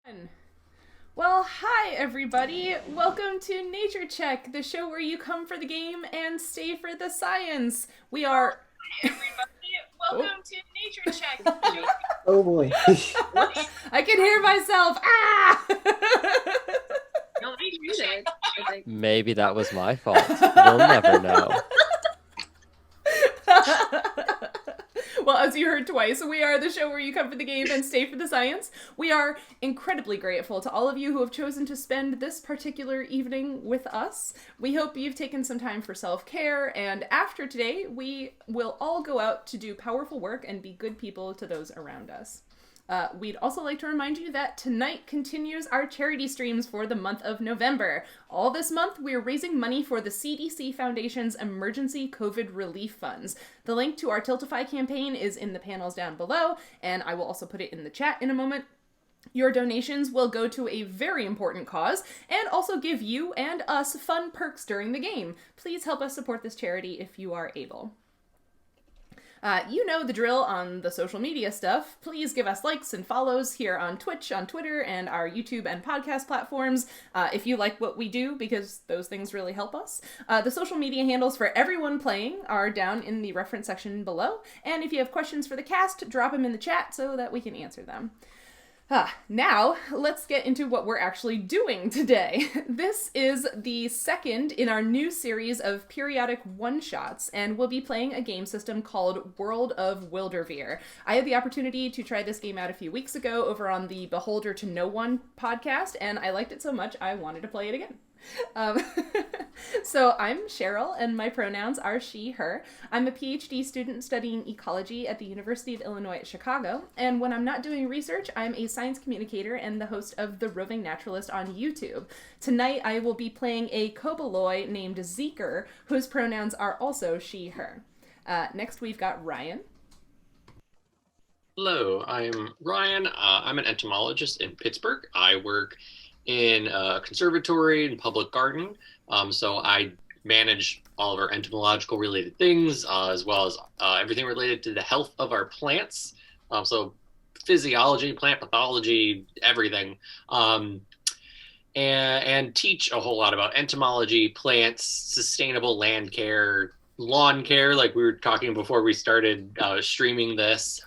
Fun. Well, hi everybody. Welcome to Nature Check, the show where you come for the game and stay for the science. We are Everybody, welcome to Nature Check. Oh boy. I can hear myself. No, Nature Check. Maybe that was my fault. We'll never know. Well, as you heard twice, we are the show where you come for the game and stay for the science. We are incredibly grateful to all of you who have chosen to spend this particular evening with us. We hope you've taken some time for self-care, and after today, we will all go out to do powerful work and be good people to those around us. We'd also like to remind you that tonight continues our charity streams for the month of November. All this month, we're raising money for the CDC Foundation's Emergency COVID Relief Funds. The link to our Tiltify campaign is in the panels down below, and I will also put it in the chat in a moment. Your donations will go to a very important cause and also give you and us fun perks during the game. Please help us support this charity if you are able. You know the drill on the social media stuff. Please give us likes and follows here on Twitch, on Twitter, and our YouTube and podcast platforms if you like what we do, because those things really help us. The social media handles for everyone playing are down in the reference section below, and if you have questions for the cast, drop them in the chat so that we can answer them. Now, let's get into what we're actually doing today. This is the second in our new series of periodic one-shots, and we'll be playing a game system called World of Wyldrvir. I had the opportunity to try this game out a few weeks ago over on the Beholder to No One podcast, and I liked it so much I wanted to play it again. So I'm Sheryl, and my pronouns are she, her. I'm a PhD student studying ecology at the University of Illinois at Chicago, and when I'm not doing research, I'm a science communicator and the host of the Roving Naturalist on YouTube. Tonight, I will be playing a koboloi named Zeeker, whose pronouns are also she, her. Next, we've got Ryan. Hello, I'm Ryan. I'm an entomologist in Pittsburgh. I work in a conservatory and public garden. So I manage all of our entomological related things, as well as everything related to the health of our plants. So physiology, plant pathology, everything. And teach a whole lot about entomology, plants, sustainable land care, lawn care, like we were talking before we started streaming this.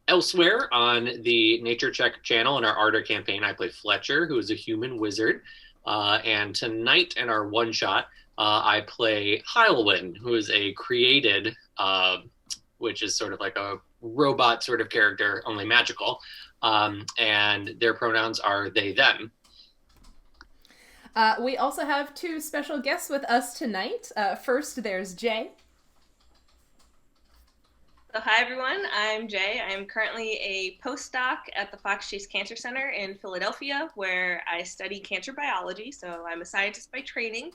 Elsewhere on the Nature Check channel in our Ardor campaign, I play Fletcher, who is a human wizard. And tonight in our one-shot, I play Heulwen, who is a created, which is sort of like a robot sort of character, only magical. And their pronouns are they, them. We also have two special guests with us tonight. First, there's Jaye. So hi everyone, I'm Jaye. I'm currently a postdoc at the Fox Chase Cancer Center in Philadelphia, where I study cancer biology. So I'm a scientist by training,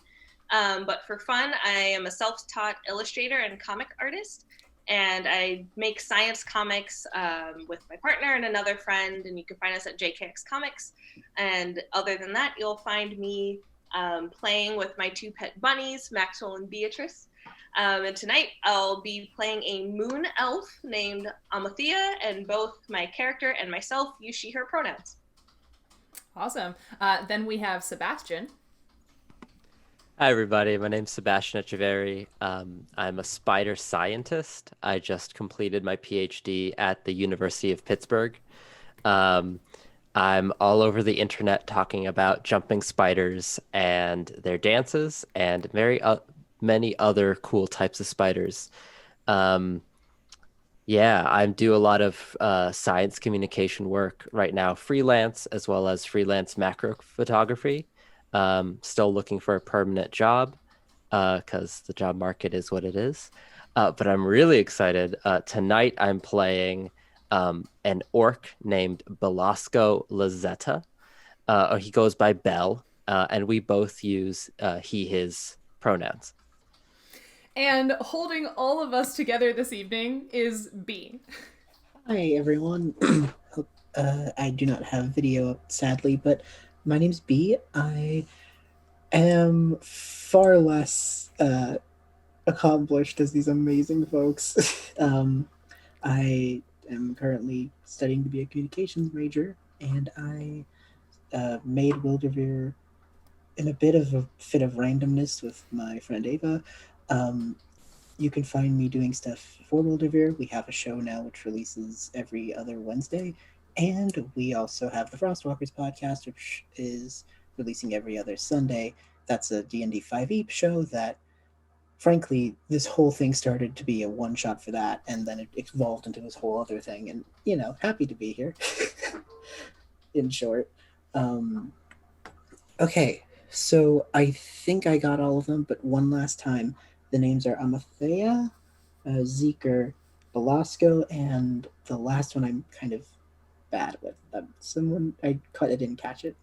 but for fun, I am a self-taught illustrator and comic artist, and I make science comics with my partner and another friend, and you can find us at JKX Comics. And other than that, you'll find me playing with my two pet bunnies, Maxwell and Beatrice. And tonight I'll be playing a moon elf named Amalthea, and both my character and myself use she, her pronouns. Awesome. Then we have Sebastian. Hi, everybody. My name's Sebastian Jaye. I'm a spider scientist. I just completed my PhD at the University of Pittsburgh. I'm all over the internet talking about jumping spiders and their dances and many other cool types of spiders. I do a lot of science communication work right now, freelance as well as freelance macro photography. Still looking for a permanent job because the job market is what it is. But I'm really excited. Tonight I'm playing an orc named Belasko Lazetta. He goes by Bell, and we both use he, his pronouns. And holding all of us together this evening is B. Hi everyone. I do not have video up, sadly, but my name's B. I am far less accomplished as these amazing folks. I am currently studying to be a communications major, and I made Wyldrvir in a bit of a fit of randomness with my friend Ava. You can find me doing stuff for Wyldrvir. We have a show now which releases every other Wednesday, and we also have the Frostwalkers podcast, which is releasing every other Sunday. That's a D&D 5e show that, frankly, this whole thing started to be a one-shot for that, and then it evolved into this whole other thing, and, happy to be here, in short. Okay, so I think I got all of them, but one last time. The names are Amalthea, Zeeker, Belasko, and the last one I'm kind of bad with. I didn't catch it.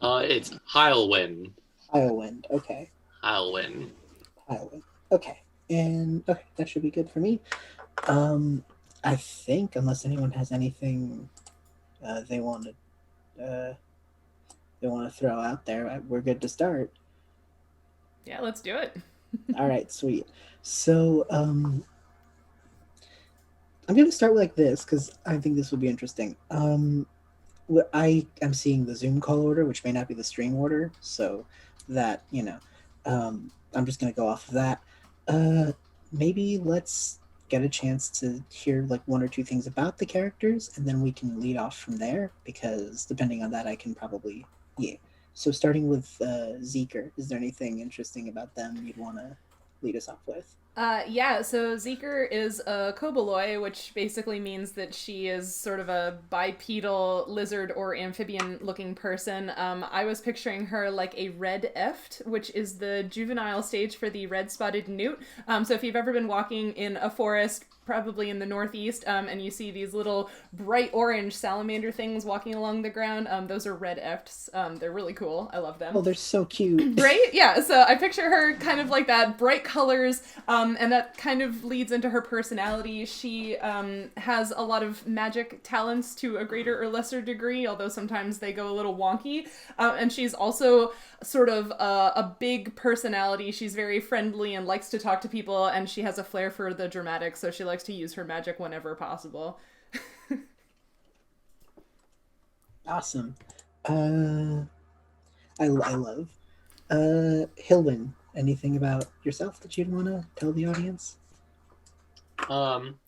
It's Heulwen. Heulwen, okay. Heulwen. Okay. And okay, that should be good for me. I think, unless anyone has anything they want to throw out there, we're good to start. Yeah, let's do it. All right, sweet. So, I'm going to start like this because I think this will be interesting. I am seeing the Zoom call order, which may not be the stream order, so that, I'm just going to go off of that. Maybe let's get a chance to hear like one or two things about the characters, and then we can lead off from there, because depending on that, I can probably, yeah. So starting with Zeeker, is there anything interesting about them you'd want to lead us off with? Yeah, so Zeeker is a koboloi, which basically means that she is sort of a bipedal lizard or amphibian-looking person. I was picturing her like a red eft, which is the juvenile stage for the red-spotted newt. So if you've ever been walking in a forest, probably in the northeast, and you see these little bright orange salamander things walking along the ground, those are red efts. They're really cool. I love them. Oh, they're so cute. Right? Yeah, so I picture her kind of like that, bright colors, and that kind of leads into her personality. She has a lot of magic talents to a greater or lesser degree, although sometimes they go a little wonky, and she's also sort of a big personality. She's very friendly and likes to talk to people, and she has a flair for the dramatic, so she likes to use her magic whenever possible. Awesome. I love. Heulwen, anything about yourself that you'd want to tell the audience? Heulwen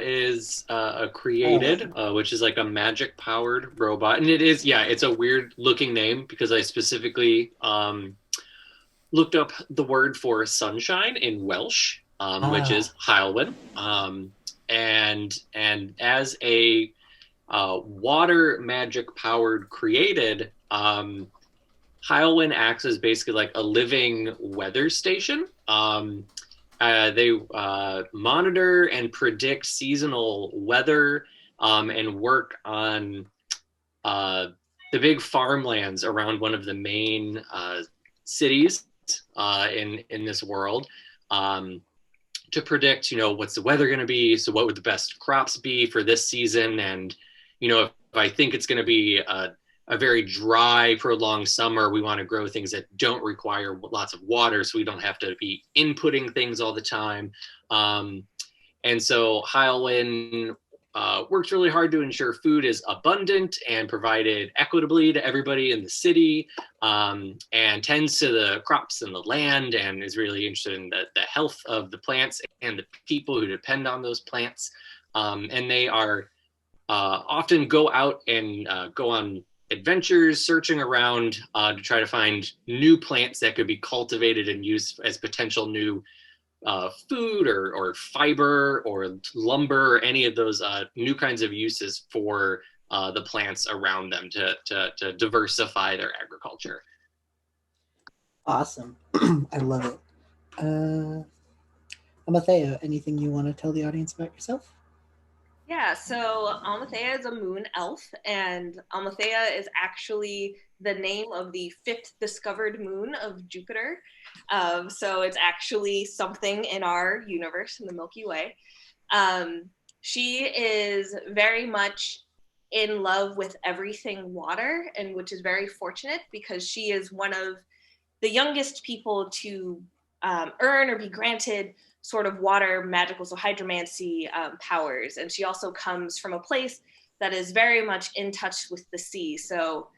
is created, which is like a magic-powered robot. And it's a weird-looking name because I specifically looked up the word for sunshine in Welsh, which is Heulwen. And as a water magic-powered created, Heulwen acts as basically like a living weather station. They monitor and predict seasonal weather and work on the big farmlands around one of the main cities in this world to predict, what's the weather going to be? So what would the best crops be for this season? And, if I think it's going to be a very dry, prolonged summer, we want to grow things that don't require lots of water so we don't have to be inputting things all the time. And so Heulwen works really hard to ensure food is abundant and provided equitably to everybody in the city, and tends to the crops and the land, and is really interested in the health of the plants and the people who depend on those plants. And they are often go out and go on adventures, searching around to try to find new plants that could be cultivated and used as potential new food or fiber or lumber, or any of those new kinds of uses for the plants around them to diversify their agriculture. Awesome. I love it. Amalthea, anything you want to tell the audience about yourself? Yeah, so Amalthea is a moon elf, and Amalthea is actually the name of the 5th discovered moon of Jupiter. So it's actually something in our universe, in the Milky Way. She is very much in love with everything water, and which is very fortunate because she is one of the youngest people to earn or be granted sort of water magical, so hydromancy powers. And she also comes from a place that is very much in touch with the sea. So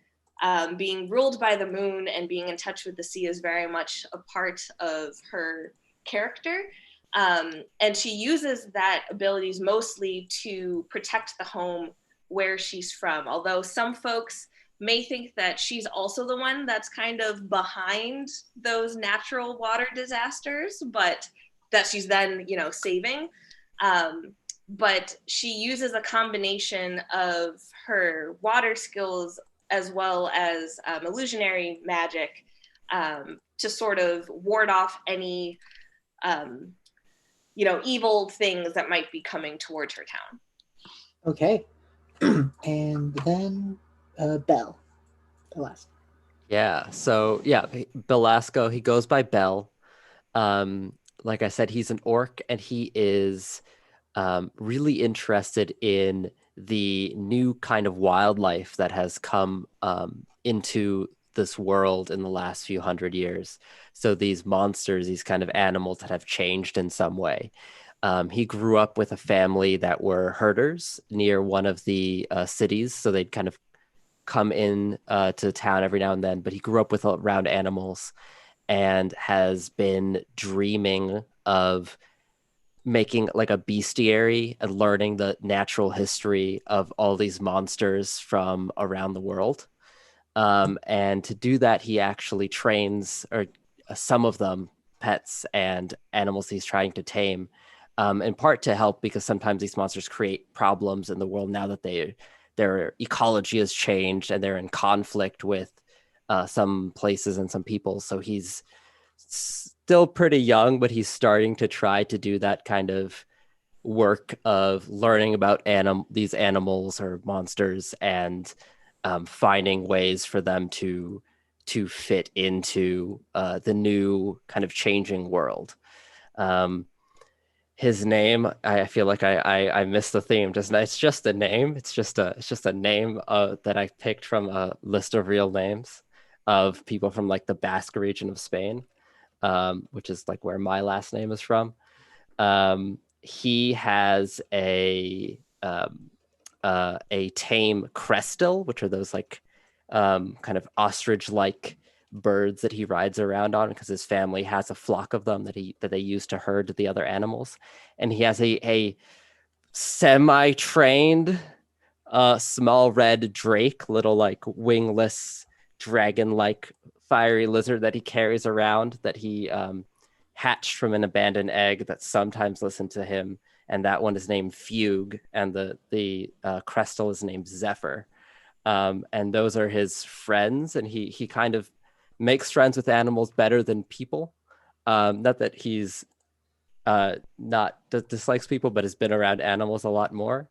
being ruled by the moon and being in touch with the sea is very much a part of her character. And she uses that abilities mostly to protect the home where she's from. Although some folks may think that she's also the one that's kind of behind those natural water disasters, but that she's then, saving. But she uses a combination of her water skills as well as illusionary magic to sort of ward off any, evil things that might be coming towards her town. Okay. And then Belasko. Yeah. So yeah, Belasko. He goes by Bell. Like I said, he's an orc, and he is really interested in the new kind of wildlife that has come into this world in the last few hundred years. So these monsters, these kind of animals that have changed in some way. He grew up with a family that were herders near one of the cities, so they'd kind of come in to town every now and then. But he grew up with around animals and has been dreaming of making like a bestiary and learning the natural history of all these monsters from around the world. And to do that, he actually trains, or some of them, pets and animals he's trying to tame, in part to help, because sometimes these monsters create problems in the world now that their ecology has changed and they're in conflict with some places and some people. So he's still pretty young, but he's starting to try to do that kind of work of learning about these animals or monsters, and finding ways for them to fit into the new kind of changing world. His name, I feel like I missed the theme. It's just a name. It's just a name that I picked from a list of real names of people from like the Basque region of Spain, which is like where my last name is from. He has a tame crestel, which are those like kind of ostrich-like birds that he rides around on, because his family has a flock of them that they use to herd the other animals. And he has a semi-trained small red drake, little like wingless dragon-like fiery lizard that he carries around, that he hatched from an abandoned egg that sometimes listen to him. And that one is named Fugue, and the crestel is named Zephyr. And those are his friends, and he kind of makes friends with animals better than people. Not that he's not dislikes people, but has been around animals a lot more.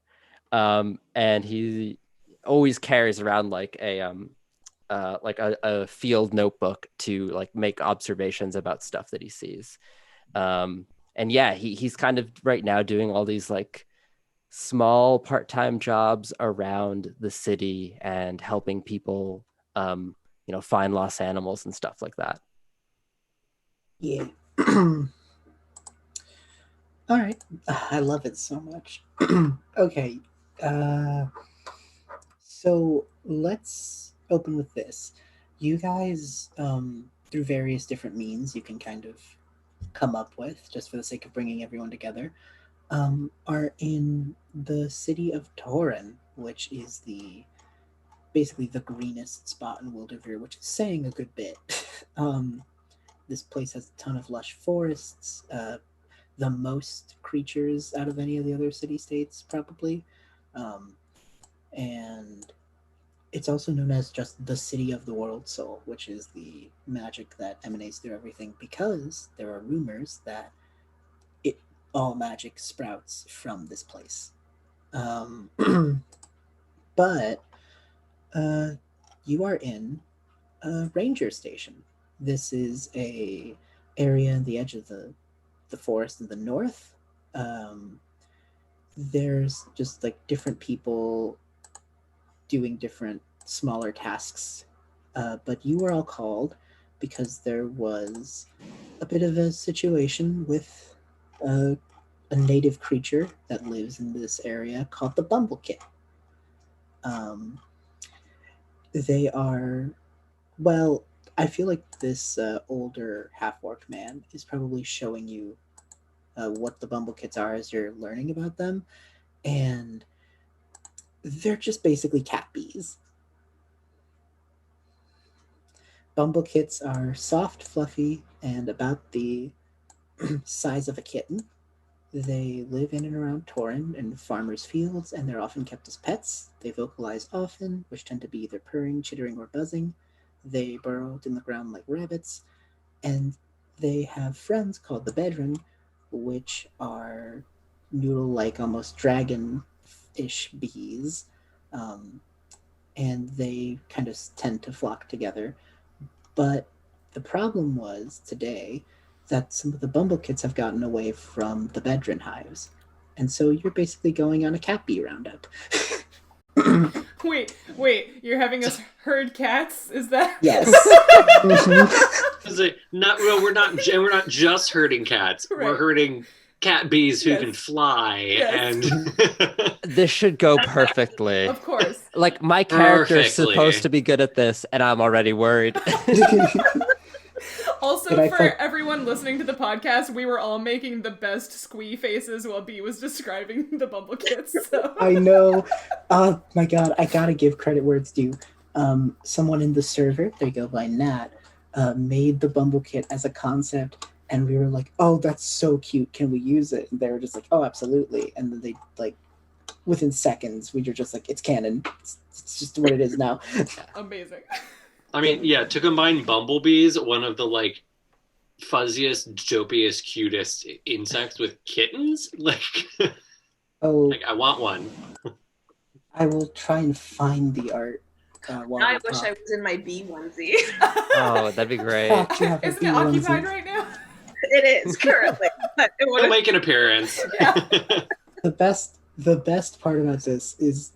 And he always carries around like a field notebook to like make observations about stuff that he sees. And yeah, he's kind of right now doing all these like small part-time jobs around the city and helping people find lost animals and stuff like that. Yeah. All right. I love it so much. Okay. So let's open with this. You guys, through various different means you can kind of come up with, just for the sake of bringing everyone together, are in the city of Torin, which is basically the greenest spot in Wyldrvir, which is saying a good bit. This place has a ton of lush forests, the most creatures out of any of the other city-states, probably. And it's also known as just the City of the World Soul, which is the magic that emanates through everything, because there are rumors that all magic sprouts from this place. But you are in a ranger station. This is a area in the edge of the forest in the north. There's just like different people doing different smaller tasks, but you were all called because there was a bit of a situation with a native creature that lives in this area called the Bumblekit. Um, they are, well, I feel like this older half-orc man is probably showing you what the Bumblekits are as you're learning about them, and they're just basically cat bees. Bumblekits are soft, fluffy, and about the size of a kitten. They live in and around Torin and farmers' fields, and they're often kept as pets. They vocalize often, which tend to be either purring, chittering, or buzzing. They burrow in the ground like rabbits, and they have friends called the Bedron, which are noodle-like, almost dragon-ish bees, um, and they kind of tend to flock together. But the problem was today that some of the Bumblekits have gotten away from the Bedron hives. And so you're basically going on a cat bee roundup. Wait, you're having us herd cats? Is that? Yes. We're not just herding cats. Right. We're herding cat bees who Yes. can fly, Yes. and This should go perfectly. Of course. Like, my character's Perfectly. supposed to be good at this, and I'm already worried. Also, But for everyone listening to the podcast, we were all making the best squee faces while B was describing the Bumblekits. So. I know. Oh my god, I gotta give credit where it's due. Someone in the server, they go by Nat, made the Bumblekit as a concept, and we were like, oh, that's so cute, can we use it? And they were just like, oh, absolutely. And then they, like, within seconds, we were just like, it's canon. It's just what it is now. Amazing. I mean, yeah, to combine bumblebees, one of the like fuzziest, dopiest, cutest insects with kittens, Oh, I want one. I will try and find the art. While I we wish talk. I was in my bee onesie. Oh, that'd be great. Fuck, you have a Isn't bee it occupied onesie. right now? It is currently, but it He'll would make an appearance. Yeah. The best part about this is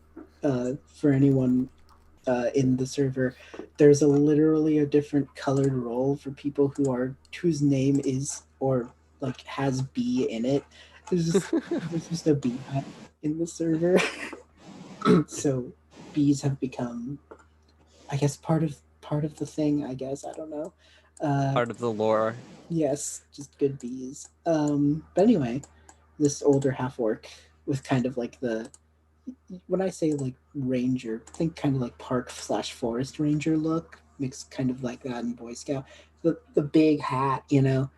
for anyone in the server, there's literally a different colored role for people whose name is or like has bee in it. There's just a bee hat in the server. So bees have become, I guess, part of the thing. I guess, I don't know. Part of the lore. Yes, just good bees. But anyway, this older half orc with kind of like when I say like ranger, think kind of like park/forest ranger look, mixed kind of like that in Boy Scout. The big hat, and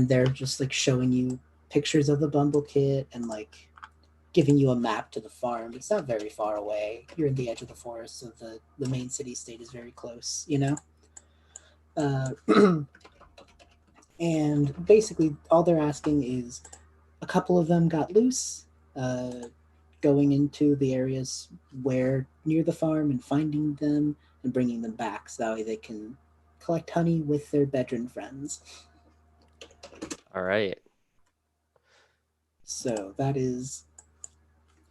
they're just like showing you pictures of the Bumblekit and like giving you a map to the farm. It's not very far away. You're in the edge of the forest, so the main city state is very close, And basically, all they're asking is a couple of them got loose, going into the areas where near the farm and finding them and bringing them back, so that way they can collect honey with their bedroom friends. All right. So that is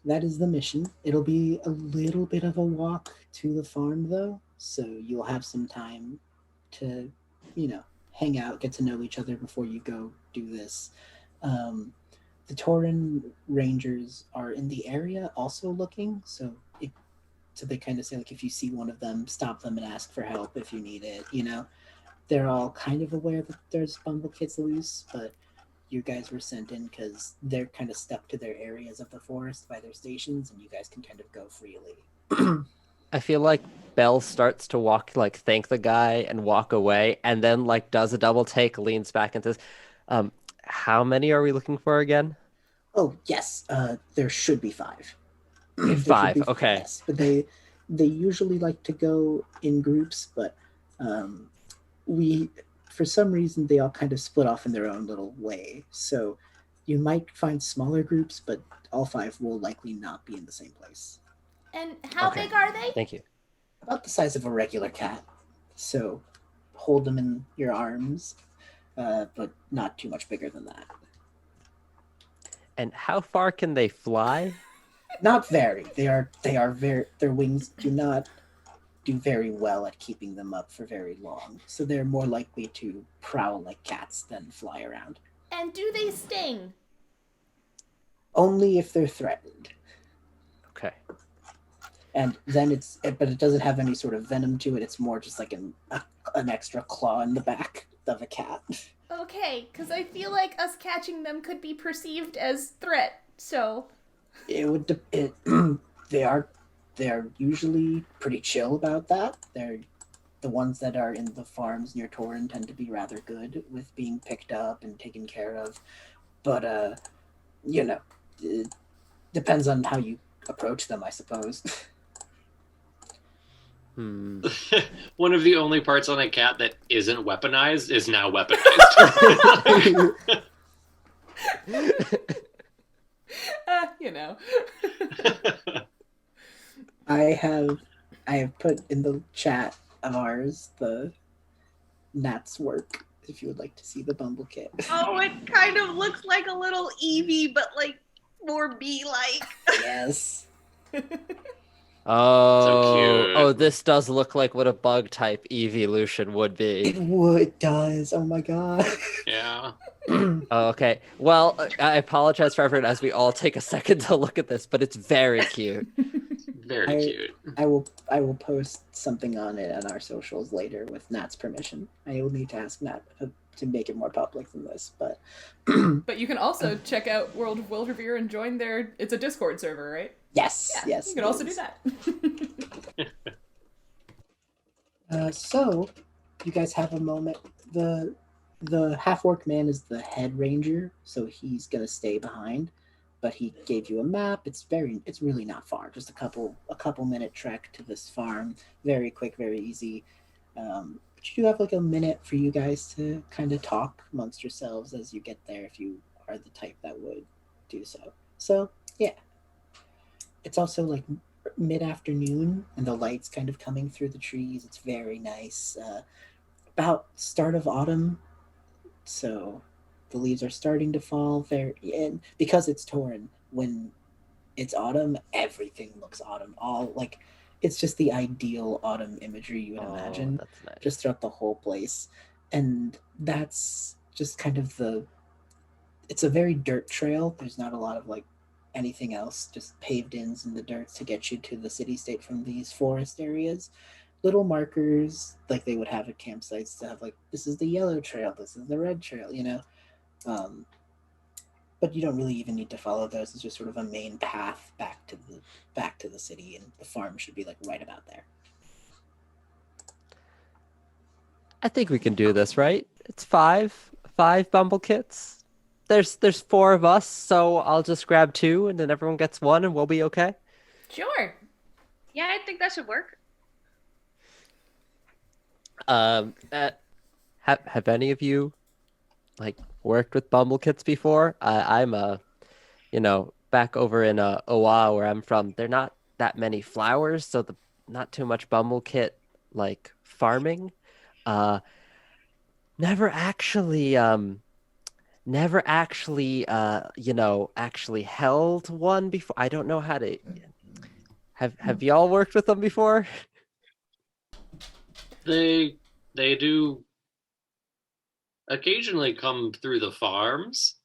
the mission. It'll be a little bit of a walk to the farm, though, so you'll have some time to, hang out, get to know each other before you go do this. The Torin Rangers are in the area also looking, so they kind of say, like, if you see one of them, stop them and ask for help if you need it, They're all kind of aware that there's Bumblekits loose, but you guys were sent in because they're kind of stuck to their areas of the forest by their stations, and you guys can kind of go freely. I feel like Belle starts to walk, like, thank the guy and walk away, and then, like, does a double take, leans back and says, how many are we looking for again? Oh, yes. There should be 5. There should Five, be okay. Yes, but they usually like to go in groups, but for some reason, they all kind of split off in their own little way. So you might find smaller groups, but all 5 will likely not be in the same place. And how Okay. big are they? Thank you. About the size of a regular cat. So hold them in your arms, but not too much bigger than that. And how far can they fly? Not very. They are very. Their wings do not do very well at keeping them up for very long. So they're more likely to prowl like cats than fly around. And do they sting? Only if they're threatened. Okay. And then but it doesn't have any sort of venom to it. It's more just like an extra claw in the back of a cat. Okay, because I feel like us catching them could be perceived as threat, so... They are usually pretty chill about that. They're the ones that are in the farms near Torin tend to be rather good with being picked up and taken care of. But it depends on how you approach them, I suppose. One of the only parts on a cat that isn't weaponized is now weaponized. You know. I have put in the chat of ours the Nat's work, if you would like to see the Bumblekit. Oh, it kind of looks like a little Eevee, but like more bee-like. Yes. Oh, this does look like what a bug type evolution would be. It does. Oh my god. Yeah. Okay. Well, I apologize for everyone as we all take a second to look at this, but it's very cute. Very cute. I will post something on it on our socials later with Nat's permission. I will need to ask Nat to make it more public than this, but But you can also check out World of Wyldrvir and join their... It's a Discord server, right? yes. You can also do that. So, you guys have a moment. The half-orc man is the head ranger, so he's gonna stay behind. But he gave you a map. It's really not far. Just a couple minute trek to this farm. Very quick, very easy. But you do have like a minute for you guys to kind of talk amongst yourselves as you get there, if you are the type that would do so. So yeah, it's also like mid-afternoon, and the light's kind of coming through the trees. It's very nice. About start of autumn, so the leaves are starting to fall. And because it's Torin, when it's autumn, everything looks autumn. All like it's just the ideal autumn imagery you would imagine, that's nice. just throughout the whole place. And that's just kind of it's a very dirt trail. There's not a lot of like anything else, just paved ins in the dirt to get you to the city state from these forest areas. Little markers like they would have at campsites to have like, this is the yellow trail, this is the red trail, but you don't really even need to follow those. It's just sort of a main path back to the city, and the farm should be like right about there. I think we can do this, right? It's five Bumblekits. There's 4 of us, so I'll just grab 2, and then everyone gets 1, and we'll be okay. Sure. Yeah, I think that should work. Have any of you like worked with Bumblekits before? I'm back over in Owa where I'm from. They're not that many flowers, so not too much Bumblekit like farming. Never actually actually held one before. I don't know how to. Have y'all worked with them before? They do occasionally come through the farms.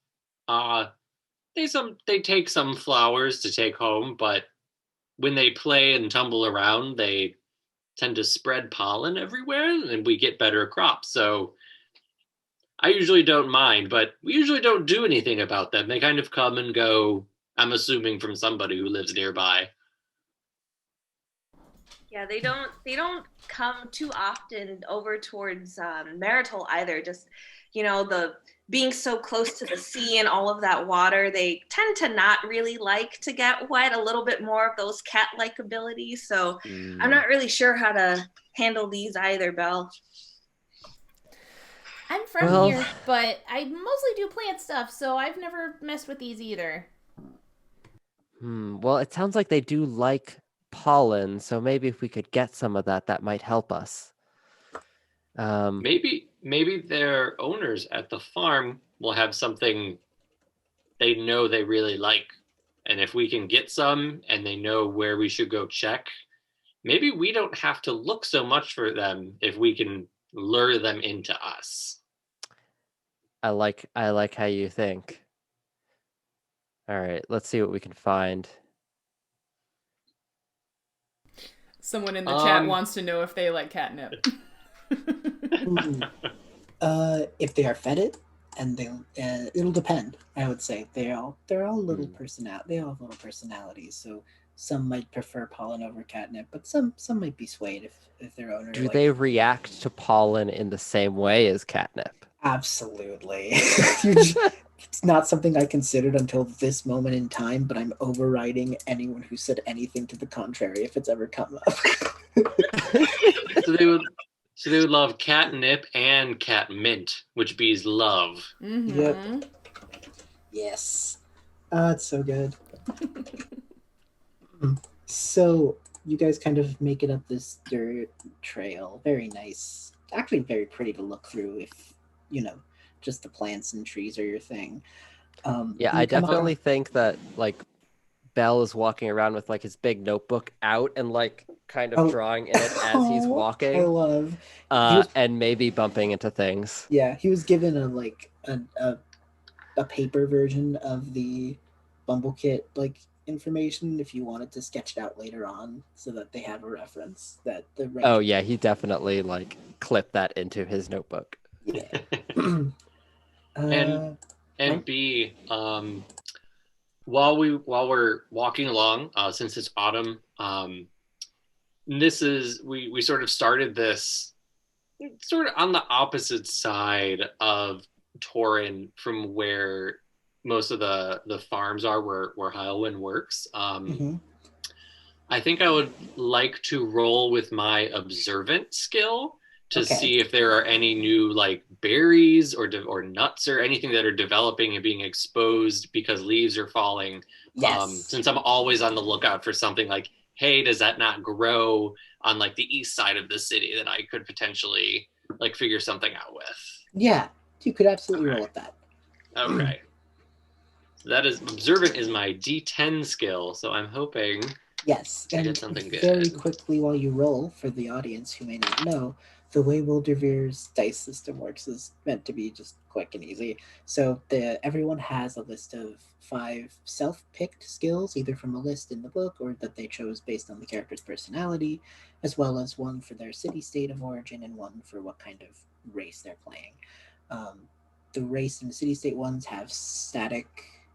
They take some flowers to take home, but when they play and tumble around, they tend to spread pollen everywhere, and we get better crops. So I usually don't mind, but we usually don't do anything about them. They kind of come and go, I'm assuming from somebody who lives nearby. Yeah, they don't come too often over towards Marital either. Just, the being so close to the sea and all of that water, they tend to not really like to get wet. A little bit more of those cat-like abilities. So I'm not really sure how to handle these either, Belle. I'm from here, but I mostly do plant stuff, so I've never messed with these either. Well, it sounds like they do like pollen, so maybe if we could get some of that might help us. Maybe their owners at the farm will have something they know they really like, and if we can get some and they know where we should go check, maybe we don't have to look so much for them if we can lure them into us. I like how you think. All right, let's see what we can find. Someone in the chat wants to know if they like catnip. If they are fed it, and they it'll depend. I would say they're all little they all have little personalities. So some might prefer pollen over catnip, but some might be swayed if their owner. Do they react to pollen in the same way as catnip? Absolutely. It's not something I considered until this moment in time, but I'm overriding anyone who said anything to the contrary if it's ever come up. So they would love catnip and catmint, which bees love. Mm-hmm. Yep. Yes. It's so good. So you guys kind of make it up this dirt trail. Very nice. Actually very pretty to look through if, just the plants and trees are your thing. I definitely think that like Bell is walking around with like his big notebook out and like kind of drawing in it as he's walking. I love. And maybe bumping into things. Yeah, he was given a paper version of the Bumblekit information if you wanted to sketch it out later on so that they have a reference that the ranger... Oh yeah, he definitely like clipped that into his notebook. Yeah. And B, while we're walking along, since it's autumn, we sort of started this sort of on the opposite side of Torin from where most of the farms are, where Heulwen works. I think I would like to roll with my observant skill to see if there are any new like berries or nuts or anything that are developing and being exposed because leaves are falling. Yes. Since I'm always on the lookout for something like, hey, does that not grow on like the east side of the city that I could potentially like figure something out with? Yeah, you could absolutely roll with that. Okay. That is observant is my D10 skill, so I'm hoping to get something good. Very quickly while you roll, for the audience who may not know, the way Wyldrvir's dice system works is meant to be just quick and easy. So everyone has a list of 5 self-picked skills, either from a list in the book or that they chose based on the character's personality, as well as one for their city state of origin and one for what kind of race they're playing. The race and the city state ones have static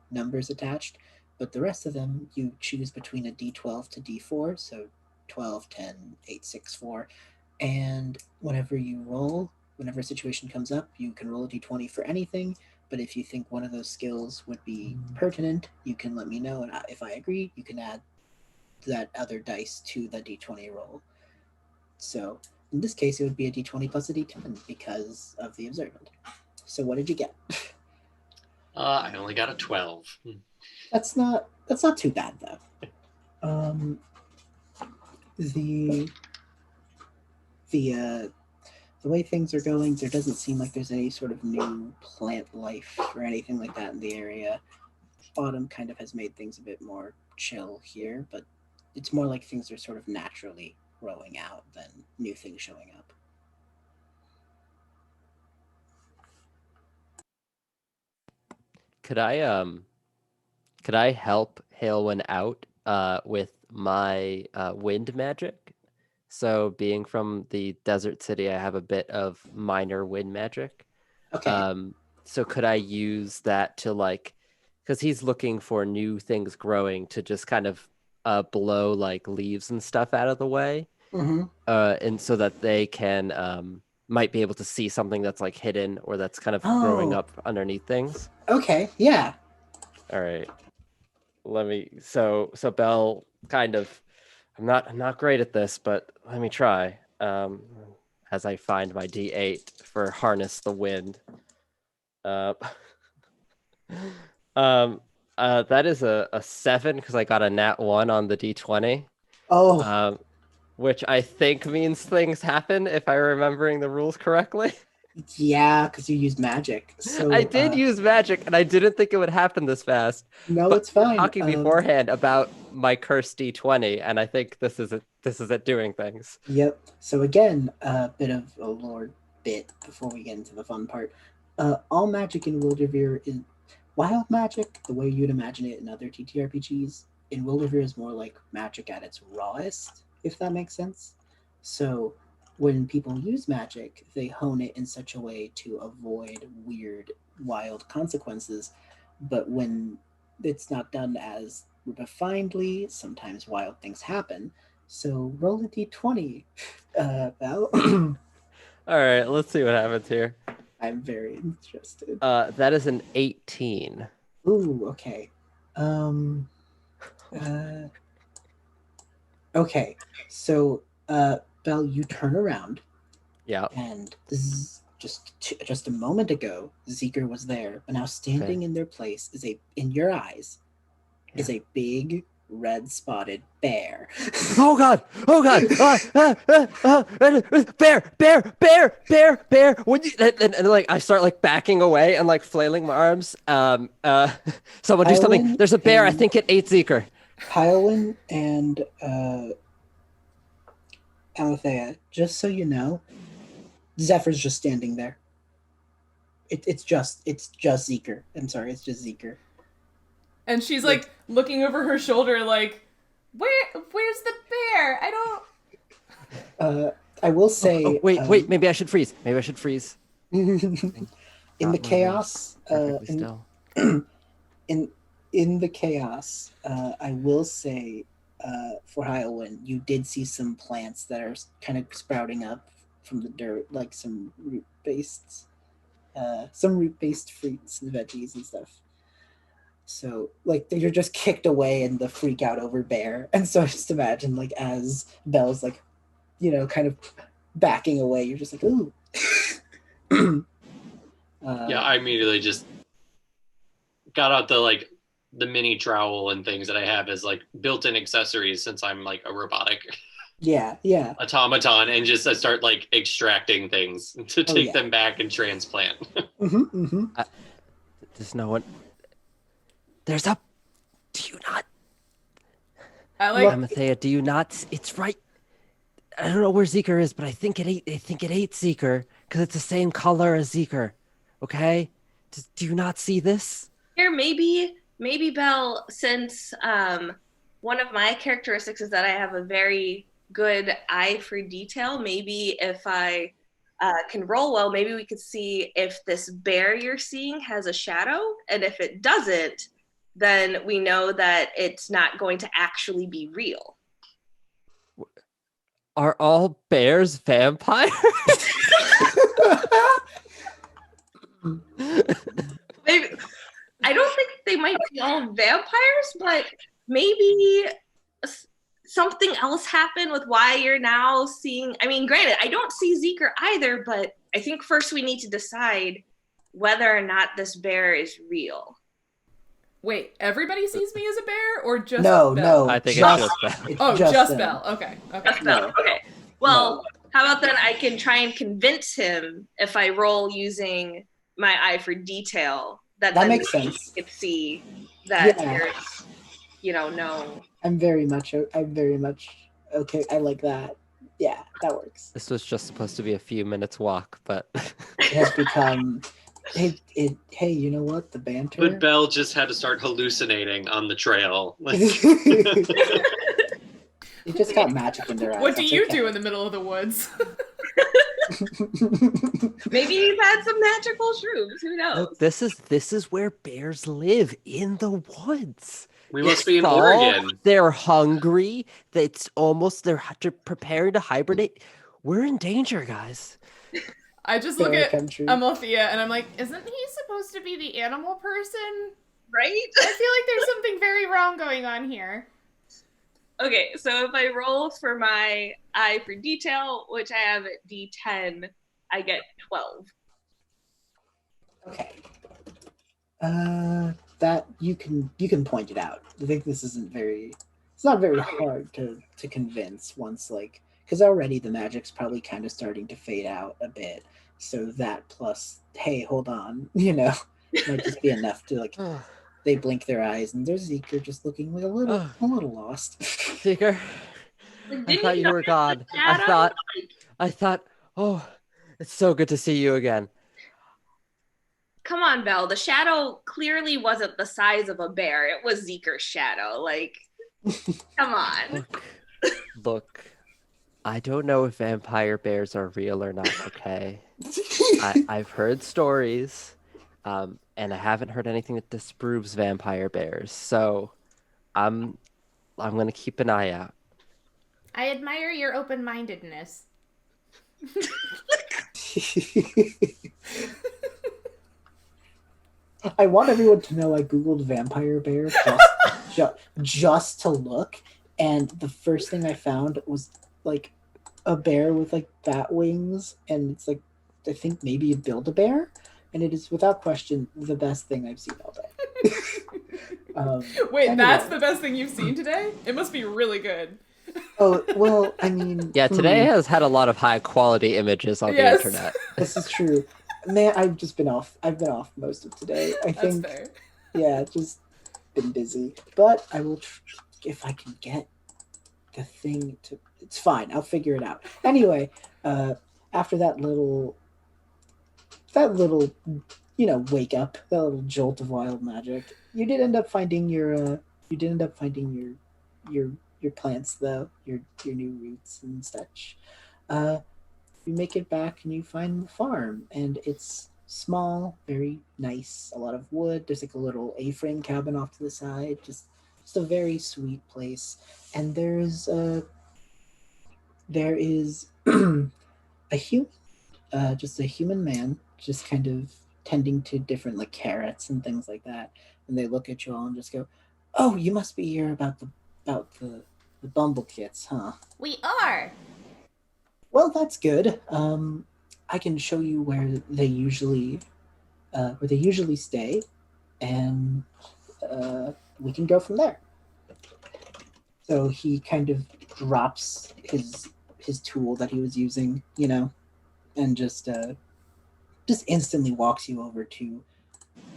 numbers attached, but the rest of them you choose between a D12 to D4, so 12, 10, 8, 6, 4. And whenever you roll, whenever a situation comes up, you can roll a d20 for anything, but if you think one of those skills would be pertinent, you can let me know, and if I agree, you can add that other dice to the d20 roll. So in this case, it would be a d20 plus a d10 because of the observant. So what did you get? I only got a 12. That's not too bad, though. The way things are going, there doesn't seem like there's any sort of new plant life or anything like that in the area. Autumn kind of has made things a bit more chill here, but it's more like things are sort of naturally growing out than new things showing up. Could I help Heulwen out with my wind magic? So being from the desert city, I have a bit of minor wind magic. Okay. So could I use that to like, because he's looking for new things growing to just kind of blow like leaves and stuff out of the way, and so that they can might be able to see something that's like hidden or that's kind of growing up underneath things. Okay. Yeah. All right. So Belle kind of, I'm not great at this, but let me try. As I find my D8 for harness the wind. That is a 7 because I got a nat 1 on the D20. Oh. Which I think means things happen if I'm remembering the rules correctly. Yeah, because you use magic. So I did use magic, and I didn't think it would happen this fast. No, but it's fine. Talking beforehand about my cursed D20, and I think this is it doing things. Yep. So again, a bit of a lore bit before we get into the fun part. All magic in Wyldrvir wild magic, the way you'd imagine it in other TTRPGs, in Wyldrvir is more like magic at its rawest, if that makes sense. So when people use magic, they hone it in such a way to avoid weird, wild consequences. But when it's not done as refinedly, sometimes wild things happen. So roll a d20, Val. All right, let's see what happens here. I'm very interested. That is an 18. Ooh, okay. Okay, so Belle, you turn around, Yeah. and just a moment ago, Zeeker was there, but now standing in their place in your eyes is a big red spotted bear. Oh God! Oh God! Bear! Would you? And like I start like backing away and like flailing my arms. Someone do something. There's a bear. I think it ate Zeeker. Heulwen and Amalthea, just so you know, Zephyr's just standing there. It's just Zeeker. I'm sorry, it's just Zeeker. And she's like looking over her shoulder, like, where's the bear? I don't. I will say. Wait. Maybe I should freeze. In the chaos. In the chaos, I will say, for Heulwen, you did see some plants that are kind of sprouting up from the dirt, like some root-based fruits and veggies and stuff. So, like, you're just kicked away in the freak out over bear. And so I just imagine, like, as Belle's, like, kind of backing away, you're just like, ooh. Yeah, I immediately just got out the mini trowel and things that I have as like built-in accessories since I'm like a robotic automaton, and just I start like extracting things to take them back and transplant. There's no one. Do you not? Amalthea, do you not? It's right. I don't know where Zeeker is, but I think it ate Zeeker because it's the same color as Zeeker. Okay, do you not see this? Here, maybe Belle, since one of my characteristics is that I have a very good eye for detail, maybe if I can roll well, maybe we could see if this bear you're seeing has a shadow, and if it doesn't, then we know that it's not going to actually be real. Are all bears vampires? Maybe. I don't think they might be all vampires, but maybe something else happened with why you're now seeing. I mean, granted, I don't see Zeeker either, but I think first we need to decide whether or not this bear is real. Wait, everybody sees me as a bear, or just Belle? No, I think it's just Belle. Just Belle. Okay. Just Belle. Okay. Well, how about then I can try and convince him if I roll using my eye for detail that makes sense. You can see that there's, no. I'm very much okay. I like that. Yeah, that works. This was just supposed to be a few minutes walk, but it has become. Hey, you know what? The banter. But Belle just had to start hallucinating on the trail. They just got magic in their eyes. What do you do in the middle of the woods? Maybe he's had some magical shrooms. Who knows? Look, this is where bears live, in the woods. We must be in Oregon. They're hungry. They're preparing to hibernate. We're in danger, guys. I just look at Amalthea and I'm like, isn't he supposed to be the animal person? Right? I feel like there's something very wrong going on here. Okay, so if I roll for my eye for detail, which I have at D10, I get 12. Okay. That you can point it out. I think this isn't it's not very hard to convince once, like, because already the magic's probably kind of starting to fade out a bit. So that plus, hey, hold on, might just be enough to like. They blink their eyes, and there's Zeeker just looking like a little lost. Zeeker, I thought you were gone. I thought, oh, it's so good to see you again. come on, Belle. The shadow clearly wasn't the size of a bear. It was Zeeker's shadow. Like, come on. Look, I don't know if vampire bears are real or not, okay? I've heard stories, and I haven't heard anything that disproves vampire bears, so I'm gonna keep an eye out. I admire your open-mindedness. I want everyone to know I googled vampire bear just to look, and the first thing I found was like a bear with like bat wings, and it's like I think maybe a Build-A-Bear, and it is without question the best thing I've seen all day. Wait, anyway. That's the best thing you've seen today? It must be really good. Oh well, I mean, Yeah, today has had a lot of high quality images on the Yes. internet. This is true. Man, I've been off most of today. I That's think, fair. yeah, just been busy. But I will, if I can get the thing to. It's fine. I'll figure it out. Anyway, after that little, wake up, that little jolt of wild magic, you did end up finding your plants though, your new roots and such. You make it back and you find the farm, and it's small, very nice, a lot of wood. There's like a little A-frame cabin off to the side, just a very sweet place. And there is a human, just a human man, just kind of tending to different like carrots and things like that. And they look at you all and just go, "Oh, you must be here about the Bumblekits, huh? We are! Well, that's good. I can show you where they usually stay, and we can go from there." So he kind of drops his tool that he was using, and just instantly walks you over to.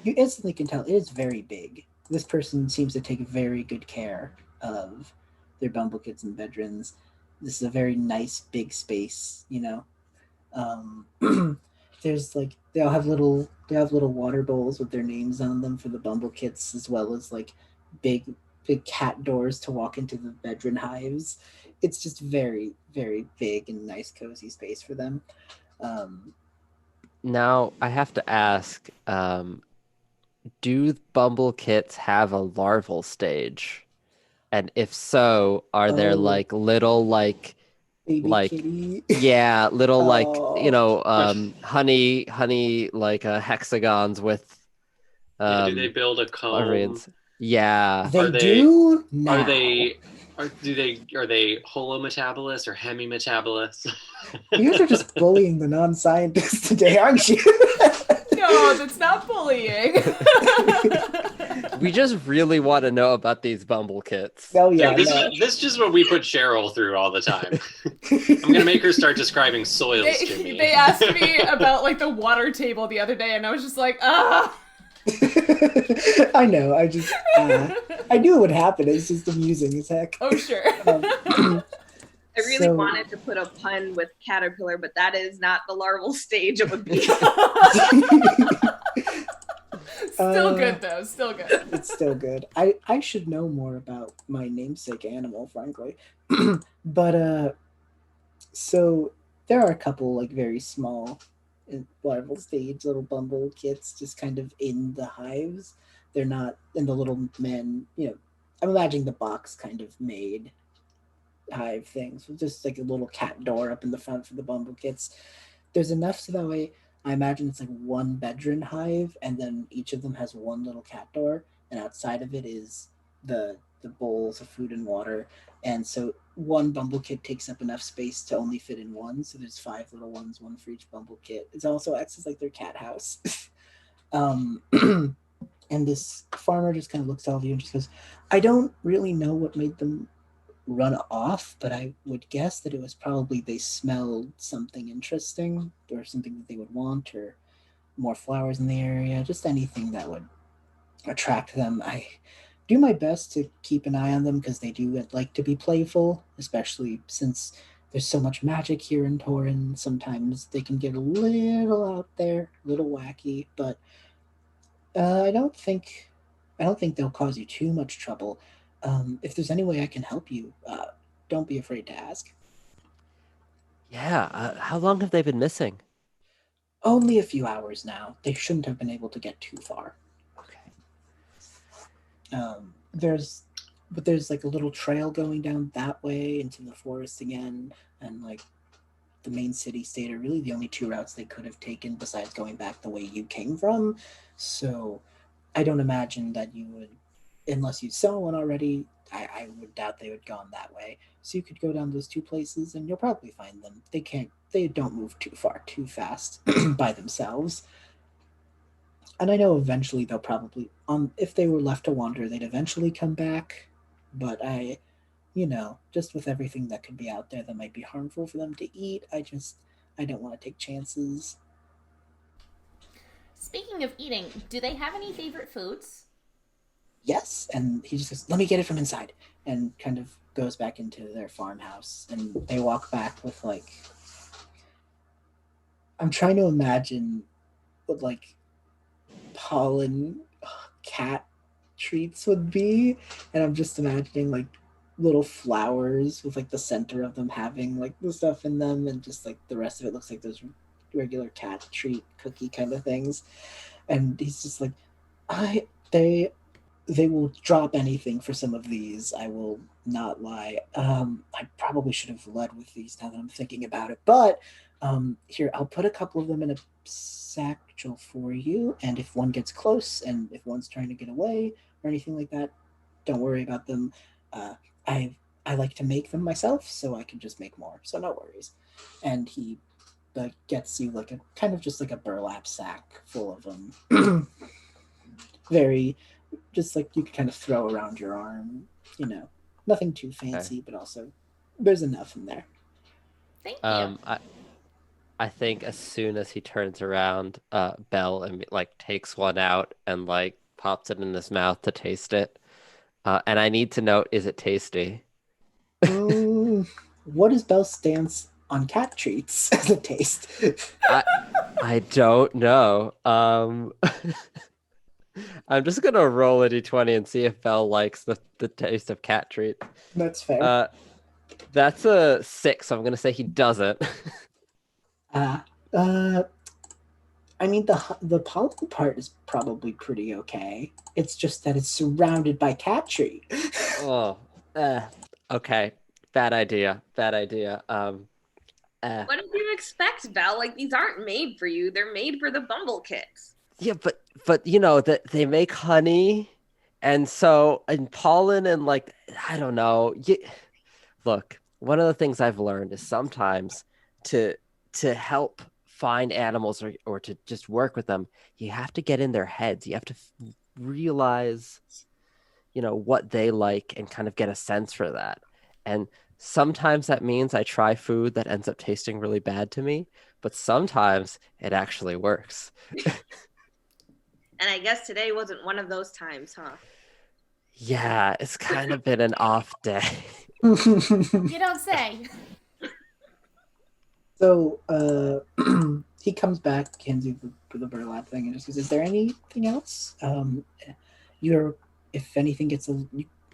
You instantly can tell it is very big. This person seems to take very good care of their Bumblekits and veterans. This is a very nice big space, There's like they have little water bowls with their names on them for the Bumblekits, as well as like big cat doors to walk into the veteran hives. It's just very, very big and nice cozy space for them. Now, I have to ask, do Bumblekits have a larval stage? And if so, are there like little like baby kitty? Yeah, little Oh. honey like hexagons with do they build a comb? larvae. Yeah. They do Are now. they holometabolists or hemimetabolists? You guys are just bullying the non-scientists today, aren't you? No, that's not bullying. We just really want to know about these Bumblekits. Oh yeah, this no. is just what we put Sheryl through all the time. I'm gonna make her start describing soils to me. They asked me about like the water table the other day, and I was just like, ah. I know. I knew it would happen. It's just amusing as heck. Oh sure. I really wanted to put a pun with caterpillar, but that is not the larval stage of a bee. Still good though. Still good. It's still good. I should know more about my namesake animal, frankly. But so there are a couple like very small larval stage little Bumblekits just kind of in the hives. They're not in the little men. I'm imagining the box kind of made hive things with just like a little cat door up in the front for the Bumblekits. There's enough so that way I imagine it's like one bedroom hive, and then each of them has one little cat door, and outside of it is the bowls of food and water. And so one Bumblekit takes up enough space to only fit in one, so there's 5 little ones, one for each Bumblekit. It also acts as like their cat house. And this farmer just kind of looks at all of you and just goes, "I don't really know what made them run off, but I would guess that it was probably they smelled something interesting or something that they would want, or more flowers in the area, just anything that would attract them. I do my best to keep an eye on them because they do like to be playful, especially since there's so much magic here in Torin. Sometimes they can get a little out there, a little wacky, but I don't think they'll cause you too much trouble. If there's any way I can help you, don't be afraid to ask. Yeah, how long have they been missing? Only a few hours now. They shouldn't have been able to get too far. Okay. There's, but there's like a little trail going down that way into the forest again, and like the main city state are really the only two routes they could have taken besides going back the way you came from. So I don't imagine that you would, unless you saw one already. I would doubt they would gone that way. So you could go down those two places, and you'll probably find them. They can't. They don't move too far, too fast by themselves. And I know eventually they'll probably, if they were left to wander, they'd eventually come back. But just with everything that could be out there that might be harmful for them to eat, I don't want to take chances. Speaking of eating, do they have any favorite foods? Yes, and he just goes, "Let me get it from inside," and kind of goes back into their farmhouse, and they walk back with like, I'm trying to imagine what like pollen cat treats would be, and I'm just imagining like little flowers with like the center of them having like the stuff in them, and just like the rest of it looks like those regular cat treat cookie kind of things. And he's just like, I they will drop anything for some of these. I will not lie. I probably should have led with these now that I'm thinking about it. But here, I'll put a couple of them in a satchel for you. And if one gets close and if one's trying to get away or anything like that, don't worry about them. Uh, I like to make them myself, so I can just make more. So no worries. And he gets you like a kind of just like a burlap sack full of them. Very just like you could kind of throw around your arm, you know, nothing too Okay. fancy, but also there's enough in there. Thank you. I think as soon as he turns around, Bell and like takes one out and like pops it in his mouth to taste it. And I need to know, is it tasty? Mm, what is Belle's stance on cat treats as a taste? I I don't know. I'm just gonna roll a d20 and see if Bell likes the taste of cat treat. That's fair. Uh, that's a 6, so I'm gonna say he doesn't. Uh, uh, I mean the pollen part is probably pretty okay. It's just that it's surrounded by cat treat. Oh, eh. Okay. Bad idea. Bad idea. Eh. What did you expect, Val? Like these aren't made for you. They're made for the Bumblekits. Yeah, but you know that they make honey, and pollen and like I don't know. Look, one of the things I've learned is sometimes to to help find animals or to just work with them, you have to get in their heads. You have to realize, what they like and kind of get a sense for that. And sometimes that means I try food that ends up tasting really bad to me, but sometimes it actually works. And I guess today wasn't one of those times, huh? Yeah, it's kind of been an off day. You don't say. So he comes back, hands you the burlap thing, and just says, "Is there anything else? You're if anything gets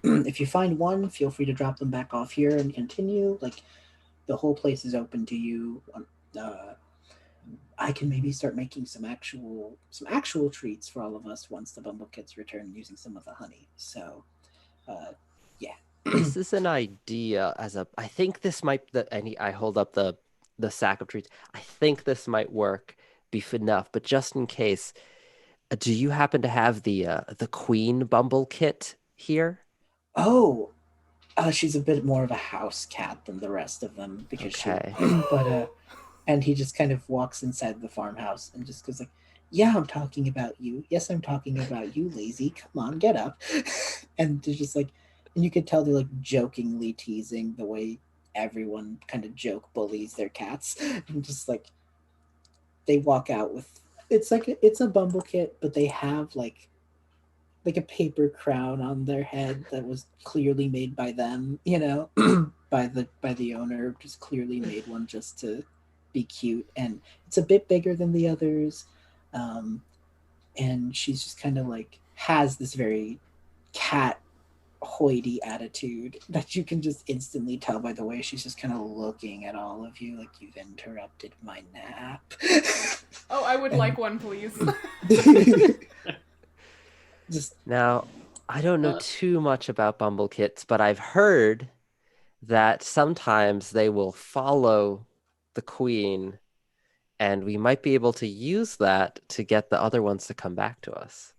if you find one, feel free to drop them back off here and continue. Like the whole place is open to you. Uh, I can maybe start making some actual treats for all of us once the Bumblekits return using some of the honey. So, uh, yeah." This is an idea I think this might I hold up the sack of treats. I think this might work be enough, but just in case, do you happen to have the Queen Bumble kit here? Oh, she's a bit more of a house cat than the rest of them because she, Okay. but and he just kind of walks inside the farmhouse and just goes like, "Yeah, I'm talking about you. Yes, I'm talking about you, lazy. Come on, get up." And they're just like, and you could tell they're like jokingly teasing the way everyone kind of joke bullies their cats, and just like they walk out with it's a bumble kit, but they have like a paper crown on their head that was clearly made by them, by the owner, just clearly made one just to be cute, and it's a bit bigger than the others. Um, and she's just kind of like has this very cat hoity attitude that you can just instantly tell by the way she's just kind of looking at all of you like you've interrupted my nap. Oh, I would like one, please. Just Now, I don't know too much about Bumblekits, but I've heard that sometimes they will follow the queen, and we might be able to use that to get the other ones to come back to us.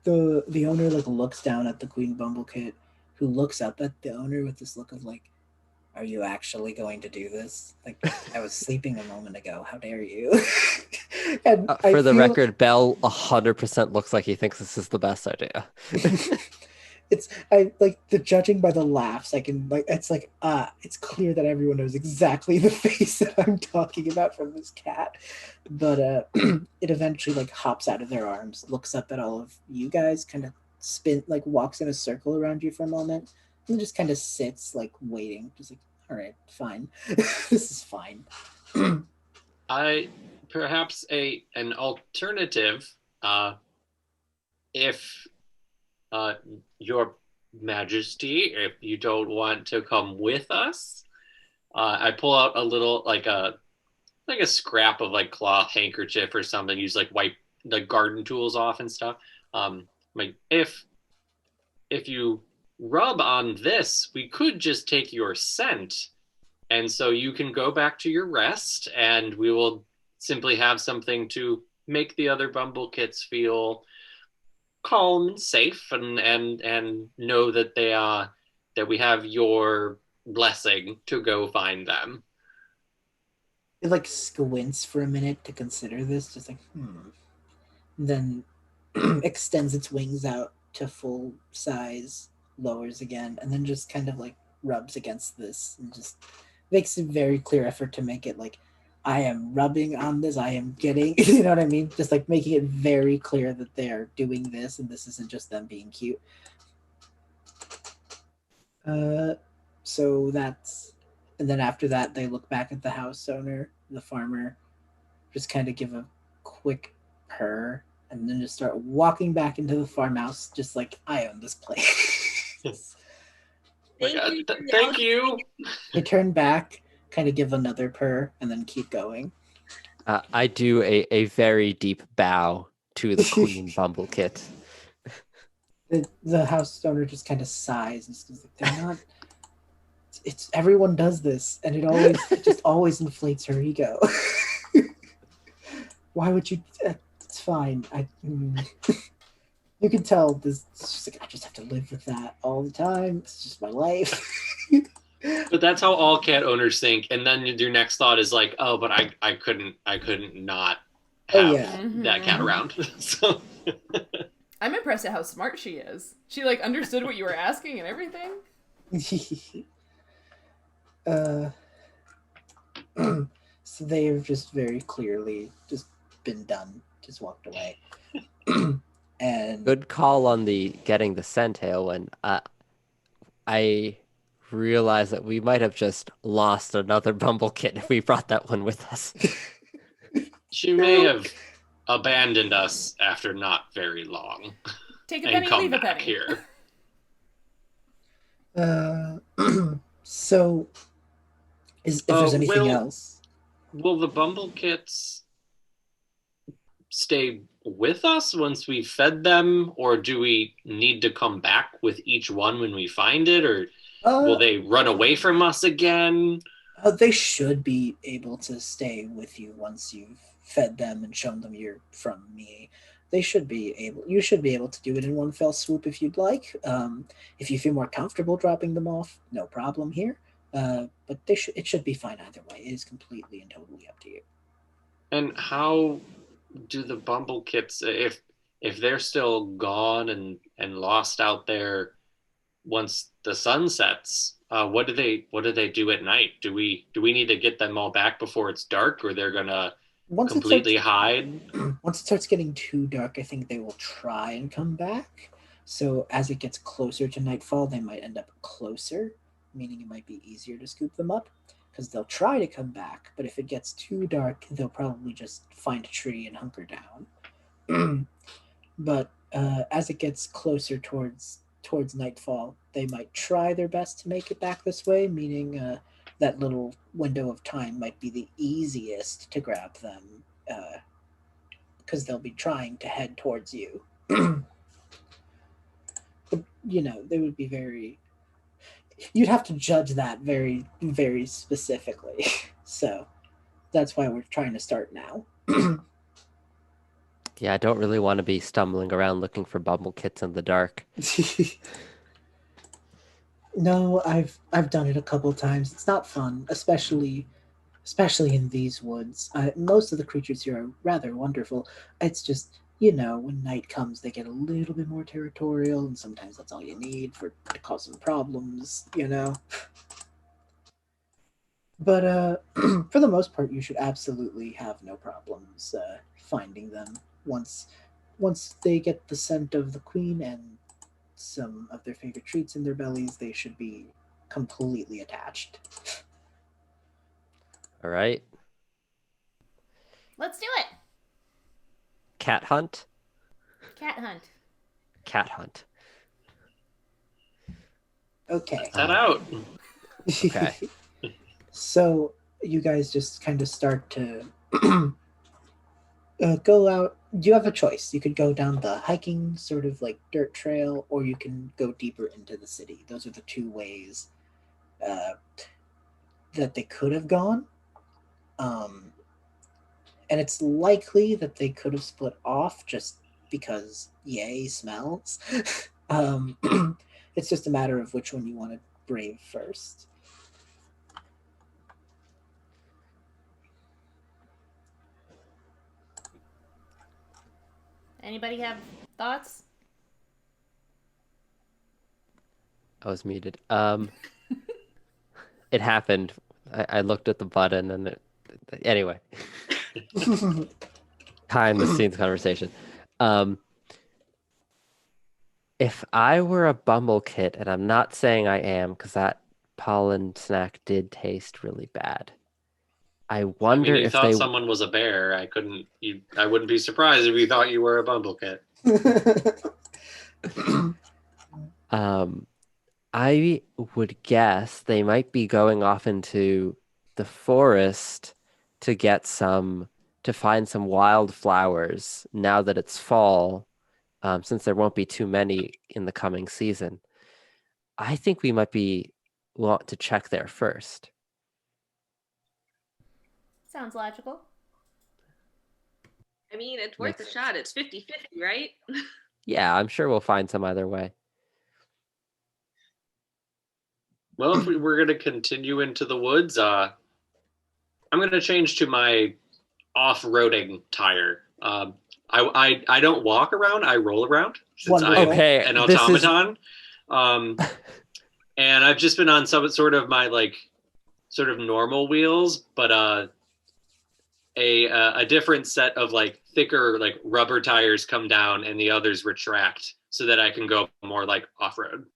the owner like looks down at the queen Bumblekit, who looks up at the owner with this look of like, are you actually going to do this? Like, I was sleeping a moment ago. How dare you? And For the record, Bell 100% looks like he thinks this is the best idea. I like the judging by the laughs. I can like it's clear that everyone knows exactly the face that I'm talking about from this cat. But it eventually like hops out of their arms, looks up at all of you guys, kind of walks in a circle around you for a moment, and just kind of sits like waiting, just like, all right, fine, this is fine. Perhaps an alternative, if Your Majesty, if you don't want to come with us, I pull out a little like a scrap of like cloth handkerchief or something. Use like wipe the garden tools off and stuff. Like if you rub on this, we could just take your scent, and so you can go back to your rest, and we will simply have something to make the other Bumblekits feel calm and safe, and know that that we have your blessing to go find them. It like squints for a minute to consider this, just like then extends its wings out to full size, lowers again, and then just kind of like rubs against this and just makes a very clear effort to make it like, I am rubbing on this, I am getting, you know what I mean? Just like making it very clear that they are doing this and this isn't just them being cute. So that's, and then after that, they look back at the house owner, the farmer, just kind of give a quick purr, and then just start walking back into the farmhouse, just like, I own this place. Thank you. They turn back, kind of give another purr, and then keep going. I do a very deep bow to the Queen Bumblekit. The house owner just kind of sighs and says, they're not. It's everyone does this, and it just always inflates her ego. Why would you? It's fine. You can tell this. It's just like, I just have to live with that all the time. It's just my life. But that's how all cat owners think, and then your next thought is like, oh, but I couldn't not have that cat around. So I'm impressed at how smart she is. She like understood what you were asking and everything. So they've just very clearly just been done, just walked away. And good call on the getting the scent, Heulwen. I realize that we might have just lost another Bumblekit if we brought that one with us. She may have abandoned us after not very long. Take a penny, come leave a back penny. Here. So, if there's anything else, will the Bumblekits stay with us once we fed them, or do we need to come back with each one when we find it, or will they run away from us again? They should be able to stay with you once you've fed them and shown them you're from me. You should be able to do it in one fell swoop if you'd like. If you feel more comfortable dropping them off, no problem here. But it should be fine either way. It is completely and totally up to you. And how do the Bumblekits, if they're still gone and lost out there once the sun sets, what do they do at night? Do we need to get them all back before it's dark, or they're gonna completely hide? Once it starts getting too dark, I think they will try and come back. So as it gets closer to nightfall, they might end up closer, meaning it might be easier to scoop them up, because they'll try to come back, but if it gets too dark, they'll probably just find a tree and hunker down. But as it gets closer towards nightfall, they might try their best to make it back this way, meaning that little window of time might be the easiest to grab them, because they'll be trying to head towards you. But, they would be very. You'd have to judge that very, very specifically. So that's why we're trying to start now. Yeah, I don't really want to be stumbling around looking for Bumblekits in the dark. No, I've done it a couple times. It's not fun, especially in these woods. Most of the creatures here are rather wonderful. It's just, when night comes, they get a little bit more territorial, and sometimes that's all you need to cause some problems. But for the most part, you should absolutely have no problems finding them once they get the scent of the queen and some of their favorite treats in their bellies. They should be completely attached. All right. Let's do it. Cat hunt? Cat hunt. Cat hunt. Okay. Set out. Okay. So you guys just kind of start to go out. You have a choice. You could go down the hiking sort of like dirt trail, or you can go deeper into the city. Those are the two ways that they could have gone. And it's likely that they could have split off just because Jaye smells. It's just a matter of which one you want to brave first. Anybody have thoughts? I was muted. It happened. I looked at the button and anyway. Behind the scenes conversation. If I were a Bumblekit, and I'm not saying I am, because that pollen snack did taste really bad. I wonder you if thought someone was a bear. I wouldn't be surprised if you thought you were a Bumblekit. I would guess they might be going off into the forest to find some wildflowers now that it's fall, since there won't be too many in the coming season. I think we might want to check there first. Sounds logical. I mean, it's worth a shot. It's 50-50, right? Yeah, I'm sure we'll find some either way. Well, if we're going to continue into the woods, I'm going to change to my off-roading tire. I don't walk around, I roll around since I'm an automaton. And I've just been on some sort of my sort of normal wheels, but a different set of thicker rubber tires come down and the others retract so that I can go more off-road.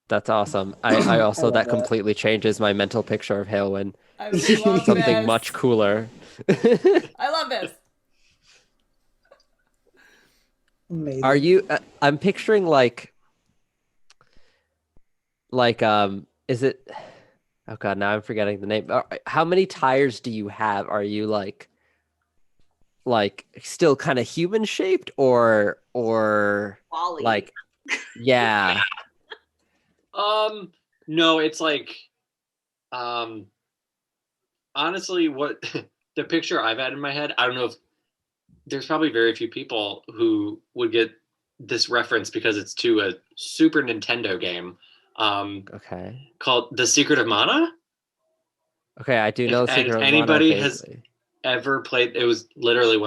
That's awesome. I also that completely changes my mental picture of Heulwen. I love Something this. much cooler. I love this. Amazing. Are you I'm picturing is it, oh god, now I'm forgetting the name. How many tires do you have? Are you still kind of human shaped or Wally. Yeah. No, it's honestly, what the picture I've had in my head, I don't know if there's probably very few people who would get this reference because it's to a Super Nintendo game. Okay. Called The Secret of Mana. Okay, I do know Secret of Mana. Anybody has ever played, it was literally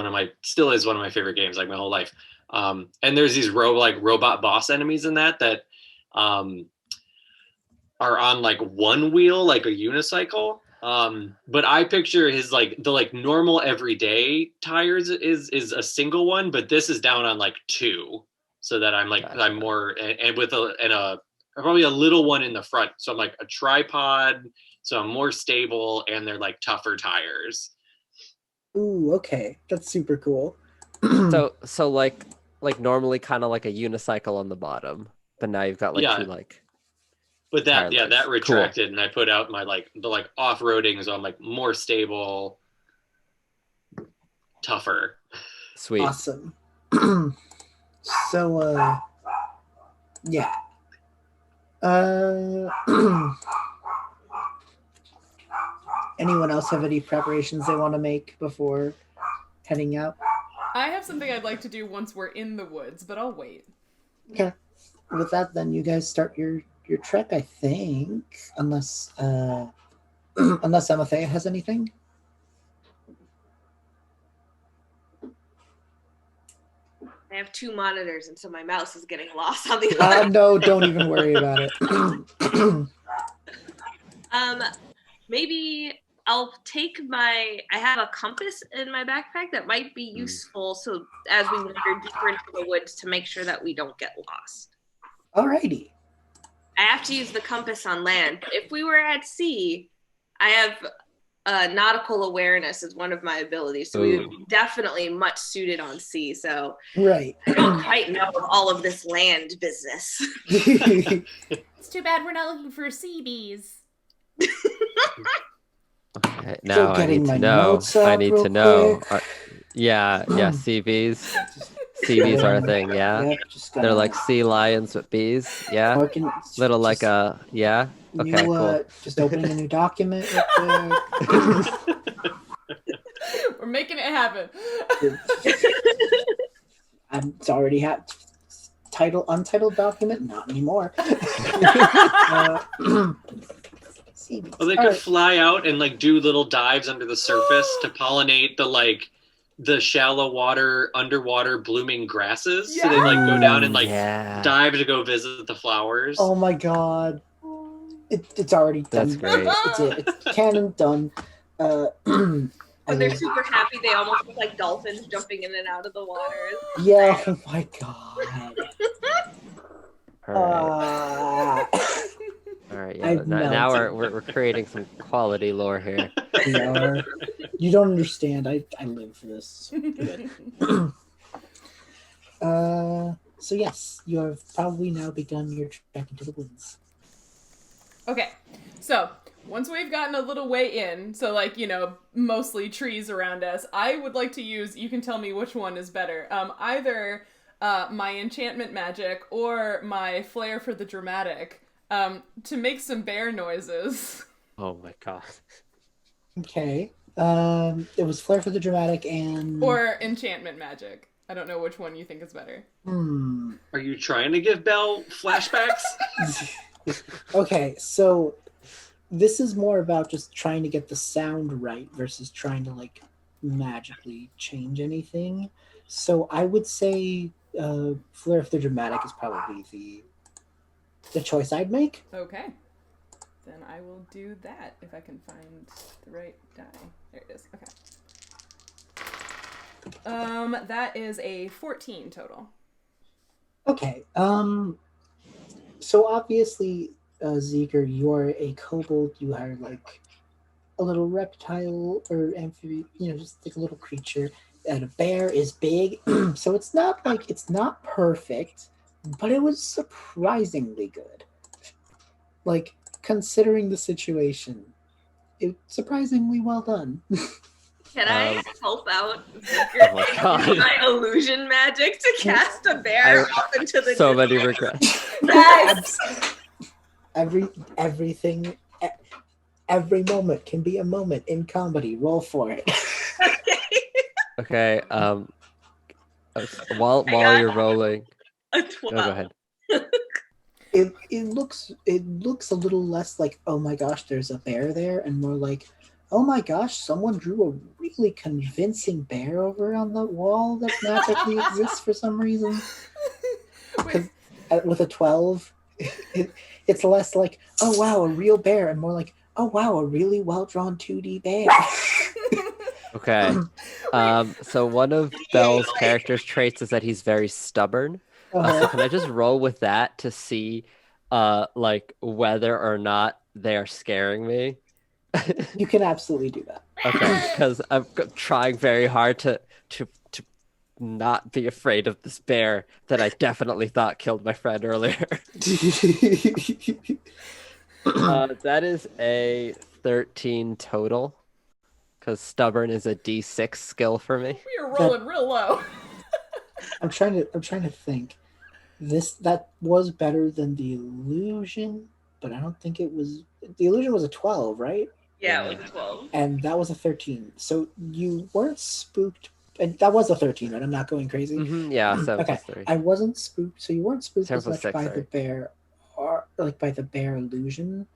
still is one of my favorite games, my whole life. And there's these robot boss enemies in that are on one wheel, like a unicycle. But I picture his the normal everyday tires is a single one, but this is down on two, so that I'm Gotcha. I'm more and with probably a little one in the front, so I'm a tripod, so I'm more stable, and they're tougher tires. Ooh, okay, that's super cool. So like normally kind of like a unicycle on the bottom, but now you've got like Yeah. two like. But tire that legs. that retracted, and I put out my the off-roading, so I'm like more stable, tougher. Sweet. Awesome. So, yeah. Anyone else have any preparations they want to make before heading out? I have something I'd like to do once we're in the woods, but I'll wait. Okay. With that, then you guys start your trek, I think, unless unless Amalthea has anything. I have 2 monitors, and so my mouse is getting lost on the other. No, don't even worry about it. Maybe I'll take I have a compass in my backpack that might be useful, so as we wander deeper into the woods to make sure that we don't get lost. Alrighty. I have to use the compass on land, but if we were at sea, I have nautical awareness as one of my abilities, so we would be definitely much suited on sea, so Right. I don't quite know all of this land business. It's too bad we're not looking for sea bees. Okay, now I need to know. I need to know. Yeah, CBs. CBs are a thing, yeah? Yep, They're like sea lions with bees, yeah? Little like a, yeah? Okay, cool. Just opening a new document real quick. We're making it happen. It's already untitled document, not anymore. Well, they could fly out and do little dives under the surface to pollinate the shallow water, underwater blooming grasses. Yeah. So they go down and dive to go visit the flowers. Oh my god. It's already done. That's great. It's canon done. When they're super happy, they almost look like dolphins jumping in and out of the water. Yeah, oh my god. All right, yeah. Now we're creating some quality lore here. We are. You don't understand. I live for this. Good. So yes, you have probably now begun your trek into the woods. Okay, so once we've gotten a little way in, so mostly trees around us, I would like to use, you can tell me which one is better, either my enchantment magic or my flair for the dramatic, to make some bear noises. Oh my god. Okay. It was flair for the dramatic and... Or enchantment magic. I don't know which one you think is better. Are you trying to give Belle flashbacks? Okay, so this is more about just trying to get the sound right versus trying to magically change anything. So I would say flair for the dramatic is probably the choice I'd make. Okay. Then I will do that if I can find the right die. There it is. Okay. That is a 14 total. Okay. So obviously, Zeeker, you are a kobold. You are a little reptile or amphibian, just a little creature. And a bear is big, so it's not perfect, but it was surprisingly good. Considering the situation, it's surprisingly well done. Can I help out Oh my god. my illusion magic to cast a bear off into the So many regrets. Yes! Everything, every moment can be a moment in comedy. Roll for it. Okay, while you're rolling... A Oh, 12. go ahead. It looks a little less like, oh my gosh, there's a bear there, and more like, oh my gosh, someone drew a really convincing bear over on the wall that magically exists for some reason. Because with a 12, it's less like, oh wow, a real bear, and more like, oh wow, a really well-drawn 2D bear. Okay. So one of Belle's character's traits is that he's very stubborn. So can I just roll with that to see whether or not they're scaring me? You can absolutely do that. Okay, because I'm trying very hard to not be afraid of this bear that I definitely thought killed my friend earlier. That is a 13 total, because stubborn is a D6 skill for me. We are rolling real low. I'm trying to think. That was better than the illusion, but I don't think it was. The illusion was a 12, right? Yeah, it was a 12. And that was a 13. So you weren't spooked, and that was a 13, right? I'm not going crazy. Yeah, 7 Okay, plus 3. I wasn't spooked, so you weren't spooked 7 as plus much 6, by the sorry. bear, or like by the bear illusion,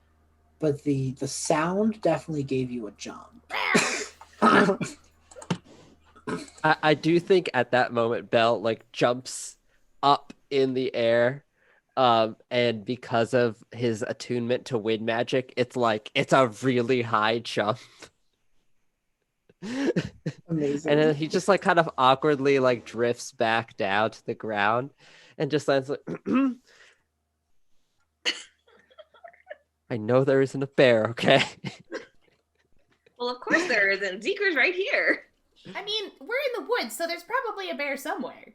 but the sound definitely gave you a jump. I do think at that moment Belle like jumps up in the air, and because of his attunement to wind magic, it's a really high jump. Amazing. And then he just like kind of awkwardly like drifts back down to the ground and just lands like I know there isn't a bear, okay? Well, of course there isn't. Zeeker's right here. I mean, we're in the woods, so there's probably a bear somewhere.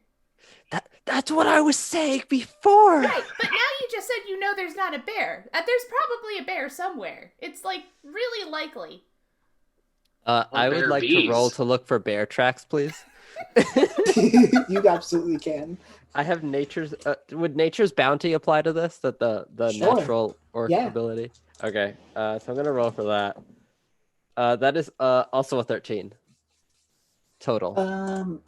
That's what I was saying before. Right, but now you just said you know there's not a bear. There's probably a bear somewhere. It's like really likely. I would like to roll to look for bear tracks, please. You absolutely can. I have nature's. Would nature's bounty apply to this? That the Sure. natural orc ability. Okay, so I'm gonna roll for that. That is also a 13 total.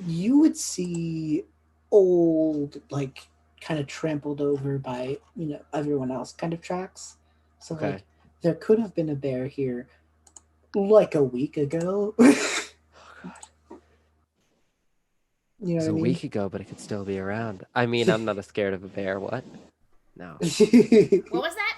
You would see old, like kind of trampled over by everyone else kind of tracks. So Okay. like there could have been a bear here like a week ago. You know It was what I a mean? week ago, but it could still be around. I mean, I'm not scared of a bear. What? No. What was that?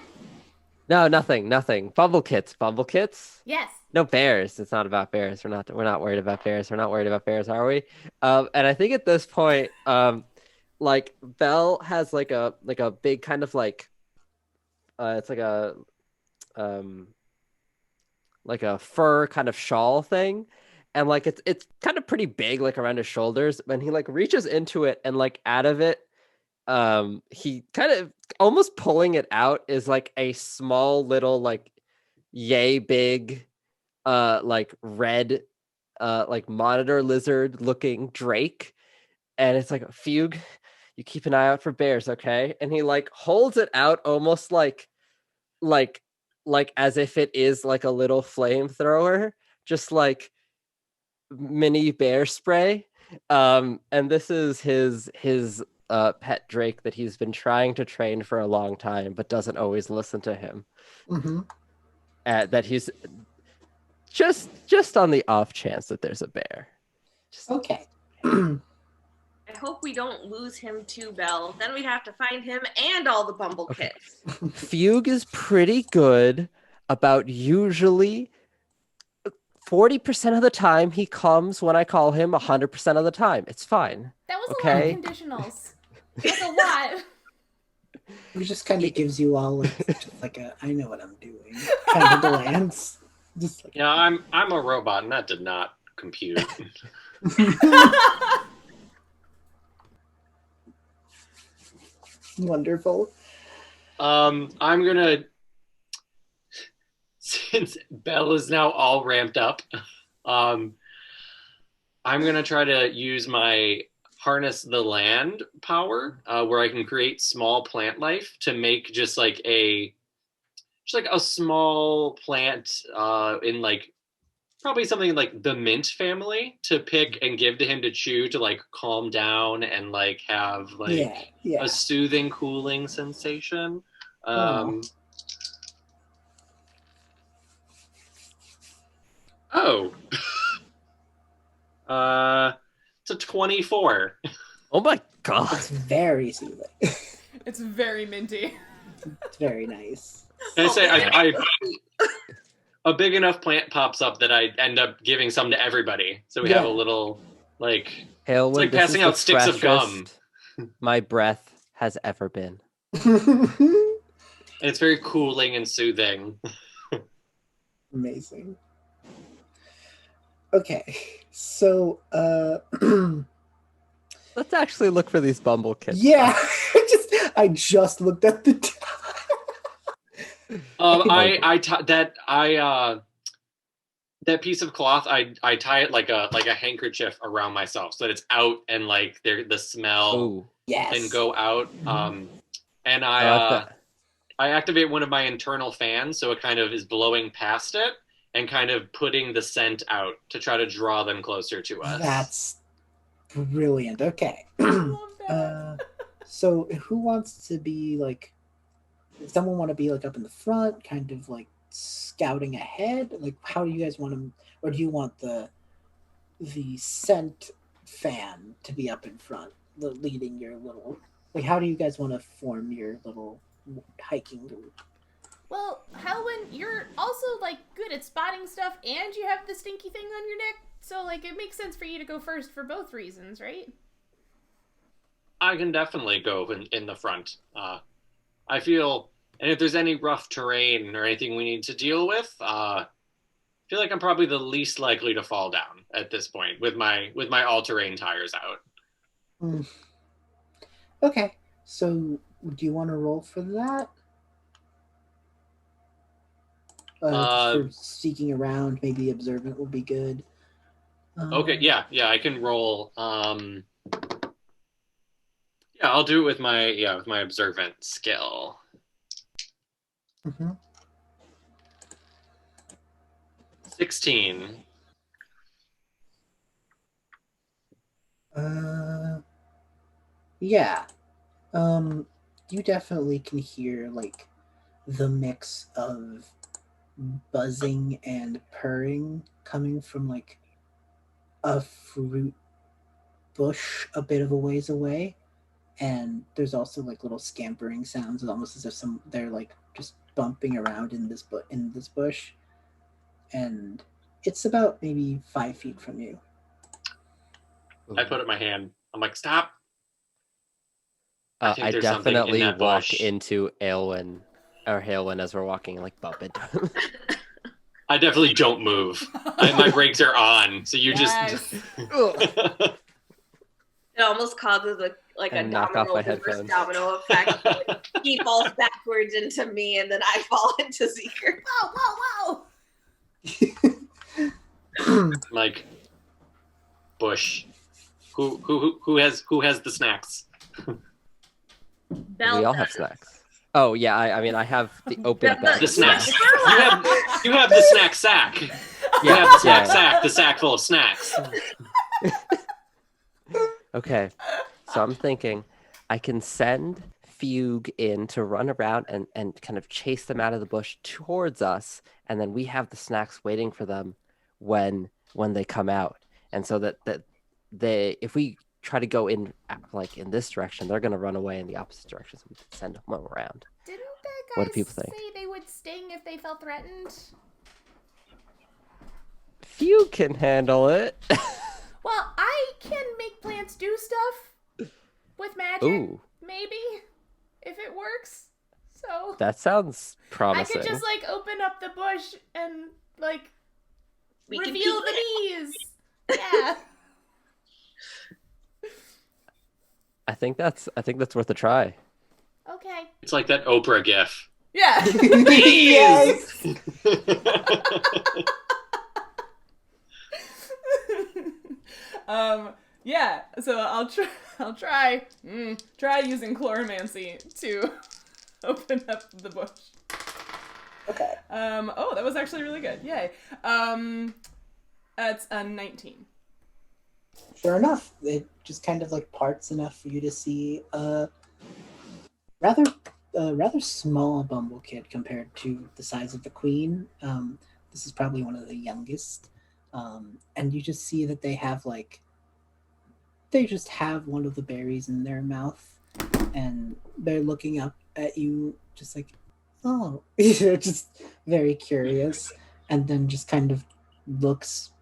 No, nothing. Bumblekits? Yes. No bears. It's not about bears. We're not worried about bears. We're not worried about bears, are we? And I think at this point, like Belle has like a big kind of like, it's like a fur kind of shawl thing, and like it's kind of pretty big, like around his shoulders. And he like reaches into it, and like out of it, he kind of almost pulling it out is like a small little like yay big like red like monitor lizard looking drake, and it's like, Fugue, you keep an eye out for bears, okay? And he like holds it out almost like as if it is like a little flamethrower, just like mini bear spray. And this is his pet drake that he's been trying to train for a long time, but doesn't always listen to him. Mm-hmm. That he's just on the off chance that there's a bear. Okay. I hope we don't lose him too, Belle. Then we'd have to find him and all the Bumblekits. Fugue is pretty good about usually 40% of the time he comes when I call him. 100% of the time it's fine. That was okay? A lot of conditionals. That's a lot. It just kind of gives you all like a I know what I'm doing kind of glance. Just like, Yeah, I'm a robot, and that did not compute. wonderful. I'm gonna, since Belle is now all ramped up, I'm gonna try to use my harness the land power, where I can create small plant life to make just like a small plant in like probably something like the mint family to pick and give to him to chew to like calm down and like have like a soothing, cooling sensation. It's a 24. Oh my god. It's very soothing. It's very minty. It's very nice. And I say I a big enough plant pops up that I end up giving some to everybody. So we have a little like Heulwen, it's like passing out sticks of gum. My breath has ever been. And it's very cooling and soothing. Amazing. Okay, so Let's actually look for these Bumblekits. yeah, I just looked at the. That piece of cloth, I tie it like a handkerchief around myself so that it's out and like the smell Ooh. Yes. can go out. And I activate one of my internal fans so it kind of is blowing past it and kind of putting the scent out to try to draw them closer to us. That's brilliant. Okay. I love that. So who wants to be like? Does someone want to be like up in the front, kind of like scouting ahead? Like, how do you guys want to, or do you want the scent fan to be up in front, leading your little? Like, how do you guys want to form your little hiking group? Well, Heulwen, you're also, like, good at spotting stuff, and you have the stinky thing on your neck, so, like, it makes sense for you to go first for both reasons, right? I can definitely go in the front. I feel, and if there's any rough terrain or anything we need to deal with, I feel like I'm probably the least likely to fall down at this point with my all-terrain tires out. Okay, so do you want to roll for that? For seeking around, maybe observant will be good. Okay, yeah, I can roll. Yeah, I'll do it with my observant skill. 16. Yeah. You definitely can hear like the mix of buzzing and purring coming from like a fruit bush a bit of a ways away, and there's also like little scampering sounds, almost as if they're like just bumping around in this bush, and it's about maybe 5 feet from you. I put up my hand. I'm like, stop. I definitely walk into Heulwen as we're walking, like bump into him. I definitely don't move. My brakes are on, so you just. It almost causes a knock off my headphones. Domino effect. He falls backwards into me, and then I fall into Zeeker. Whoa! Like, Bush. Who has the snacks? We all have snacks. Oh yeah, I mean I have the open bag. The snacks. You have the snack sack. You have the snack sack. The sack full of snacks. Okay, so I'm thinking I can send Fugue in to run around and kind of chase them out of the bush towards us, and then we have the snacks waiting for them when they come out, and so that they, if we try to go in like in this direction, they're going to run away in the opposite direction, so we can send them around. Didn't that guy What do people think? say they would sting if they felt threatened? Few can handle it. Well, I can make plants do stuff with magic. Ooh. Maybe, if it works. So That sounds promising. I could just like open up the bush and like reveal the bees. Yeah. I think that's worth a try. Okay. It's like that Oprah gif. Yeah. Yes. Yeah. So I'll try using chloromancy to open up the bush. Okay. Oh, that was actually really good. Yay. That's a 19. Sure enough, it just kind of like parts enough for you to see a rather small Bumblekit compared to the size of the queen. This is probably one of the youngest, and you just see that they just have one of the berries in their mouth, and they're looking up at you, just like, oh, just very curious, and then just kind of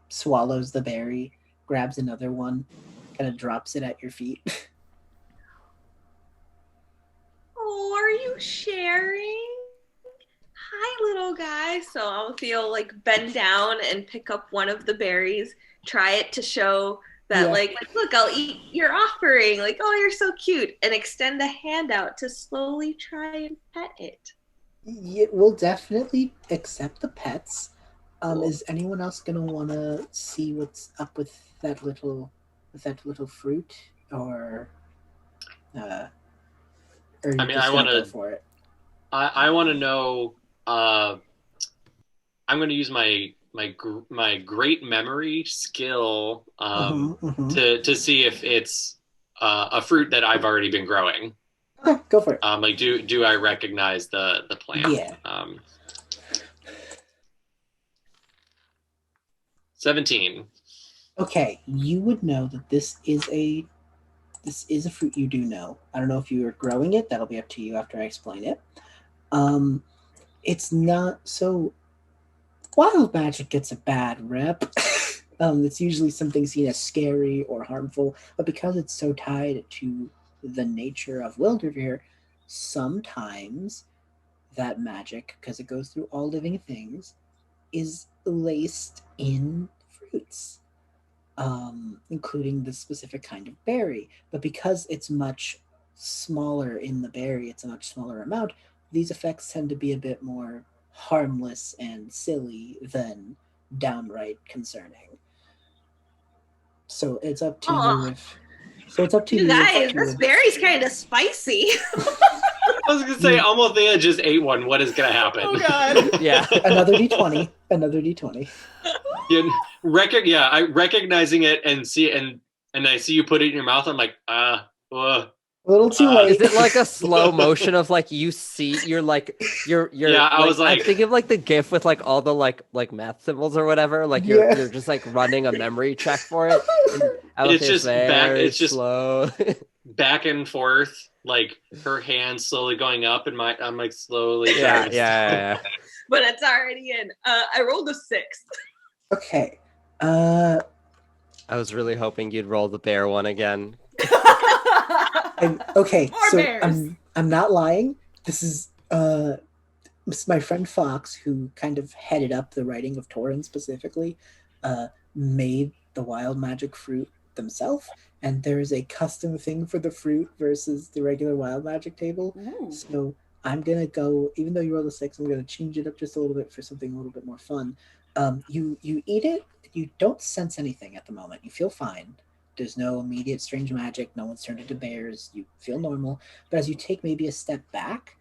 swallows the berry, grabs another one, kind of drops it at your feet. Oh, are you sharing? Hi, little go, guys. So Amalthea will like bend down and pick up one of the berries, try it to show that like look, I'll eat your offering. Like, oh, you're so cute, and extend a hand out to slowly try and pet it. We'll definitely accept the pets. Is anyone else gonna want to see what's up with that little fruit, or I mean, I want to. For it? I want to know. I'm going to use my great memory skill to see if it's a fruit that I've already been growing. Okay, go for it. Like, do I recognize the plant? Yeah. 17. Okay, you would know that this is a fruit you do know. I don't know if you are growing it. That'll be up to you after I explain it. It's not so. Wild magic gets a bad rep. It's usually something seen as scary or harmful, but because it's so tied to the nature of Wyldrvir, sometimes that magic, because it goes through all living things, is laced in fruits, including the specific kind of berry. But because it's much smaller in the berry, it's a much smaller amount, these effects tend to be a bit more harmless and silly than downright concerning. So it's up to you if. So it's up to you. Guys, this berry's kind of spicy. I was gonna say, Amalthea just ate one. What is gonna happen? Oh God! Yeah. Another d20. Another d20. I recognizing it and see and I see you put it in your mouth. I'm like, A little too late. Is it like a slow motion of like you see you're Yeah, I was like, I think of like the GIF with like all the like math symbols or whatever. Like you're just like running a memory check for it. And it's just it's just slow. Back and forth, like her hands slowly going up, and I'm like slowly. Yeah. But it's already in. I rolled a 6. Okay. I was really hoping you'd roll the bear one again. Okay, More so bears. I'm not lying. This is my friend Fox, who kind of headed up the writing of Torin specifically, made the wild magic fruit themselves, and there is a custom thing for the fruit versus the regular wild magic table. Ooh. So I'm gonna go, even though you rolled a 6, I'm gonna change it up just a little bit for something a little bit more fun. You eat it. You don't sense anything at the moment. You feel fine. There's no immediate strange magic. No one's turned into bears. You feel normal. But as you take maybe a step back,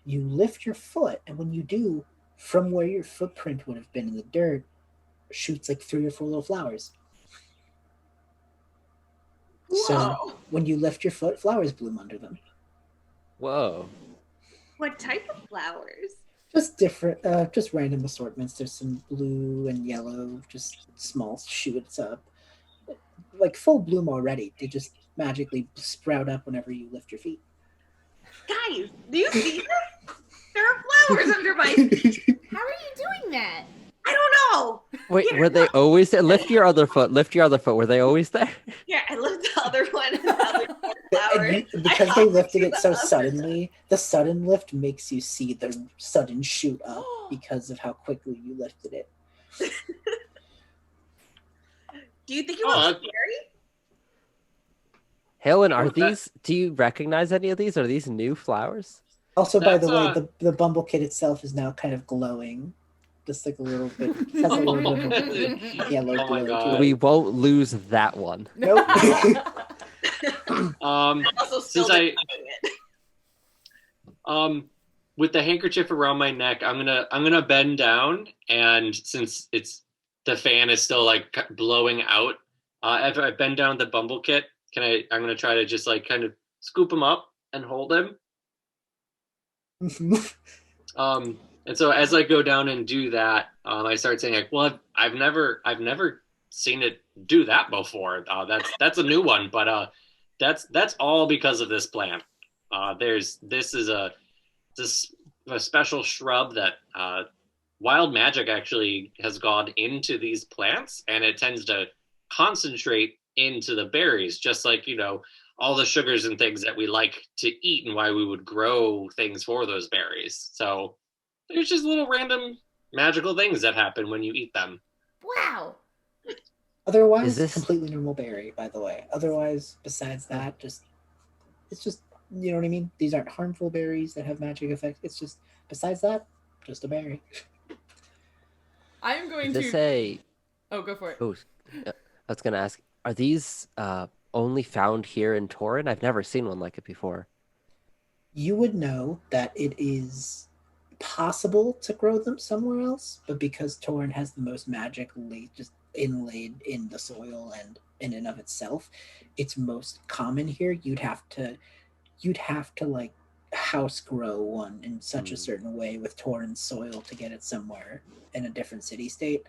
you lift your foot, and when you do, from where your footprint would have been in the dirt, shoots like 3 or 4 little flowers. Whoa. So when you lift your foot, flowers bloom under them. Whoa. What type of flowers? Just different, just random assortments. There's some blue and yellow, just small shoots up. Like full bloom already. They just magically sprout up whenever you lift your feet. Guys, do you see this? There are flowers under my feet. How are you doing that? I don't know. Wait, were they always there? Lift your other foot. Were they always there? Yeah, I lift the other one and the other flowers. Because they lifted it so suddenly, the sudden lift makes you see the sudden shoot up because of how quickly you lifted it. Do you think it was scary? Heulwen, do you recognize any of these? Are these new flowers? Also, by the way, the Bumblekit itself is now kind of glowing. Just like a little bit. Has a little bit of a yellow glow to it. We won't lose that one. Nope. Since with the handkerchief around my neck, I'm gonna bend down, and since the fan is still like blowing out, after I bend down the Bumblekit, I'm gonna try to just like kind of scoop him up and hold him. And so as I go down and do that, I start saying like, well, I've never seen it do that before. That's a new one, but that's all because of this plant. This is a special shrub that wild magic actually has gone into these plants, and it tends to concentrate into the berries, just like, all the sugars and things that we like to eat and why we would grow things for those berries. So There's just little random magical things that happen when you eat them. Wow. Otherwise, this completely normal berry, by the way. Otherwise, besides that, it's just, you know what I mean? These aren't harmful berries that have magic effects. It's just, besides that, just a berry. I am going is this to. a Oh, go for it. oh I was gonna ask, are these only found here in Torin? I've never seen one like it before. You would know that it is possible to grow them somewhere else, but because Torin has the most magically just inlaid in the soil and in and of itself, it's most common here. You'd have to like house grow one in such a certain way with Torin soil to get it somewhere in a different city state.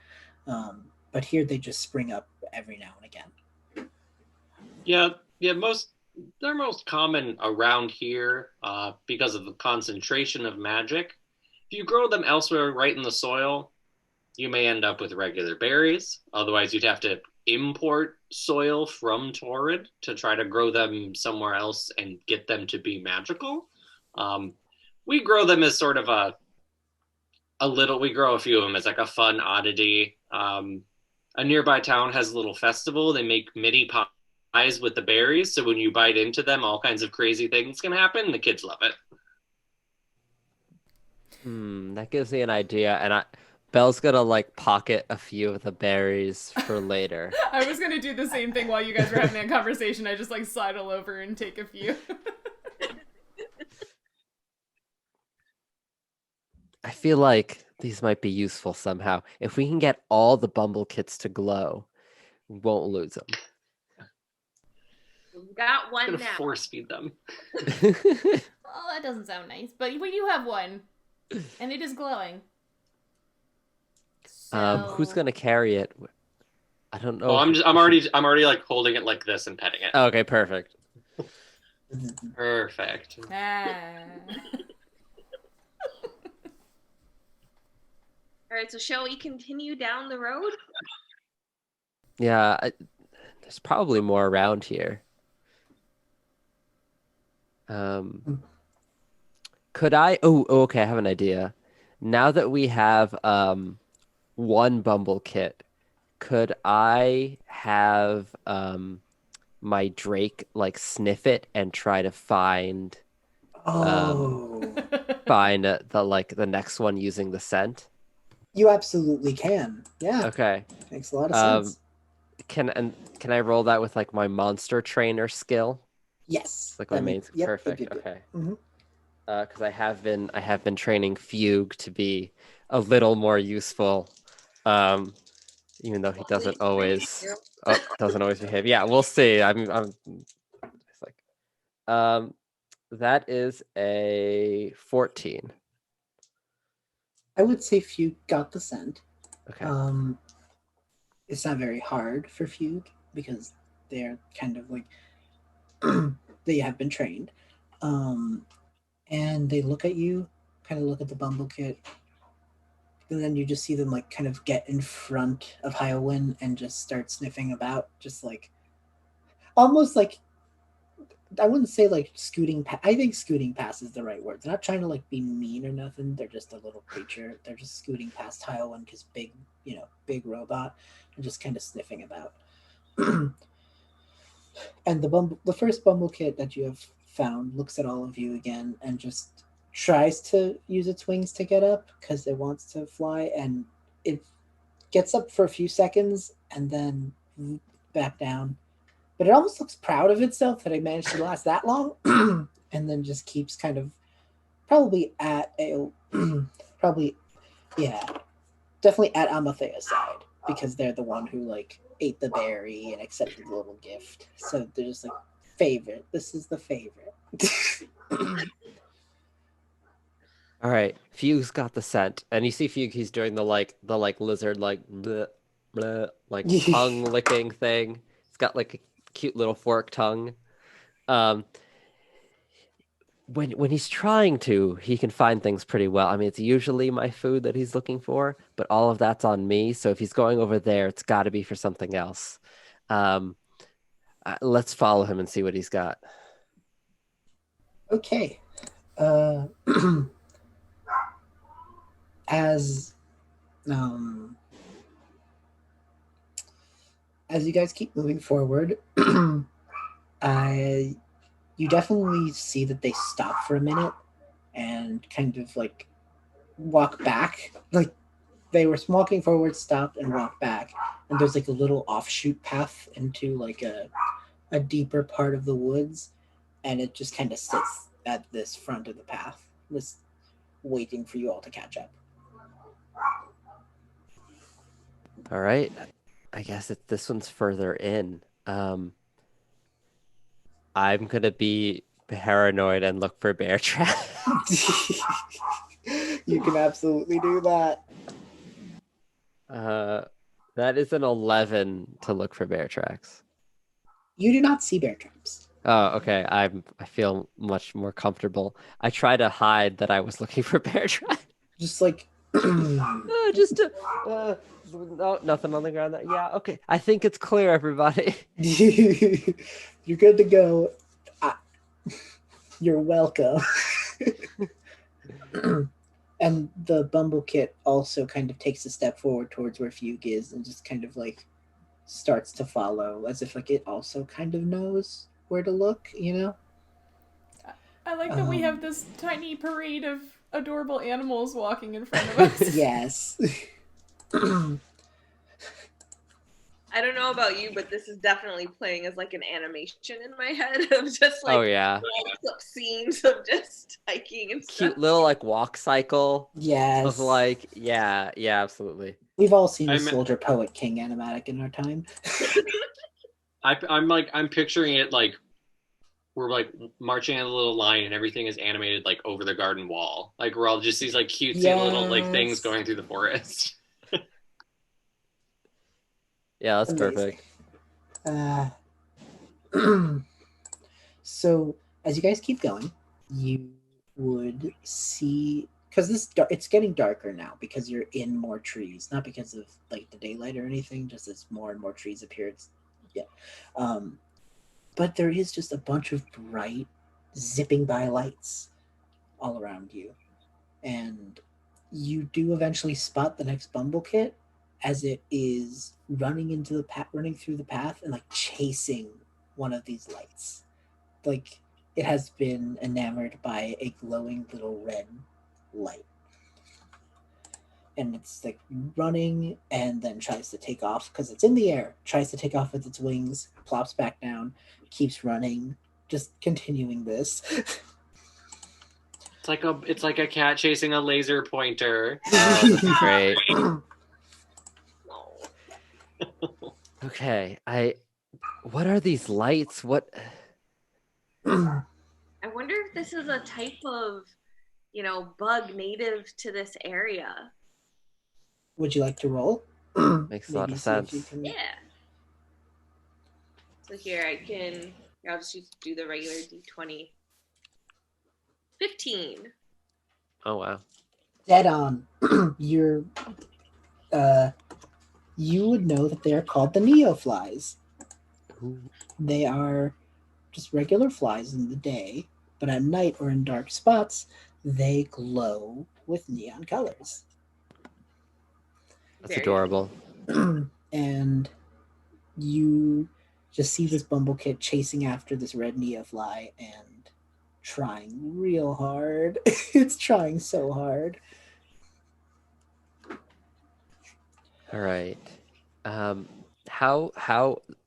But here they just spring up every now and again. Yeah, yeah, they're most common around here because of the concentration of magic. If you grow them elsewhere right in the soil, you may end up with regular berries. Otherwise, you'd have to import soil from Torrid to try to grow them somewhere else and get them to be magical. We grow them as sort of we grow a few of them as like a fun oddity. A nearby town has a little festival. They make mini pies with the berries. So when you bite into them, all kinds of crazy things can happen. The kids love it. That gives me an idea, and Belle's gonna like pocket a few of the berries for later. I was gonna do the same thing while you guys were having that conversation. I just like sidle over and take a few. I feel like these might be useful somehow. If we can get all the Bumblekits to glow, we won't lose them. We've got one I'm gonna now. force feed them. Oh, that doesn't sound nice. But we do have one, and it is glowing. So... Who's gonna carry it? I don't know. Oh, I'm already like holding it like this and petting it. Okay, perfect. Perfect. Ah. All right, so shall we continue down the road? Yeah, there's probably more around here. Could I? Oh, okay. I have an idea. Now that we have one Bumblekit, could I have my Drake like sniff it and try to find the next one using the scent? You absolutely can. Yeah. Okay. Makes a lot of sense. Can I roll that with like my monster trainer skill? Yes. Like my main. Yep, Perfect. yep. Okay. Mm-hmm. Because I have been training Fugue to be a little more useful, even though he doesn't always behave. Yeah, we'll see. I'm it's like, that is a 14. I would say Fugue got the scent. Okay. It's not very hard for Fugue because they're kind of like they have been trained. And they look at you, kind of look at the Bumblekit, and then you just see them like kind of get in front of Heulwen and just start sniffing about, just like almost like I wouldn't say like scooting. I think scooting past is the right word. They're not trying to like be mean or nothing. They're just a little creature. They're just scooting past Heulwen because big robot, and just kind of sniffing about. And the first Bumblekit that you have found looks at all of you again and just tries to use its wings to get up because it wants to fly, and it gets up for a few seconds and then back down. But it almost looks proud of itself that it managed to last that long, and then just keeps kind of probably at definitely at Amalthea's side because they're the one who like ate the berry and accepted the little gift. So they're just like favorite. This is the favorite. All right. Fugue's got the scent, and you see Fugue. He's doing the lizard bleh, bleh, like tongue licking thing. It's got like a cute little fork tongue. When he's trying to, he can find things pretty well. I mean, it's usually my food that he's looking for, but all of that's on me. So if he's going over there, it's got to be for something else. Let's follow him and see what he's got. Okay. as um, as you guys keep moving forward, I you definitely see that they stop for a minute and kind of like walk back. Like they were walking forward, stopped, and walked back. And there's like a little offshoot path into like a deeper part of the woods, and it just kind of sits at this front of the path, just waiting for you all to catch up. All right. I guess this one's further in. I'm gonna be paranoid and look for bear traps. You can absolutely do that. That is an 11 to look for bear tracks. You do not see bear traps. Oh, okay. I feel much more comfortable. I try to hide that I was looking for bear traps. Just like No, nothing on the ground. Yeah, okay. I think it's clear, everybody. you're good to go. You're welcome. And the Bumblekit also kind of takes a step forward towards where Fugue is and just kind of like starts to follow, as if like it also kind of knows where to look, you know? I like that we have this tiny parade of adorable animals walking in front of us. Yes. I don't know about you, but this is definitely playing as like an animation in my head of just like Oh yeah, scenes of just hiking and stuff. cute little like walk cycle. Yes. Of like yeah, absolutely. We've all seen the Soldier Poet King animatic in our time. I'm picturing it like we're like marching in a little line and everything is animated like over the garden wall. Like we're all just these like cutesy little like things going through the forest. Yeah, that's Amazing. perfect. So as you guys keep going, you would see, because it's getting darker now because you're in more trees, not because of like the daylight or anything, just as more and more trees appear. But there is just a bunch of bright zipping by lights all around you, and you do eventually spot the next Bumblekit as it is running through the path and like chasing one of these lights. Like it has been enamored by a glowing little red light. And it's like running and then tries to take off because it's in the air, tries to take off with its wings, plops back down, keeps running, just continuing this. It's like a cat chasing a laser pointer. Oh, that's great. Okay, what are these lights? What? I wonder if this is a type of, bug native to this area. Would you like to roll? Makes a lot of sense. Yeah. So here I'll just do the regular D20. 15. Oh wow. Dead on. You would know that they are called the neoflies. Ooh. They are just regular flies in the day, but at night or in dark spots, they glow with neon colors. That's adorable. And you just see this Bumblekit chasing after this red neofly and trying real hard. It's trying so hard. All right. How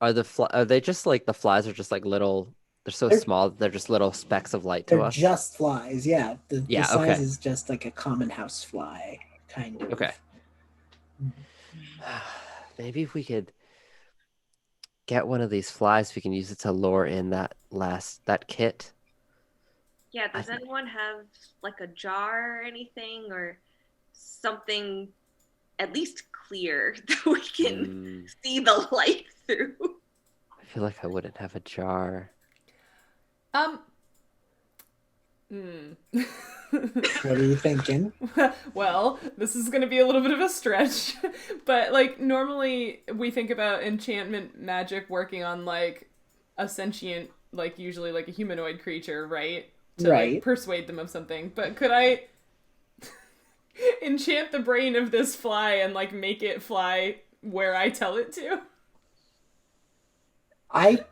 are are they just like the flies are just like little? They're so small. They're just little specks of light to us. They're just flies. Yeah. The size okay. is just like a common house fly, kind of. Okay. Maybe if we could get one of these flies, we can use it to lure in that kit. Yeah, does anyone have like a jar or anything or something at least clear that we can see the light through? I feel like I wouldn't have a jar. What are you thinking? Well, this is going to be a little bit of a stretch, but like normally we think about enchantment magic working on like a sentient, like usually like a humanoid creature, right? To like persuade them of something. But could I enchant the brain of this fly and like make it fly where I tell it to? I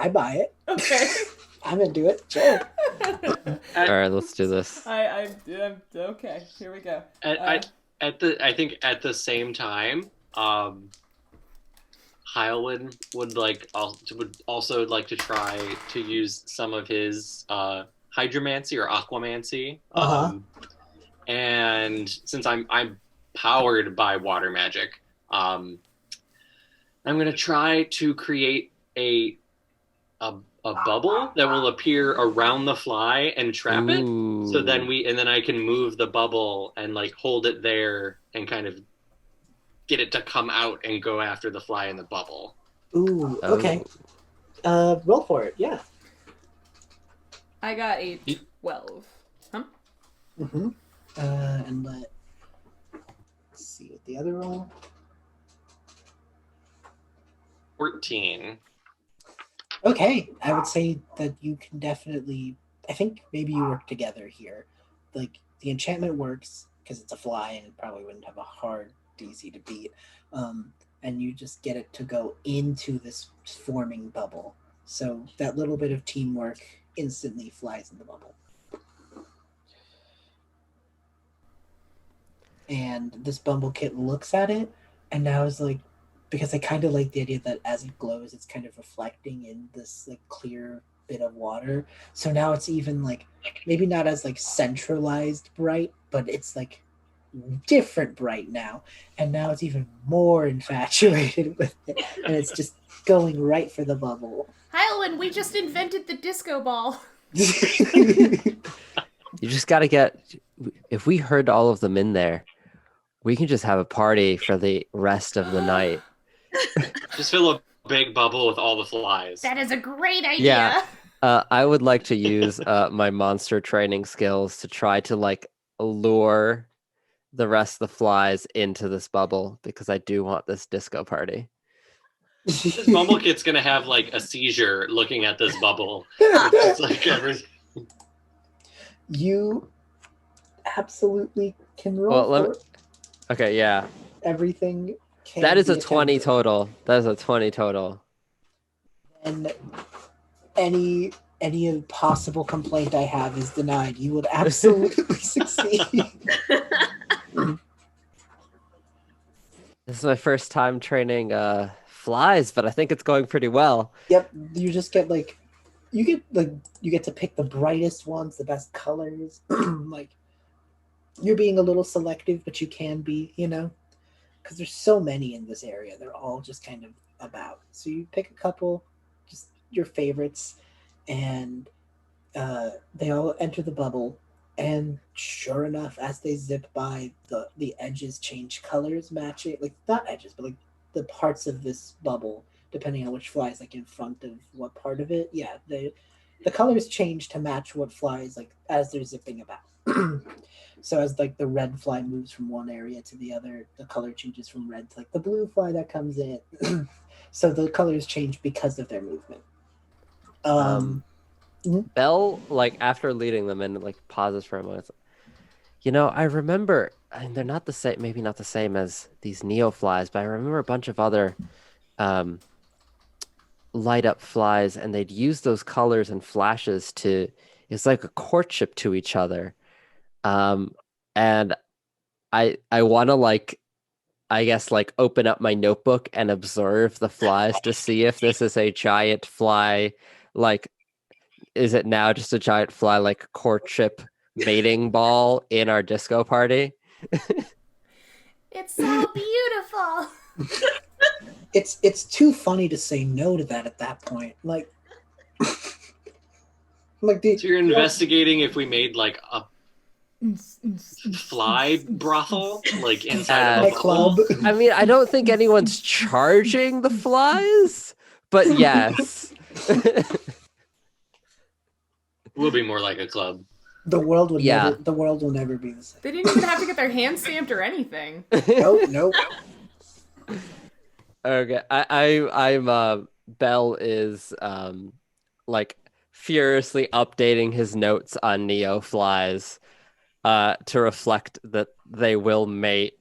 buy it. Okay. I'm gonna do it. Sure. All right, let's do this. I'm okay. Here we go. I think at the same time, Heulwen would also like to try to use some of his hydromancy or aquamancy. And since I'm powered by water magic, I'm gonna try to create a bubble that will appear around the fly and trap it. So then I can move the bubble and like hold it there and kind of get it to come out and go after the fly in the bubble. Ooh, okay. Roll for it, yeah. I got a 12. Huh? Mm-hmm. And let's see what the other roll. 14. Okay, I would say that you can definitely. I think maybe you work together here. Like the enchantment works because it's a fly and it probably wouldn't have a hard DC to beat. And you just get it to go into this forming bubble. So that little bit of teamwork instantly flies in the bubble. And this Bumblekit looks at it and now is like, because I kind of like the idea that as it glows, it's kind of reflecting in this like clear bit of water. So now it's even like, maybe not as like centralized bright, but it's like different bright now. And now it's even more infatuated with it. And it's just going right for the bubble. Heulwen, we just invented the disco ball. You just gotta get, if we herd all of them in there, we can just have a party for the rest of the night. Just fill a big bubble with all the flies. That is a great idea. Yeah. I would like to use my monster training skills to try to like lure the rest of the flies into this bubble because I do want this disco party. This Bumblekit's gonna have like a seizure looking at this bubble. It's like everything. You absolutely can roll for it. Okay, yeah. Everything can That is be a 20 attempted. total. That is a 20 total. And any possible complaint I have is denied. You would absolutely succeed. This is my first time training flies, but I think it's going pretty well. Yep, you just get you get to pick the brightest ones, the best colors. Like you're being a little selective, but you can be, because there's so many in this area. They're all just kind of about. So you pick a couple, just your favorites, and they all enter the bubble. And sure enough, as they zip by, the edges change colors, matching, like not edges, but like the parts of this bubble, depending on which fly is like in front of what part of it. Yeah, the colors change to match what flies like as they're zipping about. So as like the red fly moves from one area to the other, the color changes from red to like the blue fly that comes in. So the colors change because of their movement. Belle, like after leading them in, like pauses for a moment. I remember, they're not the same, maybe not the same as these Neo flies, but I remember a bunch of other light up flies, and they'd use those colors and flashes it's like a courtship to each other. And I want to I guess open up my notebook and observe the flies to see if this is a giant fly, is it now just a giant fly courtship mating ball in our disco party? It's so beautiful. It's too funny to say no to that at that point. So you're investigating if we made a fly brothel inside of a club. I mean, I don't think anyone's charging the flies, but yes. We'll be more like a club. The world will never be the same. They didn't even have to get their hand stamped or anything. Nope. Okay, I'm Belle is furiously updating his notes on Neo flies. to reflect that they will mate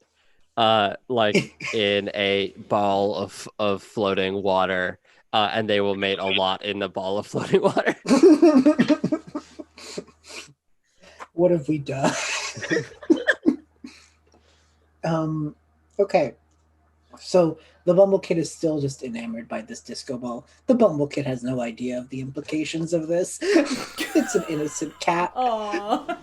like in a ball of floating water, and they will mate a lot in the ball of floating water. What have we done? Okay. So the Bumblekit is still just enamored by this disco ball. The Bumblekit has no idea of the implications of this. It's an innocent cat. Aww.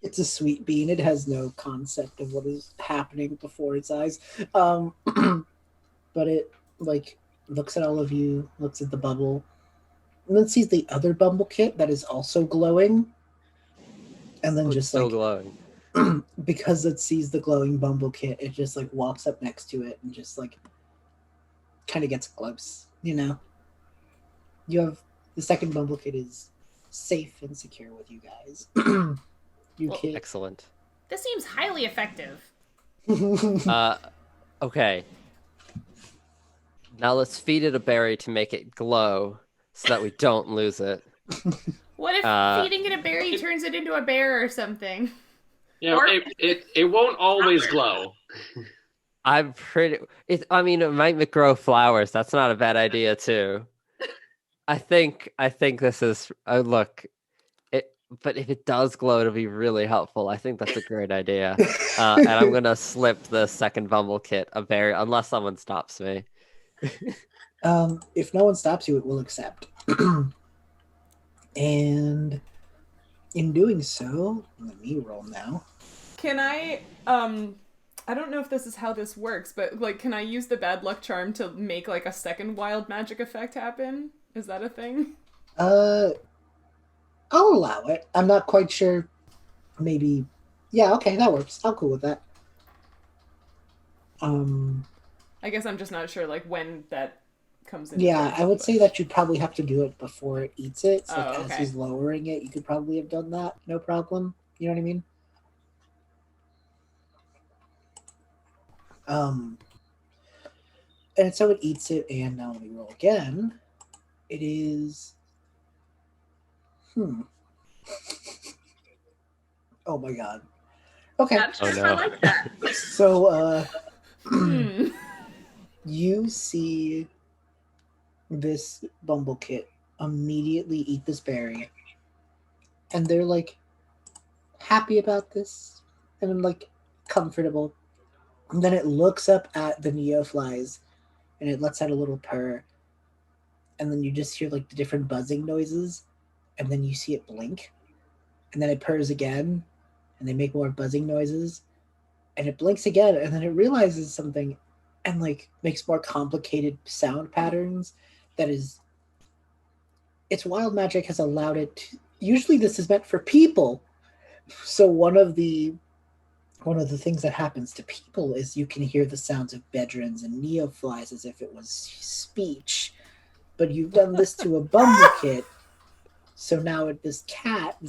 It's a sweet bean. It has no concept of what is happening before its eyes. But it like looks at all of you, looks at the bubble, and then sees the other Bumblekit that is also glowing. And then just still like glowing. because it sees the glowing Bumblekit, it just like walks up next to it and just like kind of gets close, you know. You have the second Bumblekit is safe and secure with you guys. You Well, can't. Excellent. This seems highly effective. Okay. Now let's feed it a berry to make it glow so that we don't lose it. What if feeding it a berry turns it into a bear or something? Yeah, it won't always glow. I'm pretty. I mean, it might grow flowers. That's not a bad idea too. I think this is. Look, but if it does glow, it'll be really helpful. I think that's a great idea. And I'm gonna slip the second Bumblekit a berry, unless someone stops me. If no one stops you, it will accept. And in doing so, let me roll now. Can I, I don't know if this is how this works, but, like, can I use the bad luck charm to make, like, a second wild magic effect happen? Is that a thing? I'll allow it. I'm not quite sure. Maybe. Yeah, okay, that works. I'm cool with that. I guess I'm just not sure, like, when that comes in. Yeah, I would say that you'd probably have to do it before it eats it. So Oh, as okay. he's lowering it, you could probably have done that. No problem. You know what I mean? And so it eats it, and now let me roll again. It is... Oh my god. Okay. That's Oh, just no. I like that. So, Hmm. you see this Bumblekit immediately eat this berry, and they're like happy about this and like comfortable. And then it looks up at the neoflies and it lets out a little purr, and then you just hear like the different buzzing noises, and then you see it blink, and then it purrs again, and they make more buzzing noises, and it blinks again, and then it realizes something and like makes more complicated sound patterns. That is, its wild magic has allowed it to, usually this is meant for people. So one of the things that happens to people is you can hear the sounds of bedrons and neoflies as if it was speech, but you've done this to a Bumblekit, so now this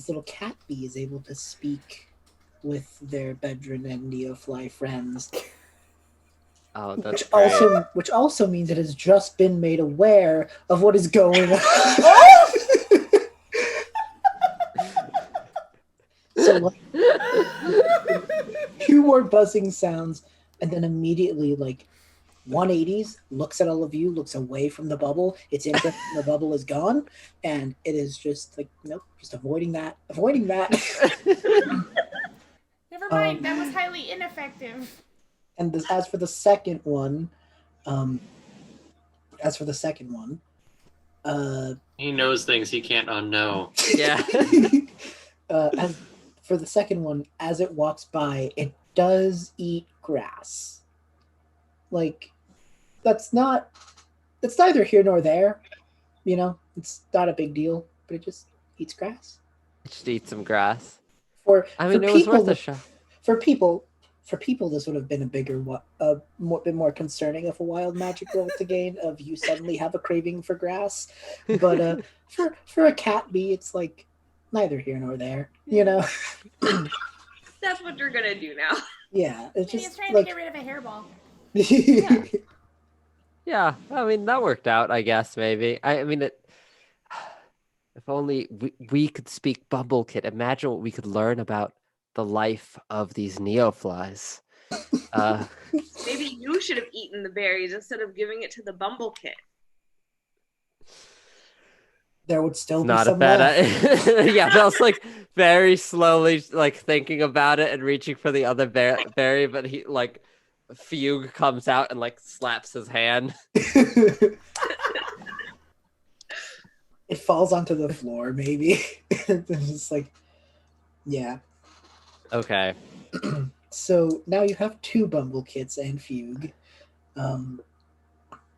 little cat bee is able to speak with their bedron and neofly friends. Oh, that's Which also means it has just been made aware of what is going on. So like, two more buzzing sounds, and then immediately like 180s, looks at all of you, looks away from the bubble. Its interest in the bubble is gone, and it is just like, nope, just avoiding that. Never mind, that was highly ineffective. And as for the second one, He knows things he can't unknow. Yeah. as for the second one, as it walks by, it does eat grass. Like, that's neither here nor there. You know, it's not a big deal, but it just eats grass. Just eat some grass. It was worth a shot. For people, this would have been a bit more concerning of a wild magic roll to gain. Of you suddenly have a craving for grass, but for a cat bee, it's like neither here nor there. You know. That's what you're gonna do now. Yeah, it's He's just trying like to get rid of a hairball. Yeah, I mean that worked out. I guess maybe. I mean it. If only we could speak Bumblekit. Imagine what we could learn about the life of these neoflies. Maybe you should have eaten the berries instead of giving it to the Bumblekit. There would still be Not a some bad left. yeah, Belle's like very slowly like thinking about it and reaching for the other berry, but he like Fugue comes out and like slaps his hand. It falls onto the floor, maybe. It's just like, yeah. Okay. So now you have 2 Bumblekits and Fugue.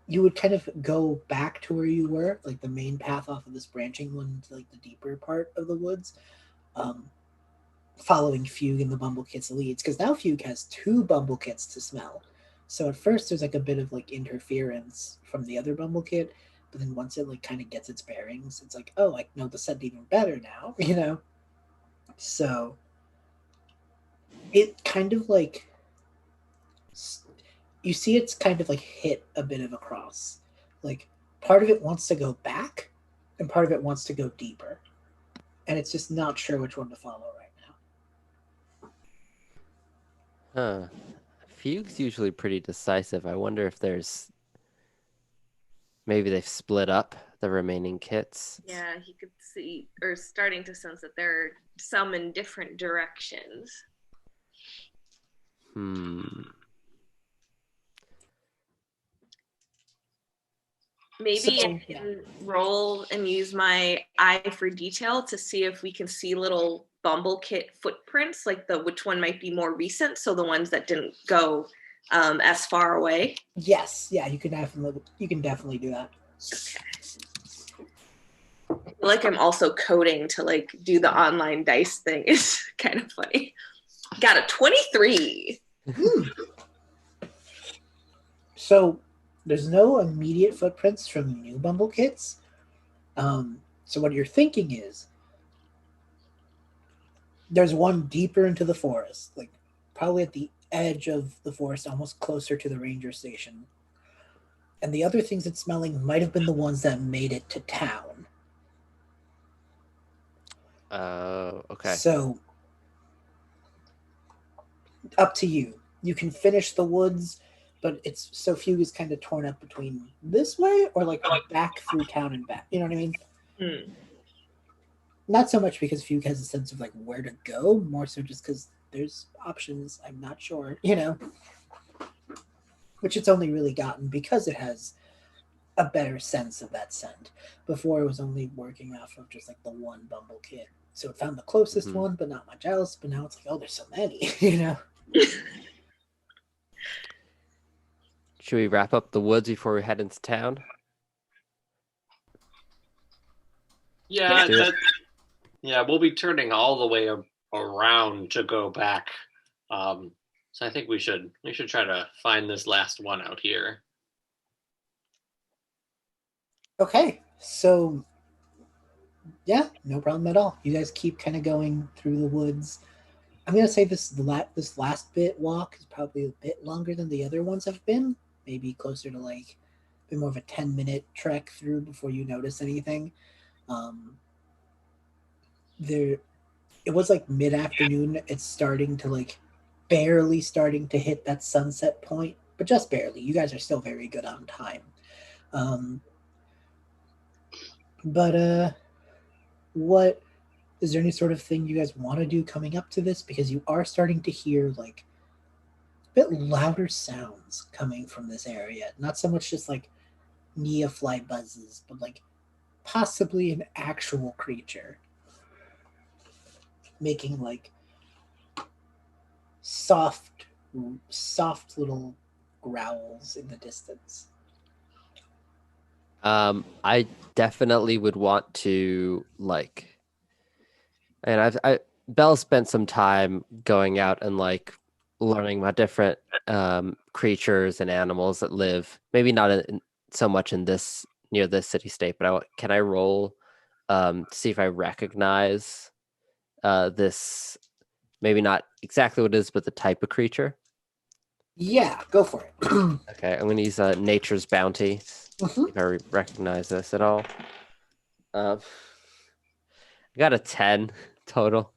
You would kind of go back to where you were, like the main path off of this branching one to like the deeper part of the woods, following Fugue and the Bumblekits' leads, because now Fugue has 2 Bumblekits to smell. So at first there's like a bit of like interference from the other Bumblekit, but then once it like kind of gets its bearings, it's like, oh, I know the scent even better now, you know? So it kind of like, you see it's kind of like hit a bit of a cross. Like part of it wants to go back and part of it wants to go deeper. And it's just not sure which one to follow right now. Huh. Fugue's usually pretty decisive. I wonder if there's maybe they've split up the remaining kits. Yeah, he could see, or starting to sense that there are some in different directions. Maybe I can roll and use my eye for detail to see if we can see little Bumblekit footprints, like which one might be more recent, so the ones that didn't go as far away. Yes, yeah, you can definitely do that. Okay. I feel like I'm also coding to like do the online dice thing. It's kind of funny. Got a 23. So there's no immediate footprints from new Bumblekits. So what you're thinking is there's one deeper into the forest, like probably at the edge of the forest, almost closer to the ranger station. And the other things it's smelling might have been the ones that made it to town. Okay. So up to you. You can finish the woods, but it's so Fugue is kind of torn up between this way or like back through town and back. You know what I mean? Not so much because Fugue has a sense of like where to go, more so just because there's options. I'm not sure, you know, which it's only really gotten because it has a better sense of that scent. Before it was only working off of just like the one Bumblekit. So it found the closest one, but not much else. But now it's like, oh, there's so many, you know? Should we wrap up the woods before we head into town? Yeah, we'll be turning all the way around to go back. So I think we should try to find this last one out here. Okay, so yeah, no problem at all. You guys keep kind of going through the woods. I'm gonna say this last bit walk is probably a bit longer than the other ones have been. Maybe closer to like a bit more of a 10-minute trek through before you notice anything. It was like mid-afternoon. It's starting to like barely starting to hit that sunset point, but just barely. You guys are still very good on time. But what is there any sort of thing you guys want to do coming up to this? Because you are starting to hear like a bit louder sounds coming from this area. Not so much just like neofly buzzes, but like possibly an actual creature making like soft little growls in the distance. I definitely would want to like, and Belle spent some time going out and like learning about different creatures and animals that live, maybe not so much in this near this city state, but can I roll to see if I recognize this, maybe not exactly what it is, but the type of creature? Yeah, go for it. Okay, I'm going to use Nature's Bounty. See if I recognize this at all. got a 10 total.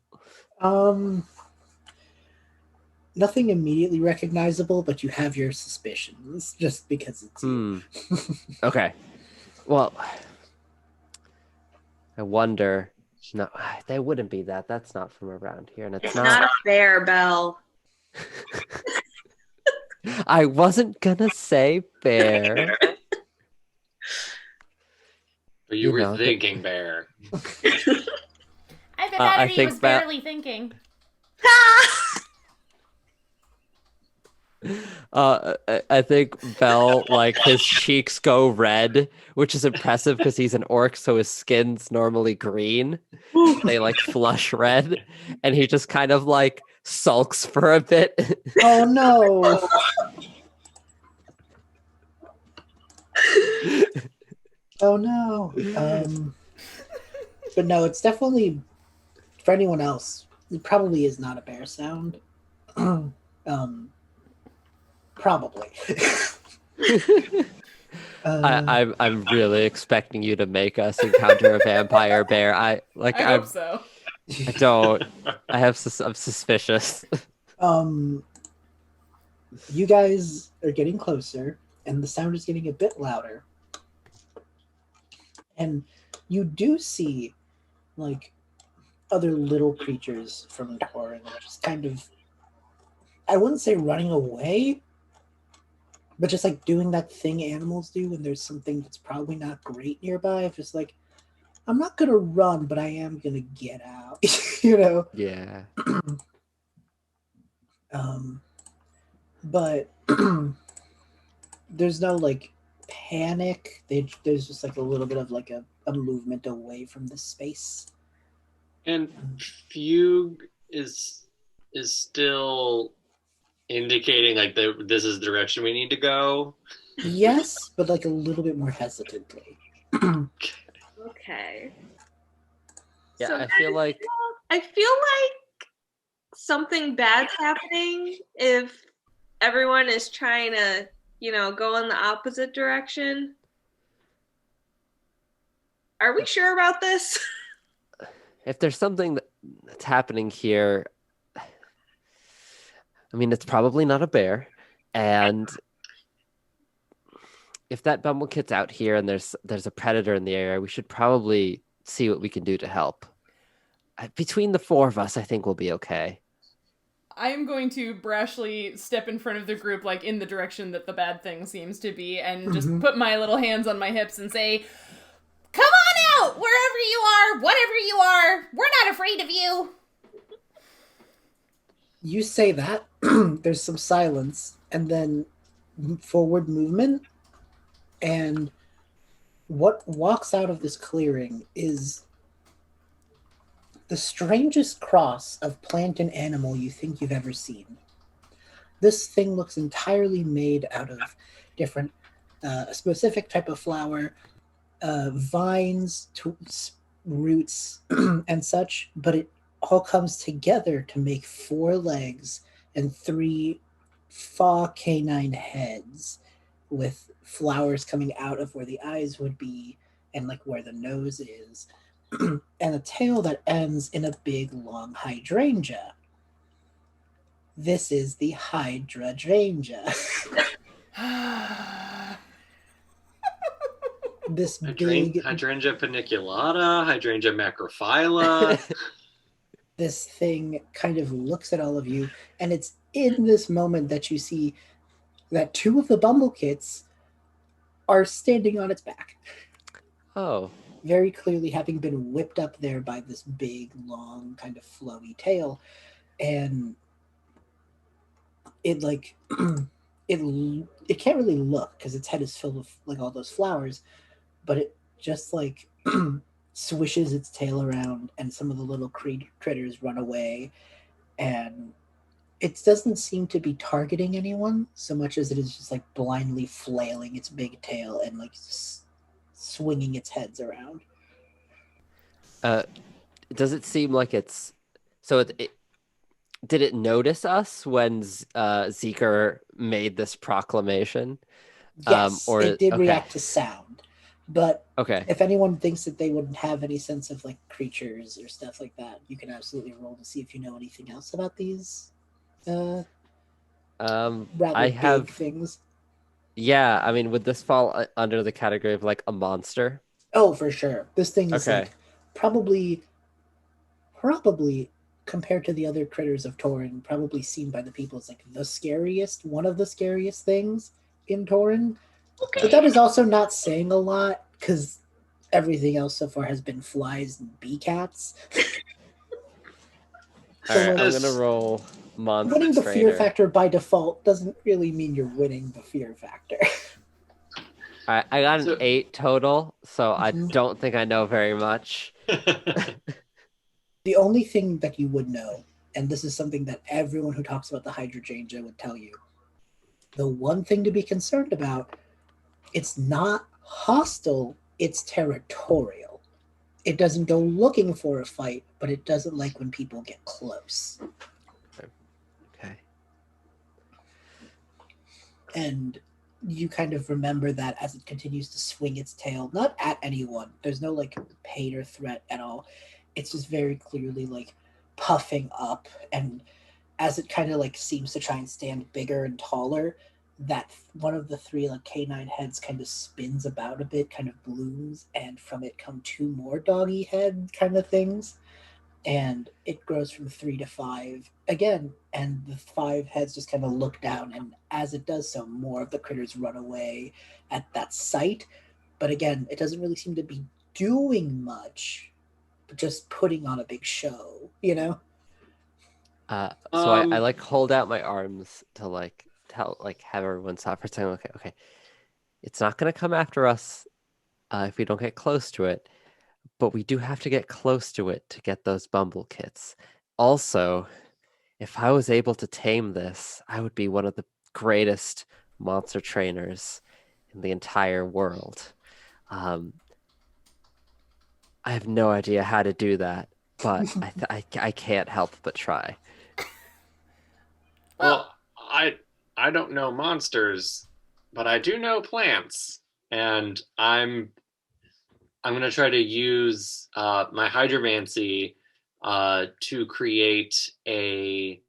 Nothing immediately recognizable, but you have your suspicions just because it's you. Okay. Well, I wonder. No, they wouldn't be that. That's not from around here, and It's not a bear, Belle. I wasn't gonna say bear. But you were thinking bear. Either that or he was barely thinking. I think Bell, like, his cheeks go red, which is impressive because he's an orc, so his skin's normally green. They like flush red, and he just kind of like sulks for a bit. Oh no! Oh no! But no, it's definitely, for anyone else, it probably is not a bear sound. Probably. I'm really expecting you to make us encounter a vampire bear. I hope so. I don't. I'm suspicious. You guys are getting closer, and the sound is getting a bit louder. And you do see, like, other little creatures from Torin just kind of, I wouldn't say running away, but just like doing that thing animals do when there's something that's probably not great nearby. If it's like, I'm not gonna run, but I am gonna get out. You know? Yeah. But there's no like panic. There's just like a little bit of like a movement away from the space. And Fugue is still indicating like this is the direction we need to go. Yes, but like a little bit more hesitantly. Okay. Yeah, So I feel like something bad's happening if everyone is trying to, go in the opposite direction. Are we sure about this? if there's something that's happening here, I mean, it's probably not a bear, and if that Bumblekit's out here and there's a predator in the area, we should probably see what we can do to help. Between the four of us, I think we'll be okay. I am going to brashly step in front of the group, like in the direction that the bad thing seems to be, and just put my little hands on my hips and say, "Come on out, wherever you are, whatever you are. We're not afraid of you." You say that, there's some silence, and then forward movement, and what walks out of this clearing is the strangest cross of plant and animal you think you've ever seen. This thing looks entirely made out of different, a specific type of flower, vines, roots, and such, but it all comes together to make 4 legs and 3 faw canine heads with flowers coming out of where the eyes would be and like where the nose is. And a tail that ends in a big long hydrangea. This is the hydrangea. This big hydrangea paniculata, hydrangea macrophylla. This thing kind of looks at all of you, and it's in this moment that you see that 2 of the Bumblekits are standing on its back. Oh. Very clearly having been whipped up there by this big, long, kind of flowy tail. And it like, it can't really look because its head is filled with like all those flowers, but it just like swishes its tail around and some of the little critters run away. And it doesn't seem to be targeting anyone so much as it is just like blindly flailing its big tail and like swinging its heads around. Does it seem like it's so? It did it notice us when Zeeker made this proclamation? Yes, or it did react to sound. But Okay. if anyone thinks that they wouldn't have any sense of like creatures or stuff like that, you can absolutely roll to see if you know anything else about these rather I big have. things. Yeah, I mean, would this fall under the category of like a monster? Oh, for sure. This thing is Okay. like probably compared to the other critters of Torin, probably seen by the people as like the scariest, one of the scariest things in Torin. Okay. But that is also not saying a lot because everything else so far has been flies and bee cats. All right, I'm like, gonna roll monster winning the fear trainer. factor by default doesn't really mean you're winning the fear factor. I got an So- 8 total, so I Mhm. don't think I know very much. The only thing that you would know, and this is something that everyone who talks about the hydrangea would tell you, the one thing to be concerned about, it's not hostile, it's territorial. It doesn't go looking for a fight, but it doesn't like when people get close. Okay. And you kind of remember that as it continues to swing its tail, not at anyone. There's no like pain or threat at all. It's just very clearly like puffing up, and as it kind of like seems to try and stand bigger and taller, that one of the three like canine heads kind of spins about a bit, kind of blooms, and from it come two more doggy head kind of things, and it grows from 3 to 5 again, and the 5 heads just kind of look down, and as it does so, more of the critters run away at that sight. But again, it doesn't really seem to be doing much, but just putting on a big show, you know? So I like hold out my arms to like tell like have everyone stop for a second. Okay. It's not gonna come after us if we don't get close to it, but we do have to get close to it to get those Bumblekits. Also, if I was able to tame this, I would be one of the greatest monster trainers in the entire world. I have no idea how to do that, but I can't help but try. Well, I don't know monsters, but I do know plants, and I'm gonna try to use my hydromancy to create a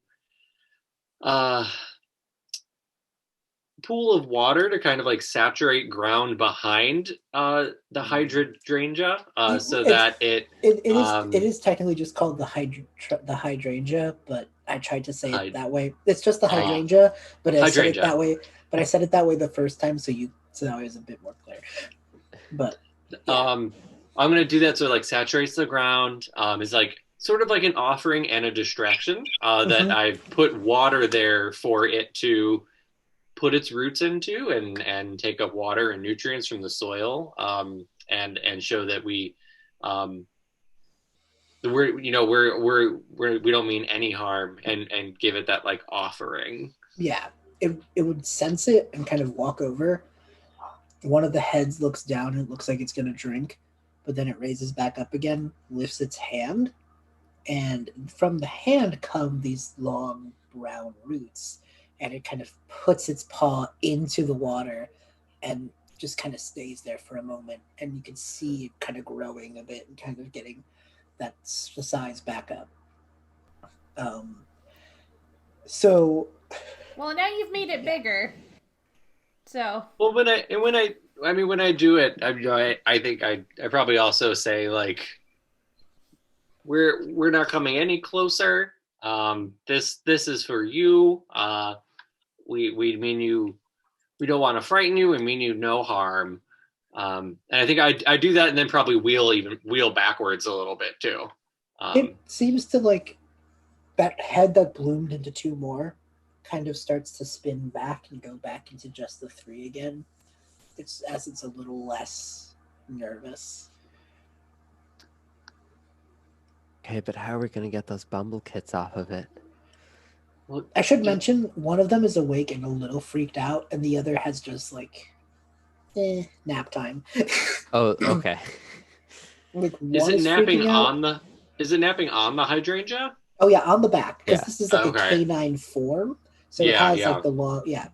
pool of water to kind of like saturate ground behind the hydrangea, so that it It is technically just called the hydrangea, but I tried to say it that way. It's just the hydrangea, but I said it that way. But I said it that way the first time, so that way it's a bit more clear. But yeah. I'm gonna do that so it like saturates the ground. It's like sort of like an offering and a distraction that I put water there for it to put its roots into and take up water and nutrients from the soil, and show that we we don't mean any harm, and give it that like offering. Yeah, it would sense it and kind of walk over. One of the heads looks down and it looks like it's going to drink, but then it raises back up again, lifts its hand, and from the hand come these long brown roots, and it kind of puts its paw into the water and just kind of stays there for a moment, and you can see it kind of growing a bit and kind of getting that size back up. So Well, now you've made it bigger. So. Well, when I do it, I think I probably also say like we're not coming any closer. This is for you. We mean you. We don't want to frighten you. We mean you no harm. And I think I do that, and then probably wheel backwards a little bit too. It seems to like that head that bloomed into two more kind of starts to spin back and go back into just the three again. It's a little less nervous. Okay, but how are we going to get those Bumblekits off of it? Well, I should mention one of them is awake and a little freaked out, and the other has just like nap time. Oh, okay. Like is it napping on the hydrangea? Oh yeah, on the back, because Yeah. this is like a canine form, so it has like the long. Yeah,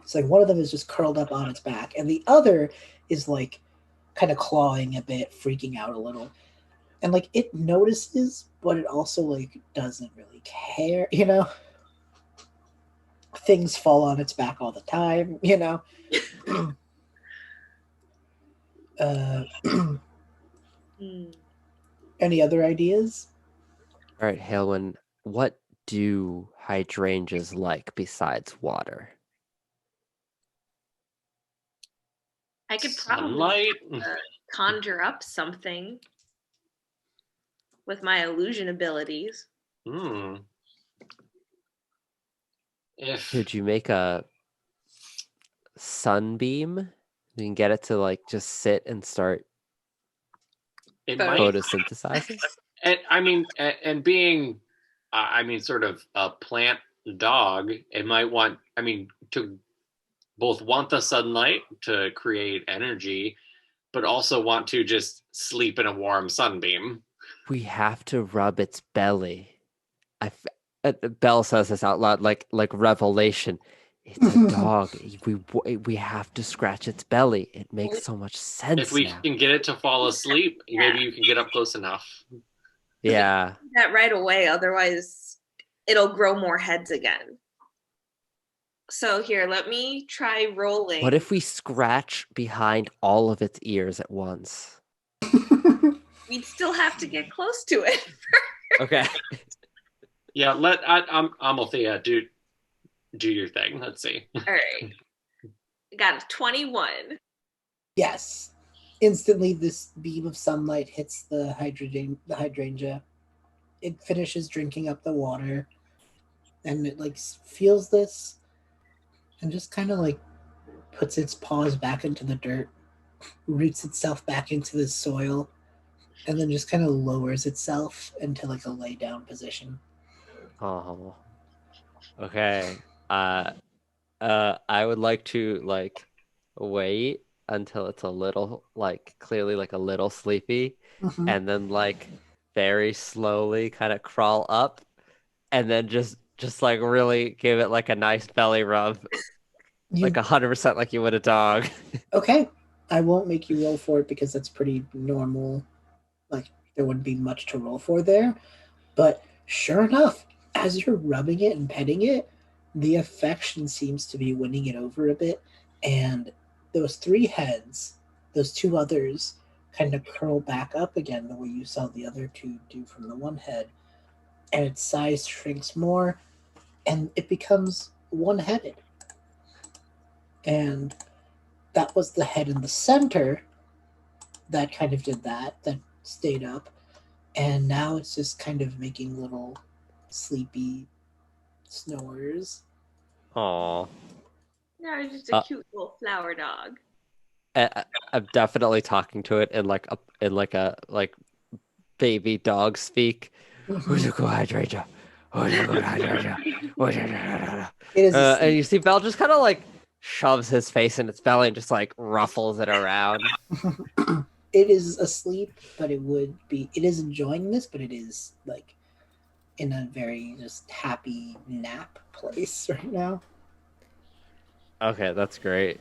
it's like one of them is just curled up on its back, and the other is like kind of clawing a bit, freaking out a little. And like it notices, but it also like doesn't really care, you know? Things fall on its back all the time, you know? uh, any other ideas? All right, Heulwen, what do hydrangeas like besides water? I could probably Sunlight. conjure up something with my illusion abilities. Could you make a sunbeam? You can get it to like just sit and start photosynthesizing. And being, sort of a plant dog, it might want, to both want the sunlight to create energy, but also want to just sleep in a warm sunbeam. We have to rub its belly. Belle says this out loud, like revelation. It's a dog. We have to scratch its belly. It makes so much sense. If we can get it to fall asleep, maybe you can get up close enough. Yeah. That right away, otherwise it'll grow more heads again. So here, let me try rolling. What if we scratch behind all of its ears at once? We'd still have to get close to it. Okay. Yeah, let Amalthea do your thing. Let's see. All right. Got a 21. Yes. Instantly, this beam of sunlight hits the hydrangea. It finishes drinking up the water, and it like feels this, and just kind of like puts its paws back into the dirt, roots itself back into the soil, and then just kind of lowers itself into like a lay down position. Oh. Okay. I would like to like wait until it's a little like clearly like a little sleepy, and then like very slowly kind of crawl up, and then just like really give it like a nice belly rub, like 100% like you would a dog. Okay, I won't make you roll for it because that's pretty normal. Like there wouldn't be much to roll for there, but sure enough, as you're rubbing it and petting it, the affection seems to be winning it over a bit, and those 3 heads, those 2 others, kind of curl back up again the way you saw the other 2 do from the one head, and its size shrinks more, and it becomes one-headed. And that was the head in the center that kind of did that stayed up, and now it's just kind of making little sleepy snores. Aw. No, it's just a cute little flower dog. I'm definitely talking to it in like a baby dog speak. Who's a good hydrangea? Who's a good hydrangea? And you see Belle just kind of like shoves his face in its belly and just like ruffles it around. It is asleep, but it is enjoying this, but it is like in a very just happy nap place right now. Okay, that's great.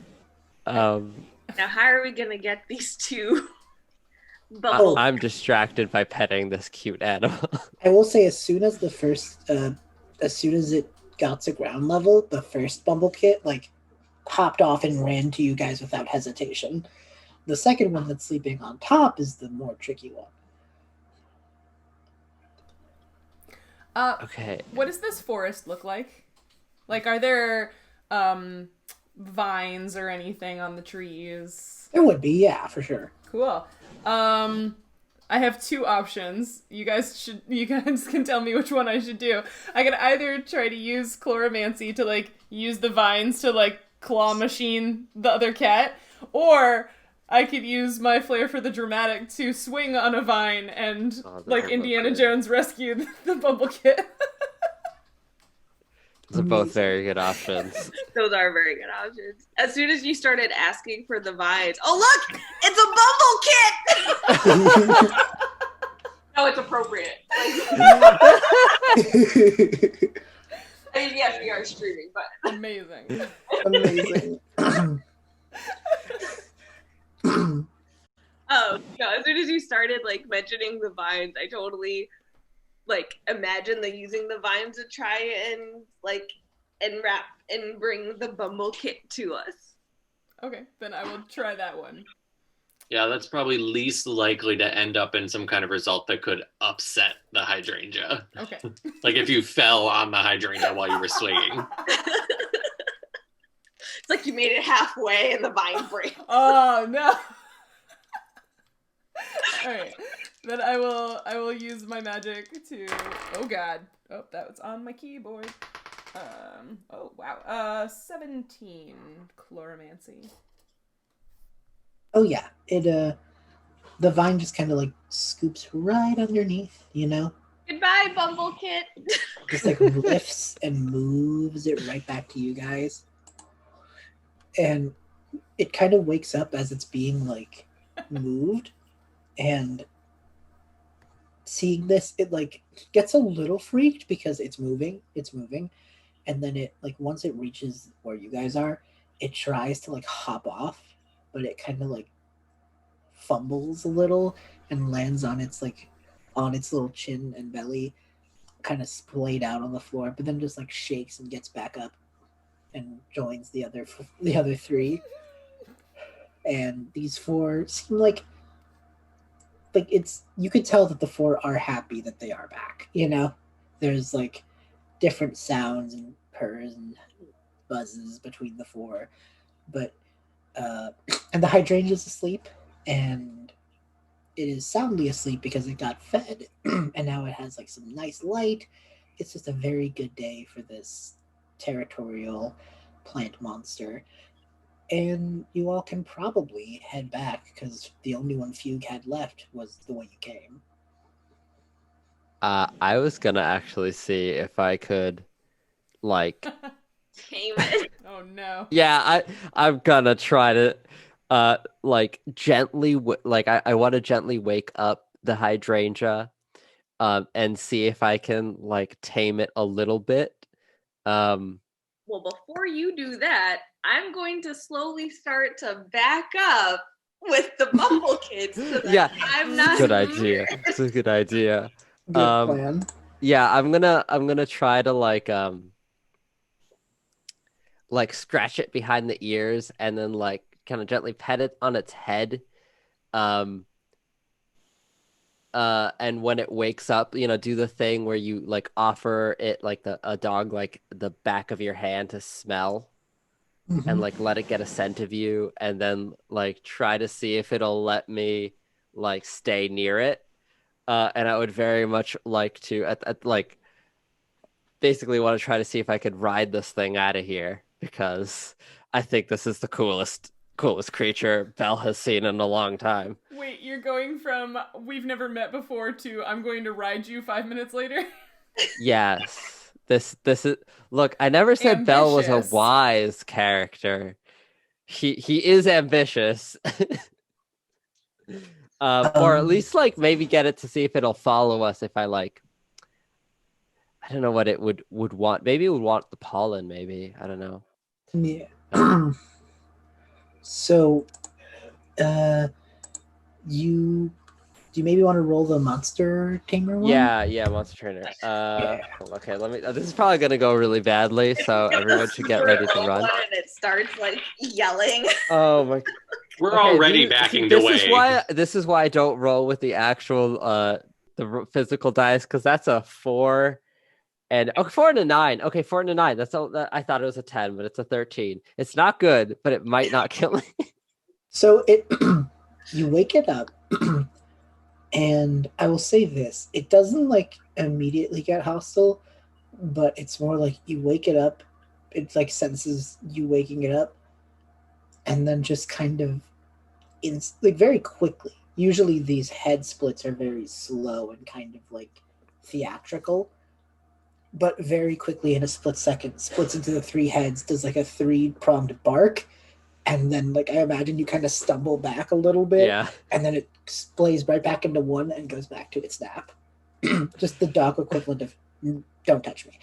Now, how are we gonna get these 2 bubbles? I'm distracted by petting this cute animal. I will say, as soon as it got to ground level, the first Bumblekit like hopped off and ran to you guys without hesitation. The second one that's sleeping on top is the more tricky one. Okay. What does this forest look like? Like, are there vines or anything on the trees? There would be, yeah, for sure. Cool. I have 2 options. You guys can tell me which one I should do. I could either try to use chloromancy to like use the vines to like claw machine the other cat, or I could use my flair for the dramatic to swing on a vine and like Indiana Jones rescue the Bumblekit. Those are both very good options. Those are very good options. As soon as you started asking for the vines, oh look, it's a Bumblekit! No, it's appropriate. I mean, yes, we are streaming, but Amazing. Amazing. Oh no! As soon as you started like mentioning the vines, I totally like imagine using the vines to try and wrap and bring the Bumblekit to us. Okay, then I will try that one. Yeah, that's probably least likely to end up in some kind of result that could upset the hydrangea. Okay. Like if you fell on the hydrangea while you were swinging. It's like you made it halfway and the vine breaks. Oh no. Alright. Then I will use my magic to oh god. Oh, that was on my keyboard. Oh wow. 17 chloromancy. Oh yeah, it the vine just kind of like scoops right underneath, you know, Goodbye, Bumblekit. just like lifts and moves it right back to you guys, and it kind of wakes up as it's being like moved, and seeing this, it like gets a little freaked because it's moving, and then it like once it reaches where you guys are, it tries to like hop off, but it kind of like fumbles a little and lands on its little chin and belly, kind of splayed out on the floor, but then just like shakes and gets back up and joins the other three. And these four seem like it's, you could tell that the four are happy that they are back, you know. There's like different sounds and purrs and buzzes between the four, but and the hydrangea's asleep, and it is soundly asleep because it got fed and now it has like some nice light. It's just a very good day for this territorial plant monster, and you all can probably head back because the only one Fugue had left was the way you came. I was gonna actually see if I could, like, Tame it. Oh no. yeah, I'm gonna try to, like gently, I want to gently wake up the hydrangea, and see if I can like tame it a little bit. Well, before you do that, I'm going to slowly start to back up with the Bumblekits so that Yeah, I'm not good idea. It's a good idea. Good plan. Yeah, I'm gonna try to like scratch it behind the ears and then like kind of gently pet it on its head. And when it wakes up, do the thing where you like offer it like a dog like the back of your hand to smell, and like let it get a scent of you, and then like try to see if it'll let me like stay near it. And I would very much like to at like basically want to try to see if I could ride this thing out of here, because I think this is the coolest creature Belle has seen in a long time. Wait, you're going from we've never met before to I'm going to ride you 5 minutes later? Yes. This is, look, I never said Belle was a Ambitious. wise character. He is ambitious. Or at least like maybe get it to see if it'll follow us if I like, I don't know what it would want. Maybe it would want the pollen, maybe. I don't know. Yeah. So, do you maybe want to roll the monster tamer one? Yeah, monster trainer. Okay, let me. This is probably gonna go really badly, so everyone should get ready to run. And it starts like yelling. Oh my! We're already backing away. This is why I don't roll with the actual the physical dice, because that's a 4 and 4 and a 9. Okay, 4 and a 9. That's all. I thought it was a 10, but it's a 13. It's not good, but it might not kill me. So you wake it up, and I will say this: it doesn't like immediately get hostile, but it's more like you wake it up, it like senses you waking it up, and then just kind of like very quickly. Usually these head splits are very slow and kind of like theatrical, but very quickly in a split second splits into the 3 heads, does like a 3-pronged bark, and then like I imagine you kind of stumble back a little bit, Yeah. and then it splays right back into 1 and goes back to its nap. Just the dog equivalent of don't touch me.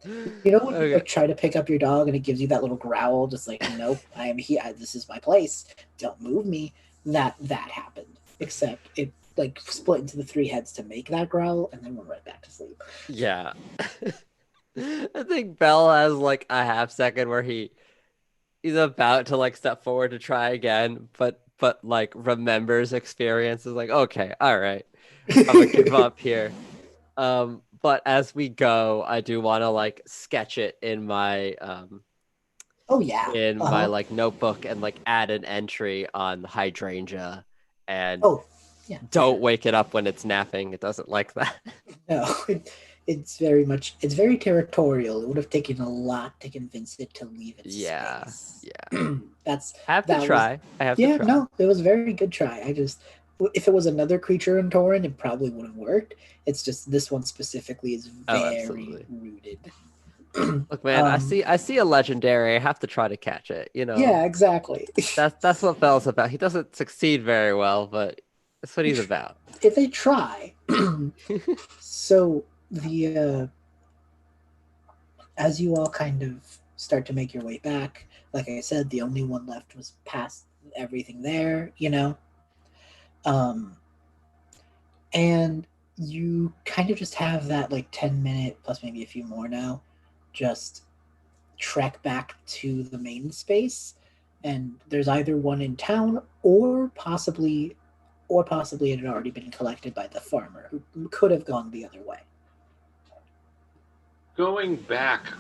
You know when you Okay. like try to pick up your dog and it gives you that little growl, just like, nope, I am here. This is my place. Don't move me. That happened. Except it like split into the three heads to make that growl, and then went right back to sleep. Yeah. I think Bell has like a half second where he's about to like step forward to try again, but like remembers experience is like, okay, all right, I'm gonna give up here. But as we go, I do want to like sketch it Oh yeah. in my Uh-huh. like notebook and like add an entry on hydrangea and Oh yeah. For don't sure. wake it up when it's napping. It doesn't like that. No, it's very territorial. It would have taken a lot to convince it to leave its Yeah, space. yeah. That's I have to that was try. I have to yeah, try. no, it was a very good try. I just if it was another creature in Torin, it probably would have worked. It's just this one specifically is Oh, very absolutely. rooted. Look, man, I um see I see a legendary. I have to try to catch it. yeah, exactly. That's what Bell's about. He doesn't succeed very well, but that's what he's about. If they try. So the as you all kind of start to make your way back, like I said, the only one left was past everything there. Um, and you kind of just have that like 10 minute plus maybe a few more now, just trek back to the main space, and there's either one in town or possibly it had already been collected by the farmer who could have gone the other way. Going back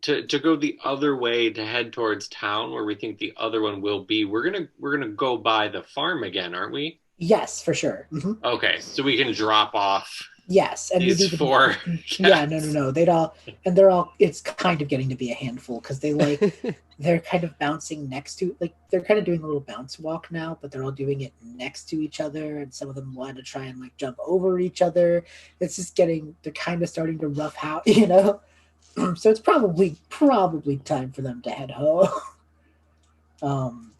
to go the other way to head towards town where we think the other one will be, we're gonna go by the farm again, aren't we? Yes, for sure. Okay, so we can drop off Yes, and these you'd even four yeah, no, cats. they'd all and they're all. It's kind of getting to be a handful because they're kind of bouncing next to like they're kind of doing a little bounce walk now, but they're all doing it next to each other, and some of them want to try and like jump over each other. It's just getting they're kind of starting to rough out. So it's probably time for them to head home. um,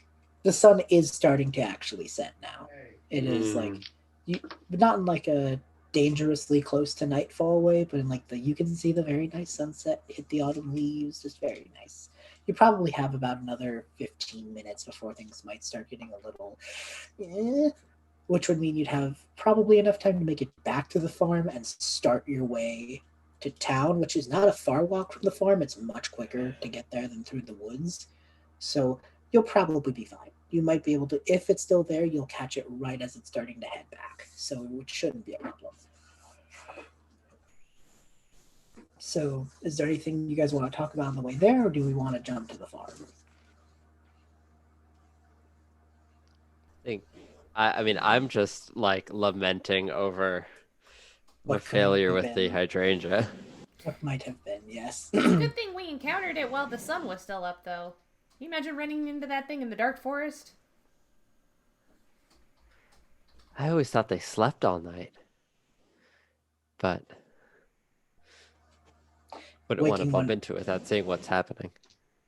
the sun is starting to actually set now. It is like Mm. but not in like a dangerously close to nightfall way, but in like you can see the very nice sunset hit the autumn leaves, just very nice. You probably have about another 15 minutes before things might start getting a little, eh, which would mean you'd have probably enough time to make it back to the farm and start your way to town, which is not a far walk from the farm. It's much quicker to get there than through the woods. So you'll probably be fine. You might be able to, if it's still there, you'll catch it right as it's starting to head back. So it shouldn't be a problem. So, is there anything you guys want to talk about on the way there, or do we want to jump to the farm? I mean, I'm just like lamenting over the What could failure have with the been? hydrangea. What might have been? Yes. It's a good thing we encountered it while the sun was still up, though. Can you imagine running into that thing in the dark forest? I always thought they slept all night, but wouldn't want to Waking bump one, into it without seeing what's happening.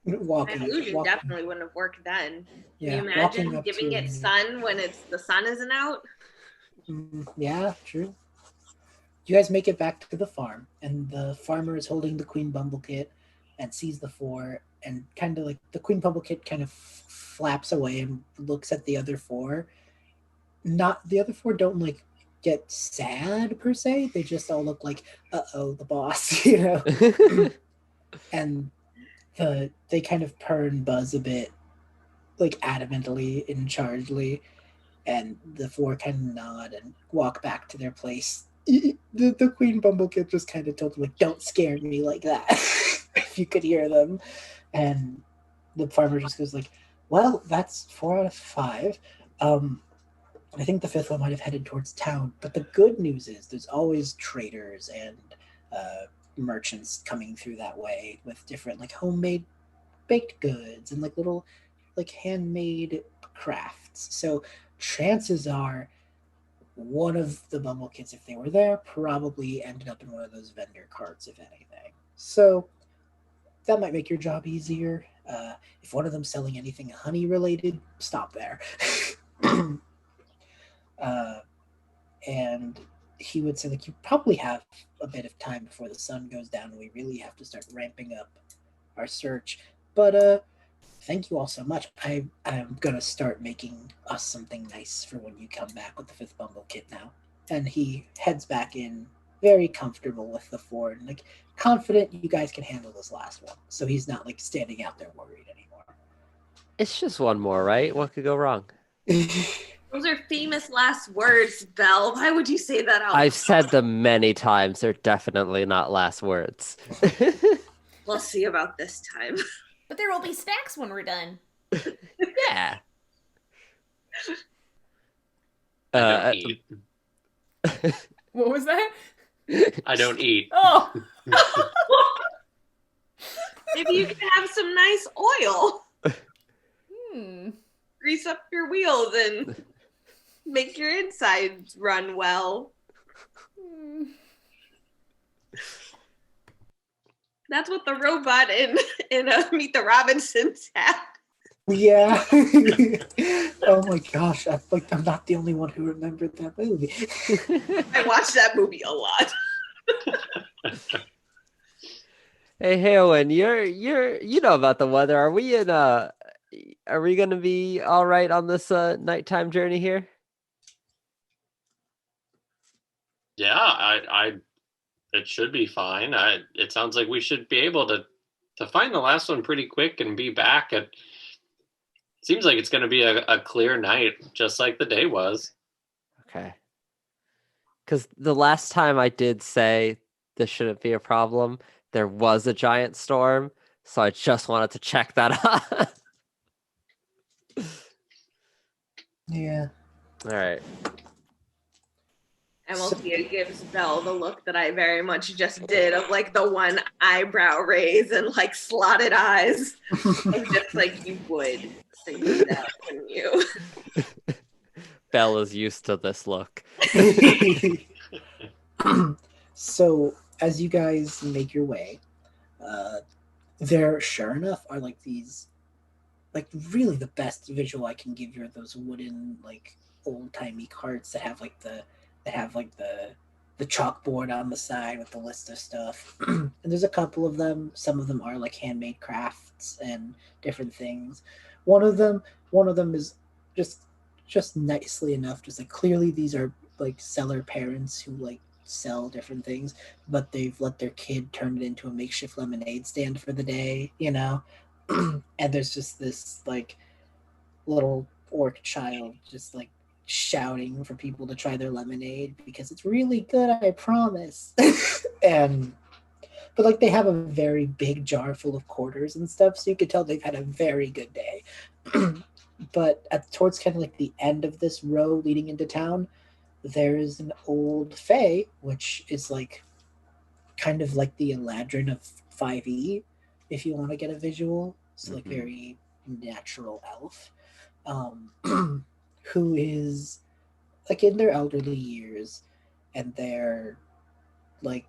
An walking, illusion walking. definitely wouldn't have worked then. Yeah, Can you walking imagine up giving to. it sun when the sun isn't out? Yeah, true. You guys make it back to the farm, and the farmer is holding the queen Bumblekit and sees the four, and kind of like the queen Bumblekit kind of flaps away and looks at the other four. Not the other four don't like get sad per se. They just all look like, oh, the boss, and they kind of purr and buzz a bit, like adamantly in chargely, and the four kind of nod and walk back to their place. The Queen Bumblekit just kind of told them, like, don't scare me like that, if you could hear them. And the farmer just goes like, well, that's 4 out of 5. I think the fifth one might have headed towards town, but the good news is there's always traders and merchants coming through that way with different like homemade baked goods and like little like handmade crafts. So chances are one of the Bumblekits, if they were there, probably ended up in one of those vendor carts, if anything. So that might make your job easier. If one of them's selling anything honey related, stop there. And he would say, like, you probably have a bit of time before the sun goes down and we really have to start ramping up our search. But thank you all so much. I'm gonna start making us something nice for when you come back with the 5th Bumblekit now. And he heads back in, very comfortable with the fort, and like confident you guys can handle this last one. So he's not like standing out there worried anymore. It's just one more, right? What could go wrong? Those are famous last words, Belle. Why would you say that out I've said them many times. They're definitely not last words. We'll see about this time. But there will be snacks when we're done. Yeah. I don't eat. What was that? I don't eat. Oh. Maybe you can have some nice oil. Grease up your wheels and make your insides run well. That's what the robot in Meet the Robinsons had. Yeah. Oh my gosh, I'm not the only one who remembered that movie. I watched that movie a lot. Hey, Heulwen, you know about the weather. Are we gonna be all right on this nighttime journey here? Yeah, it should be fine. It sounds like we should be able to find the last one pretty quick and be back at. Seems like it's going to be a clear night, just like the day was. Okay. Because the last time I did say this shouldn't be a problem, there was a giant storm, so I just wanted to check that out. Yeah. All right. Amalthea gives Belle the look that I very much just did of like the one eyebrow raise and like slotted eyes. And just like you would think that, wouldn't you? Belle is used to this look. So as you guys make your way, there sure enough are like these, like really the best visual I can give you are those wooden like old timey carts that have like the chalkboard on the side with the list of stuff. And there's a couple of them. Some of them are like handmade crafts and different things. One of them is just nicely enough, just like clearly these are like seller parents who like sell different things, but they've let their kid turn it into a makeshift lemonade stand for the day, you know. And there's just this like little orc child just like shouting for people to try their lemonade because it's really good, I promise. But like they have a very big jar full of quarters and stuff, so you could tell they've had a very good day. But towards kind of like the end of this row leading into town, there's an old fae, which is like kind of like the Eladrin of 5e, if you want to get a visual. So like very natural elf, who is like in their elderly years, and they're like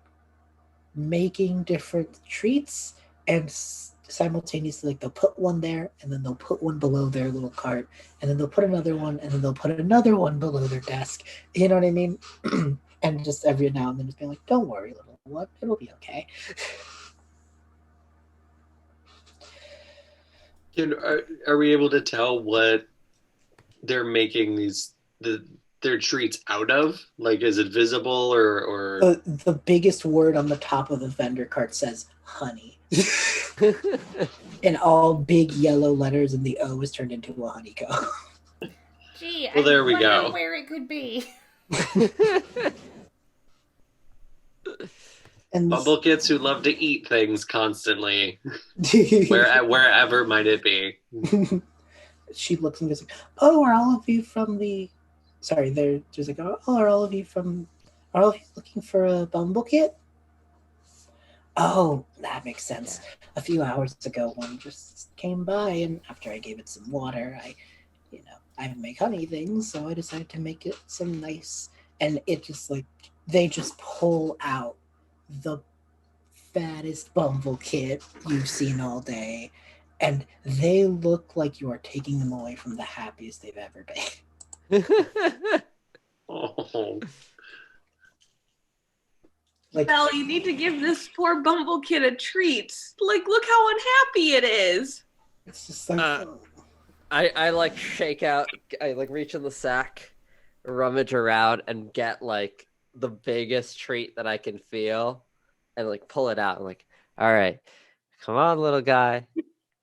making different treats, and simultaneously like they'll put one there and then they'll put one below their little cart, and then they'll put another one, and then they'll put another one below their desk, you know what I mean? And just every now and then just being like, don't worry, little one, it'll be okay. Are we able to tell what they're making their treats out of? Like, is it visible or... The biggest word on the top of the vendor cart says honey. In all big yellow letters, and the O is turned into a honeycomb. Gee, well, there we wonder go. Where it could be. And Bumblekits who love to eat things constantly. Wherever might it be. She looks and goes, oh, are all of you from the... Sorry, they're just like, oh, are all of you looking for a Bumblekit? Oh, that makes sense. A few hours ago, one just came by, and after I gave it some water, I make honey things, so I decided to make it some nice... And it just like, they just pull out the fattest Bumblekit you've seen all day, and they look like you are taking them away from the happiest they've ever been. Oh. Like, Belle, you need to give this poor Bumblekit a treat. Like, look how unhappy it is. it's just like, I like shake out, I like reach in the sack, rummage around, and get like the biggest treat that I can feel, and like pull it out. I'm like, all right, come on, little guy,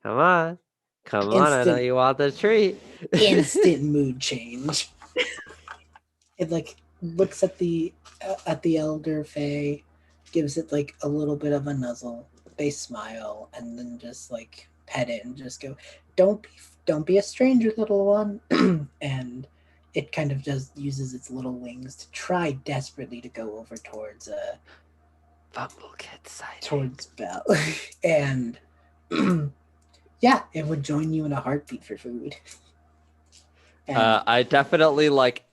come on, come on. I know Instant- you want the treat. instant mood change. It like looks at the elder Fae, gives it like a little bit of a nuzzle. They smile and then just like pet it and just go, don't be a stranger, little one." And it kind of just uses its little wings to try desperately to go over towards Bumblekit sighting. towards Belle. And yeah, it would join you in a heartbeat for food. And I definitely like.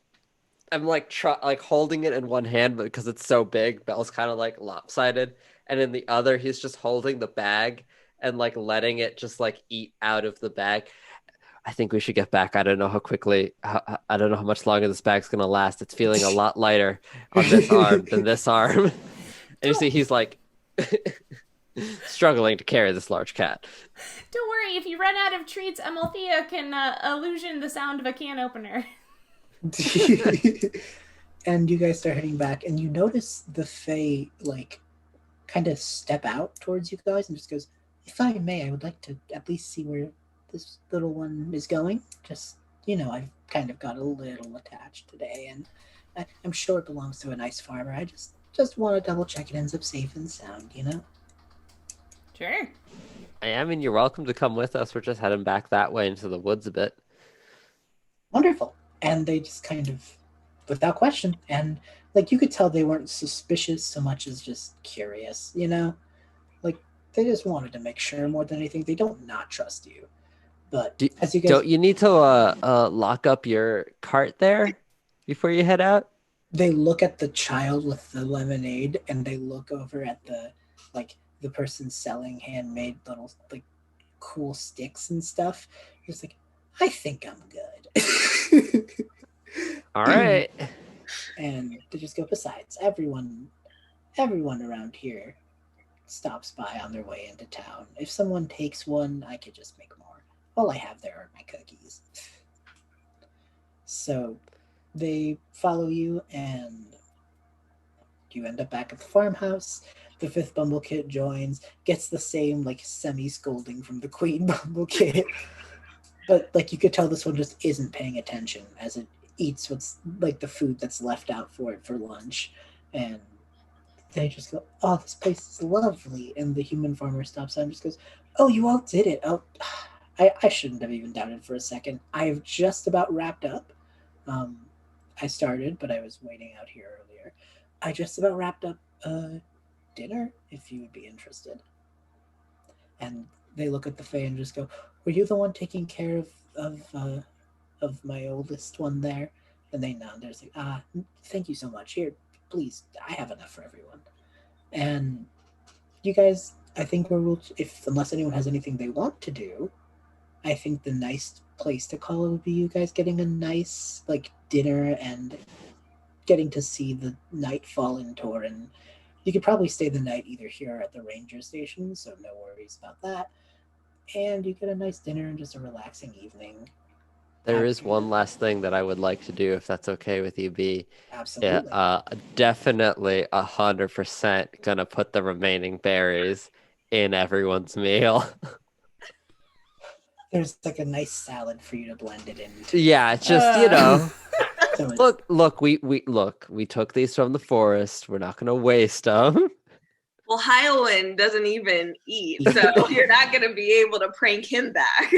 I'm like like holding it in one hand, but because it's so big, Belle's kind of like lopsided, and in the other, he's just holding the bag and like letting it just like eat out of the bag. I think we should get back. I don't know how quickly. I don't know how much longer this bag's gonna last. It's feeling a lot lighter on this arm than this arm, and you see he's like struggling to carry this large cat. Don't worry, if you run out of treats, Amalthea can illusion the sound of a can opener. and you guys start heading back, and you notice the Fae like kind of step out towards you guys and just goes, "If I may, I would like to at least see where this little one is going. Just, I've kind of got a little attached today, and I'm sure it belongs to a nice farmer. I just want to double check it ends up safe and sound, Sure. I mean, you're welcome to come with us. We're just heading back that way into the woods a bit. Wonderful." And they just kind of, without question, and like you could tell they weren't suspicious so much as just curious, like they just wanted to make sure more than anything. They don't not trust you, but as you guys, don't you need to lock up your cart there before you head out? They look at the child with the lemonade, and they look over at the person selling handmade little like cool sticks and stuff. It's like, I think I'm good. All right. And they just go, besides, everyone around here stops by on their way into town. If someone takes one, I could just make more. All I have there are my cookies. So they follow you, and you end up back at the farmhouse. The fifth Bumblekit joins, gets the same like semi-scolding from the queen Bumblekit. But like you could tell this one just isn't paying attention as it eats what's like the food that's left out for it for lunch. And they just go, "Oh, this place is lovely." And the human farmer stops and just goes, "Oh, you all did it. Oh, I shouldn't have even doubted for a second. I've just about wrapped up. I started, but I was waiting out here earlier. I just about wrapped up dinner, if you would be interested." And they look at the Fae and just go, "Were you the one taking care of my oldest one there?" And they nod. They're just like, "Thank you so much. Here, please, I have enough for everyone." And you guys, I think unless anyone has anything they want to do, I think the nice place to call it would be you guys getting a nice like dinner and getting to see the nightfall in Torin. You could probably stay the night either here or at the ranger station, so no worries about that. And you get a nice dinner and just a relaxing evening. There is one last thing that I would like to do, if that's okay with you, B. Absolutely. Yeah, definitely 100% gonna put the remaining berries in everyone's meal. There's like a nice salad for you to blend it into. Yeah, it's just So it's- look, we took these from the forest. We're not gonna waste them. Well, Heulwen doesn't even eat, so you're not going to be able to prank him back.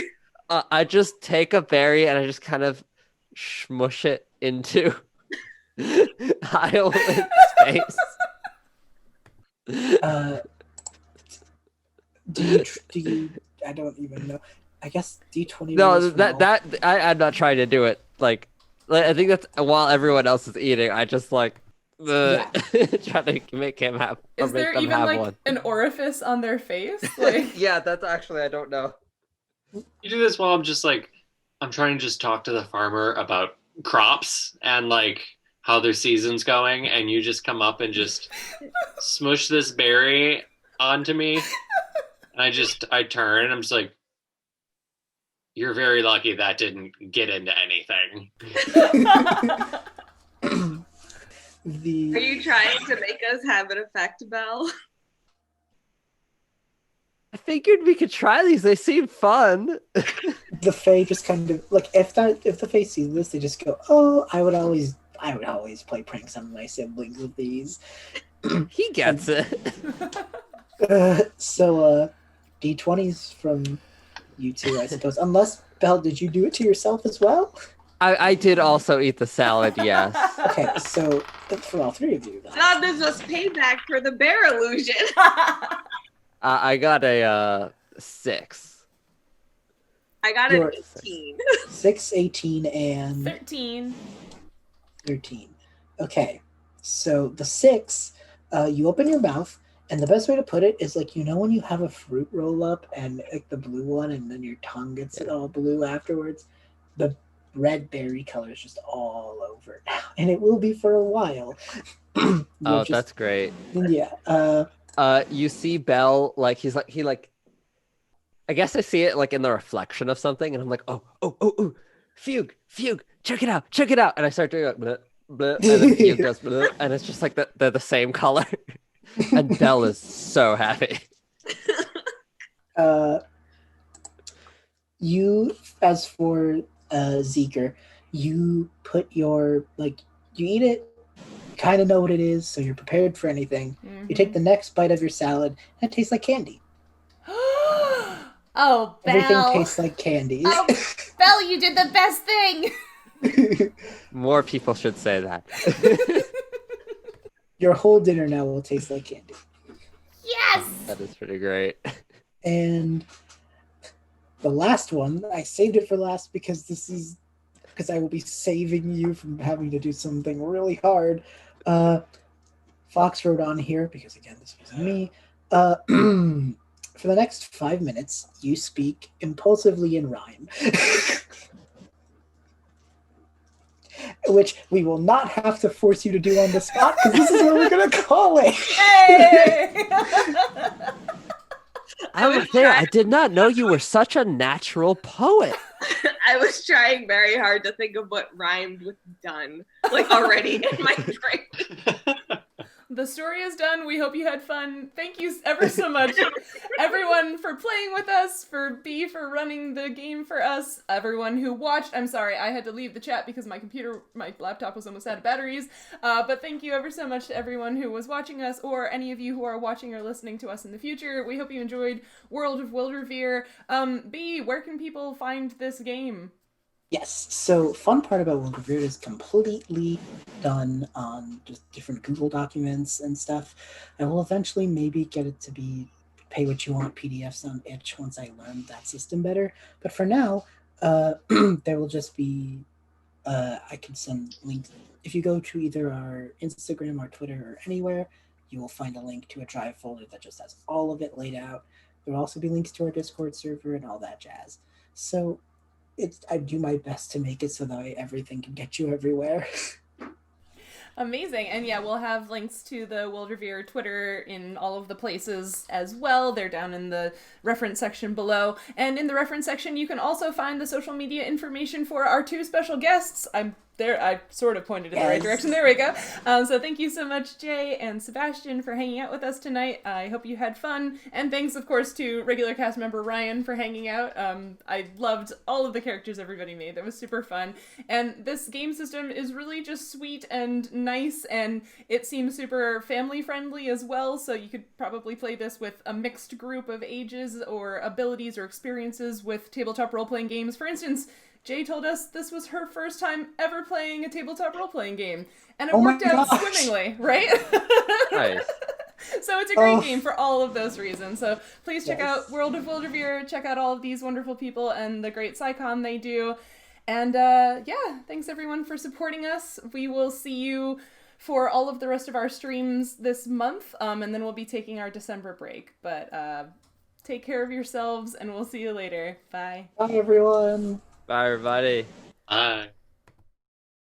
I just take a berry and I just kind of smush it into Heulwen's face. Do you? I don't even know. I guess D20. No, I'm not trying to do it. Like I think that's while everyone else is eating. I just like try to make him have. Is there even like one. an orifice on their face? Like, yeah, that's actually I don't know. You do this while I'm trying to just talk to the farmer about crops and like how their season's going, and you just come up and just smush this berry onto me. And I turn and I'm just like, you're very lucky that didn't get into anything. Are you trying to make us have an effect, Belle? I figured we could try these. They seem fun. The Fae just kind of like if the Fae see this, they just go, "Oh, I would always play pranks on my siblings with these." He gets it. So D20s from you two, I suppose. Unless, Belle, did you do it to yourself as well? I did also eat the salad, yes. Okay, so for all three of you. God, this was payback for the bear illusion. I got a 6. I got an 18. 6, 18, and 13. 13. Okay, so the 6, you open your mouth, and the best way to put it is like, you know when you have a fruit roll up and like the blue one and then your tongue gets all blue afterwards? The red berry color is just all over it now, and it will be for a while. Oh, that's great. Yeah. You see Belle, like I guess I see it like in the reflection of something, and I'm like, oh, fugue, check it out, and I start doing like, bleh, bleh, and then fugue goes, bleh, and it's just like they're the same color, and Belle is so happy. You, as for Zeeker, you put your you eat it. Kind of know what it is, so you're prepared for anything. Mm-hmm. You take the next bite of your salad, and it tastes like candy. Oh, Belle. Everything tastes like candy. Oh, Belle, you did the best thing! More people should say that. Your whole dinner now will taste like candy. Yes! That is pretty great. And the last one, I saved it for last because I will be saving you from having to do something really hard. Fox wrote on here, because again, this was me. For the next 5 minutes, you speak impulsively in rhyme. Which we will not have to force you to do on the spot, because this is what we're going to call it. Hey! I did not know you were such a natural poet. I was trying very hard to think of what rhymed with done, like already in my brain. The story is done. We hope you had fun. Thank you ever so much, everyone, for playing with us, for running the game for us, everyone who watched. I'm sorry, I had to leave the chat because my laptop was almost out of batteries. But thank you ever so much to everyone who was watching us, or any of you who are watching or listening to us in the future. We hope you enjoyed World of Wyldrvir. B, where can people find this game? Yes, so fun part about World of Wyldrvir is completely done on just different Google documents and stuff. I will eventually maybe get it to be pay what you want PDFs on itch once I learn that system better. But for now, there will just be, I can send links. If you go to either our Instagram or Twitter or anywhere, you will find a link to a Drive folder that just has all of it laid out. There will also be links to our Discord server and all that jazz. So I do my best to make it so that everything can get you everywhere. Amazing. And yeah, we'll have links to the Wyldrvir Twitter in all of the places as well. They're down in the reference section below. And in the reference section, you can also find the social media information for our 2 special guests. I sort of pointed in the right direction. There we go. So thank you so much, Jaye and Sebastian, for hanging out with us tonight. I hope you had fun. And thanks, of course, to regular cast member Ryan for hanging out. I loved all of the characters everybody made. That was super fun. And this game system is really just sweet and nice, and it seems super family-friendly as well, so you could probably play this with a mixed group of ages or abilities or experiences with tabletop role-playing games. For instance, Jaye told us this was her first time ever playing a tabletop role-playing game, and it worked out swimmingly, right? Nice. So it's a great game for all of those reasons. So please check out World of Wyldrvir, check out all of these wonderful people and the great SciCon they do. And thanks everyone for supporting us. We will see you for all of the rest of our streams this month, and then we'll be taking our December break. But take care of yourselves, and we'll see you later. Bye. Bye, everyone. Bye, everybody. Bye.